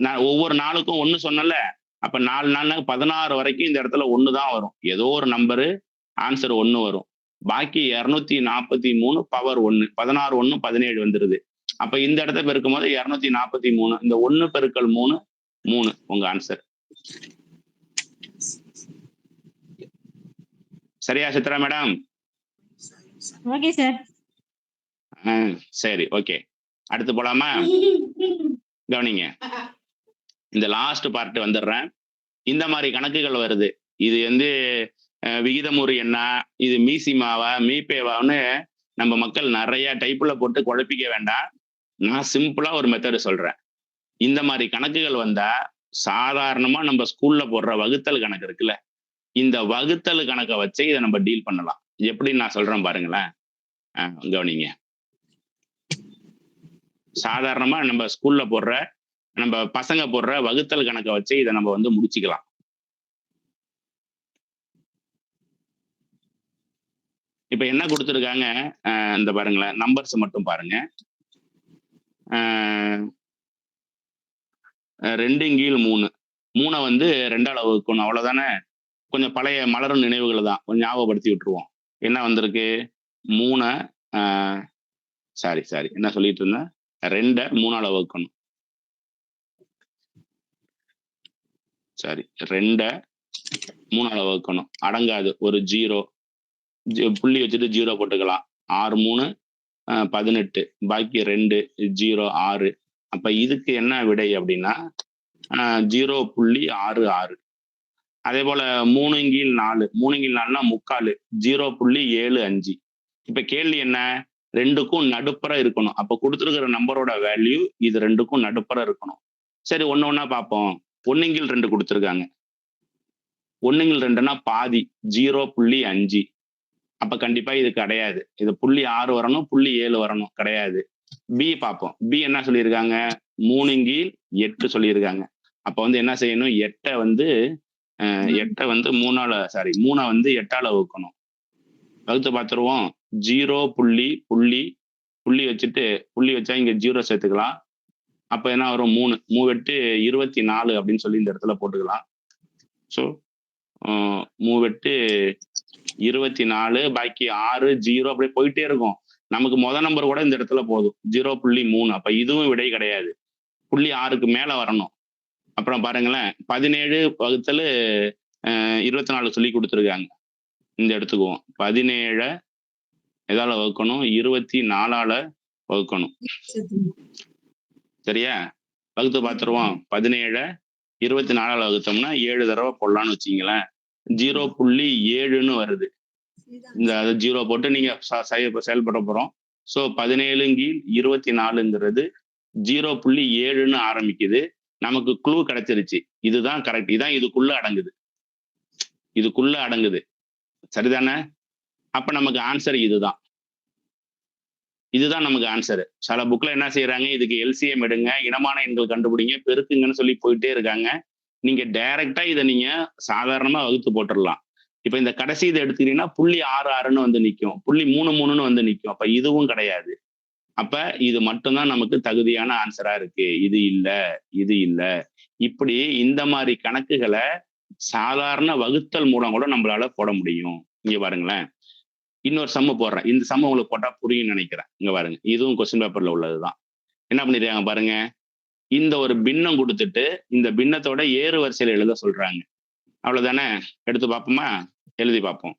நான் ஒவ்வொரு 4க்கும் 1 சொன்னல. அப்ப 4 4 16 வரைக்கும் இந்த இடத்துல 1 தான் வரும். ஏதோ ஒரு நம்பரு ஆன்சர் 1 வரும். பாக்கி 243 பவர் 1, 16 1 17 வந்துருது. அப்ப இந்த இடத்த பெருக்கும் போது 243, இந்த 1 பெருக்கல் 3 3 உங்க ஆன்சர். சரியா சித்ரா மேடம்? Okay sir. சரி, ஓகே. அடுத்து போலாமா? கவனிங்க, இந்த லாஸ்ட் பார்ட் வந்துடுறேன். இந்த மாதிரி கணக்குகள் வருது. இது வந்து விகிதமுறு என்ன, இது மீசிமாவா மீபேவான்னு நம்ம மக்கள் நிறைய டைப்ல போட்டு குழப்பிக்க வேண்டாம். நான் சிம்பிளா ஒரு மெத்தடு சொல்றேன். இந்த மாதிரி கணக்குகள் வந்தா சாதாரணமா நம்ம ஸ்கூல்ல போடுற வகுத்தல் கணக்கு இருக்குல்ல, இந்த வகுத்தல் கணக்கை வச்சு இதை நம்ம டீல் பண்ணலாம். எப்படி நான் சொல்றேன் பாருங்களேன், கவனிங்க. சாதாரணமா நம்ம ஸ்கூல்ல போடுற, நம்ம பசங்க போடுற வகுத்தல் கணக்கை வச்சு இதை நம்ம வந்து முடிச்சுக்கலாம். இப்ப என்ன கொடுத்துருக்காங்க, இந்த பாருங்களேன், நம்பர்ஸ் மட்டும் பாருங்க. 2/3 3 வந்து 2ஆல வகுக்கணும், அவ்வளவுதானே. கொஞ்சம் பழைய மலரும் நினைவுகள் தான், கொஞ்சம் ஞாபகப்படுத்தி விட்டுருவோம். என்ன வந்திருக்கு, 3 சாரி என்ன சொல்லிட்டு இருந்தேன், 2 3ஆல வகுக்கணும். சரி, 2 3ஆல வகுக்கணும், அடங்காது. ஒரு 0 புள்ளி வச்சுட்டு 0 போட்டுக்கலாம். 6 3 18, பாக்கி 2 0 6. அப்ப இதுக்கு என்ன விடை அப்படின்னா 0.66. அதே போல 3/4, 3/4னா 3/4, 0.75. இப்ப கேள்வி என்ன, 2க்கும் நடுப்புற இருக்கணும். அப்ப கொடுத்துருக்கிற நம்பரோட வேல்யூ இது 2க்கும் நடுப்புற இருக்கணும். சரி, ஒண்ணா பார்ப்போம். 1/2 கொடுத்துருக்காங்க. 1/2னா பாதி, 0.5. அப்ப கண்டிப்பா இது கிடையாது. இது 0.6 வரணும், 0.7 வரணும், கிடையாது. பி பார்ப்போம். பி என்ன சொல்லியிருக்காங்க, 3/8 சொல்லியிருக்காங்க. அப்ப வந்து என்ன செய்யணும், 8 வந்து 3ஆல 8ஆல வகுக்கணும். வகுத்து பார்த்துருவோம். 0 புள்ளி வச்சுட்டு புள்ளி வச்சா இங்க 0 சேர்த்துக்கலாம். அப்ப என்ன வரும் 3 3 24 அப்படின்னு சொல்லி இந்த இடத்துல போட்டுக்கலாம். ஸோ 3 24 பாக்கி 6 0 அப்படியே போயிட்டே இருக்கும். நமக்கு நம்பர் கூட இந்த இடத்துல போதும் 0.3. அப்ப இதுவும் விடை கிடையாது. 0.6க்கு மேல வரணும். அப்புறம் பாருங்களேன் 17 வகுத்தல் 24 சொல்லி கொடுத்துருக்காங்க. இந்த எடுத்துக்குவோம் 17 எதால வகுக்கணும் 24ஆல வகுக்கணும். சரியா? வகுத்து பார்த்துருவோம். 17 24ஆல வகுத்தோம்னா 7 தடவை போடலான்னு வச்சிங்களேன். 0.7ன்னு வருது. இந்த 0 போட்டு நீங்க செயல்பட போறோம். ஸோ 17/24ங்கிறது 0.7ன்னு ஆரம்பிக்குது. நமக்கு க்ளூ கிடைச்சிருச்சு. இதுதான் கரெக்ட். இதான் இதுக்குள்ள அடங்குது. சரிதானே? அப்ப நமக்கு ஆன்சர் இதுதான் நமக்கு ஆன்சர். சில புக்ல என்ன செய்யறாங்க, இதுக்கு எல்சிஎம் எடுங்க, இனமான எண்கள் கண்டுபிடிங்க, பெருக்குங்கன்னு சொல்லி போயிட்டே இருக்காங்க. நீங்க டைரக்டா இதை நீங்க சாதாரணமா வகுத்து போட்டுடலாம். இப்ப இந்த கடைசி இதை எடுத்துக்கிட்டீங்கன்னா 0.66ன்னு வந்து நிற்கும், 0.33ன்னு வந்து நிற்கும். அப்ப இதுவும் கிடையாது. அப்ப இது மட்டும்தான் நமக்கு தகுதியான ஆன்சரா இருக்கு. இது இல்ல. இப்படி இந்த மாதிரி கணக்குகளை சாதாரண வகுத்தல் மூலம் கூட நம்மளால போட முடியும். இங்க பாருங்களேன், இன்னொரு சம்மு போடுறேன். இந்த சம்மு உங்களுக்கு போட்டா புரியும் நினைக்கிறேன். இங்க பாருங்க, இதுவும் கொஸ்டின் பேப்பர்ல உள்ளதுதான். என்ன பண்ணிருக்காங்க பாருங்க, இந்த ஒரு பின்னம் கொடுத்துட்டு இந்த பின்னத்தோட ஏறு வரிசையில எழுத சொல்றாங்க. அவ்வளவுதானே? எடுத்து பார்ப்போமா? எழுதி பார்ப்போம்.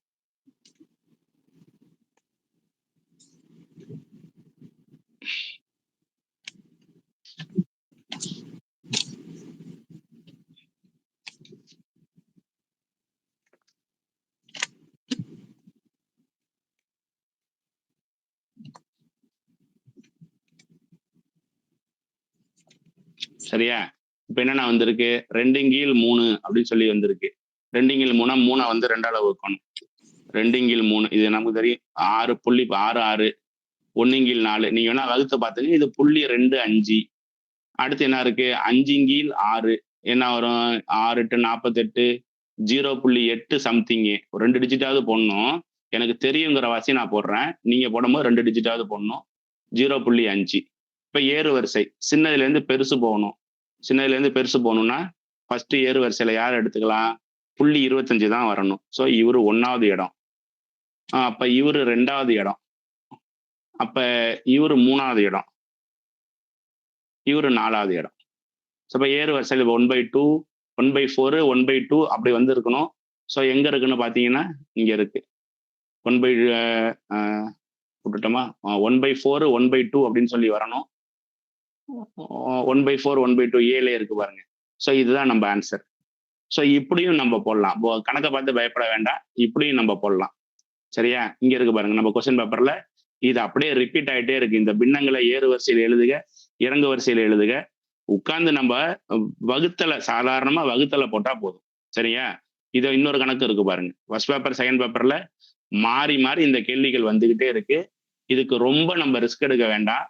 சரியா? இப்ப என்னென்ன வந்திருக்கு, 2/3 அப்படின்னு சொல்லி வந்திருக்கு. 2/3 3 வந்து 2ஆல வகுக்கணும். 2/3 இது நமக்கு தெரியும். 6.66 1/4. நீங்க வேணா வகுத்து பார்த்துங்க. இது 0.25. அடுத்து என்ன இருக்கு, 5/6 என்ன வரும், 6 8 48 0.8 சம்திங்கு. 2 டிஜிட்டாவது போடணும். எனக்கு தெரியுங்கிற வாசி நான் போடுறேன். நீங்க போடும்போது 2 டிஜிட்டாவது போடணும். 0.5. இப்ப ஏறு வரிசை சின்னதுல இருந்து பெருசு போகணும்னா ஃபர்ஸ்ட் ஏறு வரிசையில யார் எடுத்துக்கலாம், 0.25 தான் வரணும். ஸோ இவரு 1வது இடம். அப்ப இவரு 2வது இடம். அப்ப இவரு 3வது இடம். இவரு 4வது இடம். ஸோ இப்ப ஏறு வரிசையில 1/2 1/4 1/2 அப்படி வந்து இருக்கணும். ஸோ எங்க இருக்குன்னு பாத்தீங்கன்னா இங்க இருக்கு. 1/4 1/2 அப்படின்னு சொல்லி வரணும். 1/4 1/2 ஏலே இருக்கு பாருங்க. ஸோ இதுதான் நம்ம ஆன்சர். ஸோ இப்படியும் நம்ம போடலாம். கணக்கை பார்த்து பயப்பட வேண்டாம், இப்படியும் நம்ம போடலாம். சரியா? இங்க இருக்கு பாருங்க, நம்ம கொஸ்டின் பேப்பர்ல இது அப்படியே ரிப்பீட் ஆகிட்டே இருக்கு. இந்த பின்னங்களை ஏறு வரிசையில் எழுதுக, இறங்கு வரிசையில் எழுதுக. உட்கார்ந்து நம்ம சாதாரணமா வகுத்தலை போட்டா போதும். சரியா? இது இன்னொரு கணக்கு இருக்கு பாருங்க. ஃபர்ஸ்ட் பேப்பர் செகண்ட் பேப்பர்ல மாறி மாறி இந்த கேள்விகள் வந்துகிட்டே இருக்கு. இதுக்கு ரொம்ப நம்ம ரிஸ்க் எடுக்க வேண்டாம்.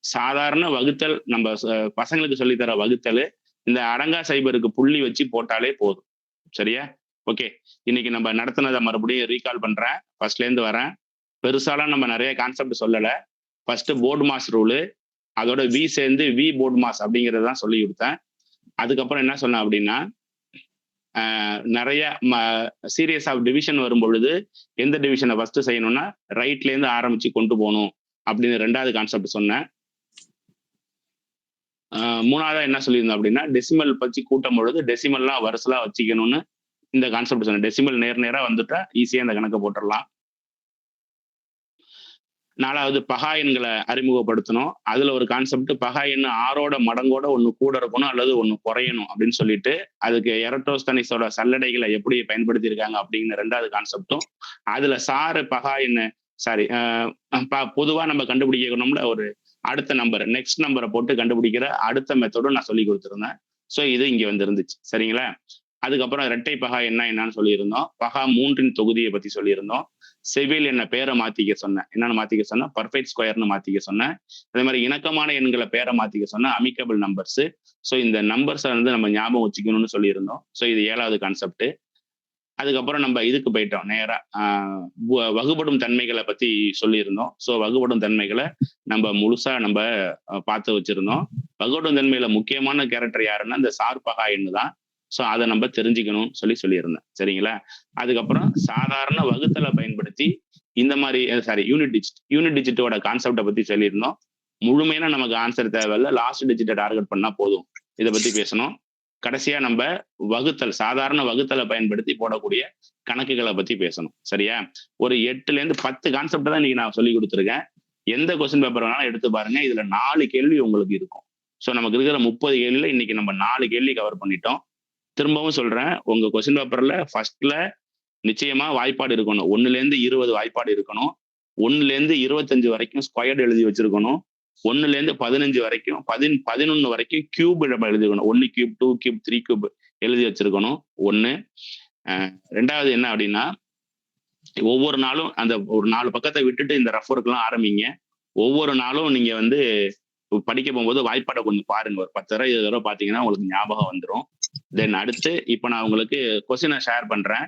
சாதாரண வகுத்தல், நம்ம பசங்களுக்கு சொல்லித்தர வகுத்தல், இந்த அடங்கா சைபருக்கு புள்ளி வச்சு போட்டாலே போதும். சரியா? ஓகே, இன்னைக்கு நம்ம நடத்தினதை மறுபடியும் ரீகால் பண்றேன். ஃபர்ஸ்ட்ல இருந்து வரேன். பெருசாலாம் நம்ம நிறைய கான்செப்ட் சொல்லலை. ஃபர்ஸ்ட் போர்டு மாஸ் ரூலு, அதோட வி சேர்ந்து வி போர்டு மாஸ் அப்படிங்கிறதான் சொல்லி கொடுத்தேன். அதுக்கப்புறம் என்ன சொன்னேன் அப்படின்னா, நிறைய சீரியஸ் ஆஃப் டிவிஷன் வரும் பொழுது எந்த டிவிஷனை ஃபர்ஸ்ட் செய்யணும்னா ரைட்ல இருந்து ஆரம்பிச்சு கொண்டு போகணும் அப்படின்னு 2வது கான்செப்ட் சொன்னேன். 3வதா என்ன சொல்லியிருந்தோம் அப்படின்னா, டெசிமல் வச்சு கூட்டும் பொழுது டெசிமல்லாம் வருசலா வச்சுக்கணும்னு இந்த கான்செப்ட் சொன்னேன். டெசிமல் நேரா வந்துட்டா ஈஸியா இந்த கணக்கை போட்டுடலாம். 4வது பகா எண்களை அறிமுகப்படுத்தணும். அதுல ஒரு கான்செப்ட், பகா எண் 6ஓட மடங்கோட ஒண்ணு கூட இருக்கணும் அல்லது ஒண்ணு குறையணும் அப்படின்னு சொல்லிட்டு, அதுக்கு எரட்டோஸ்தனிஸோட சல்லடைகளை எப்படி பயன்படுத்தியிருக்காங்க அப்படிங்கிற 2வது கான்செப்டும், அதுல சாறு பகா எண்ணு பொதுவா நம்ம கண்டுபிடிக்கணும்ல ஒரு அடுத்த நம்பர், நெக்ஸ்ட் நம்பரை போட்டு கண்டுபிடிக்கிற அடுத்த மெத்தடும் நான் சொல்லி கொடுத்துருந்தேன். ஸோ இது இங்க வந்து இருந்துச்சு. சரிங்களா? அதுக்கப்புறம் இரட்டை பகா என்னன்னு சொல்லியிருந்தோம். பகா 3இன் தொகுதியை பத்தி சொல்லியிருந்தோம். செவில் என்ன பேரை மாத்திக்க சொன்னேன். என்னன்னு மாத்திக்க சொன்னேன், பர்ஃபெக்ட் ஸ்கொயர்னு மாத்திக்க சொன்னேன். அதே மாதிரி இணக்கமான எண்களை பேரை மாத்திக்க சொன்னேன், அமிக்கபிள் நம்பர்ஸ். ஸோ இந்த நம்பர்ஸை வந்து நம்ம ஞாபகம் வச்சுக்கணும்னு சொல்லியிருந்தோம். ஸோ இது 7வது கான்செப்ட். அதுக்கப்புறம் நம்ம இதுக்கு போயிட்டோம் நேரா, வகுபடும் தன்மைகளை பத்தி சொல்லியிருந்தோம். ஸோ வகுபடும் தன்மைகளை நம்ம முழுசா நம்ம பார்த்து வச்சிருந்தோம். பகோட்டும் தன்மையில முக்கியமான கேரக்டர் யாருன்னா இந்த சார்பகா எண்ணு தான். ஸோ அதை நம்ம தெரிஞ்சுக்கணும் சொல்லியிருந்தேன். சரிங்களா? அதுக்கப்புறம் சாதாரண வகுத்தலை பயன்படுத்தி இந்த மாதிரி யூனிட் டிஜிட்டோட கான்செப்டை பத்தி சொல்லியிருந்தோம். முழுமையான நமக்கு ஆன்சர் தேவையில்ல, லாஸ்ட் டிஜிட்டை டார்கெட் பண்ணா போதும். இதை பத்தி பேசணும். கடைசியா நம்ம சாதாரண வகுத்தலை பயன்படுத்தி போடக்கூடிய கணக்குகளை பத்தி பேசணும். சரியா? ஒரு 8ல இருந்து 10 கான்செப்ட் தான் இன்னைக்கு நான் சொல்லி கொடுத்துருக்கேன். எந்த கொஸ்டின் பேப்பர் வேணாலும் எடுத்து பாருங்க. இதுல 4 கேள்வி உங்களுக்கு இருக்கும். ஸோ நமக்கு இருக்கிற 30 கேள்வியில இன்னைக்கு நம்ம 4 கேள்வி கவர் பண்ணிட்டோம். திரும்பவும் சொல்றேன், உங்க கொஸ்டின் பேப்பர்ல ஃபர்ஸ்ட்ல நிச்சயமா வாய்ப்பாடு இருக்கணும். 1ல இருந்து 20 வாய்ப்பாடு இருக்கணும். 1ல இருந்து 25 வரைக்கும் ஸ்கொயர்டு எழுதி வச்சிருக்கணும். 1ல இருந்து 15 வரைக்கும் 11 வரைக்கும் கியூப் எழுதிக்கணும். 1 கியூப், 2 கியூப், 3 கியூப் எழுதி வச்சிருக்கணும். 1. ரெண்டாவது என்ன அப்படின்னா, ஒவ்வொரு நாளும் அந்த ஒரு 4 பக்கத்தை விட்டுட்டு இந்த ரஃப் ஒர்க்லாம் ஆரம்பிங்க. ஒவ்வொரு நாளும் நீங்க வந்து படிக்க போகும்போது வாய்ப்பாடை கொஞ்சம் பாருங்க. ஒரு 10 தடவை 20 தடவை பார்த்தீங்கன்னா உங்களுக்கு ஞாபகம் வந்துடும். தென் அடுத்து இப்போ நான் உங்களுக்கு கொஸ்டினை ஷேர் பண்றேன்.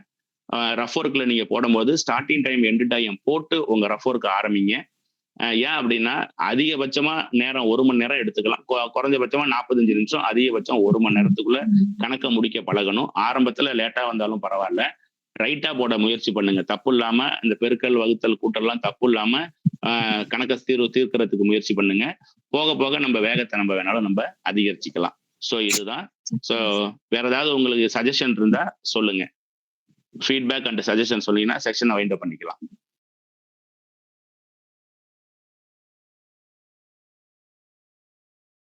ரஃப் ஒர்க்ல நீங்க போடும்போது ஸ்டார்டிங் டைம் எண்டு டைம் போட்டு உங்க ரஃப் ஒர்க் ஆரம்பிங்க. ஏன் அப்படின்னா அதிகபட்சமா நேரம் 1 மணி நேரம் எடுத்துக்கலாம். குறைஞ்சபட்சமா 45 நிமிஷம், அதிகபட்சம் 1 மணி நேரத்துக்குள்ள கணக்கை முடிக்க பழகணும். ஆரம்பத்துல லேட்டா வந்தாலும் பரவாயில்ல, ரைட்டா போட முயற்சி பண்ணுங்க. தப்பு இல்லாம இந்த பெருக்கல் வகுத்தல் கூட்டெல்லாம் தப்பு இல்லாம கணக்கை தீர்க்கறதுக்கு முயற்சி பண்ணுங்க. போக போக நம்ம வேகத்தை நம்ம வேணாலும் நம்ம அதிகரிச்சுக்கலாம். ஸோ இதுதான். ஸோ வேற ஏதாவது உங்களுக்கு சஜஷன் இருந்தா சொல்லுங்க. ஃபீட்பேக் அண்ட் சஜஷன் சொன்னீங்கன்னா செக்ஷனை வைண்ட் அப் பண்ணிக்கலாம்.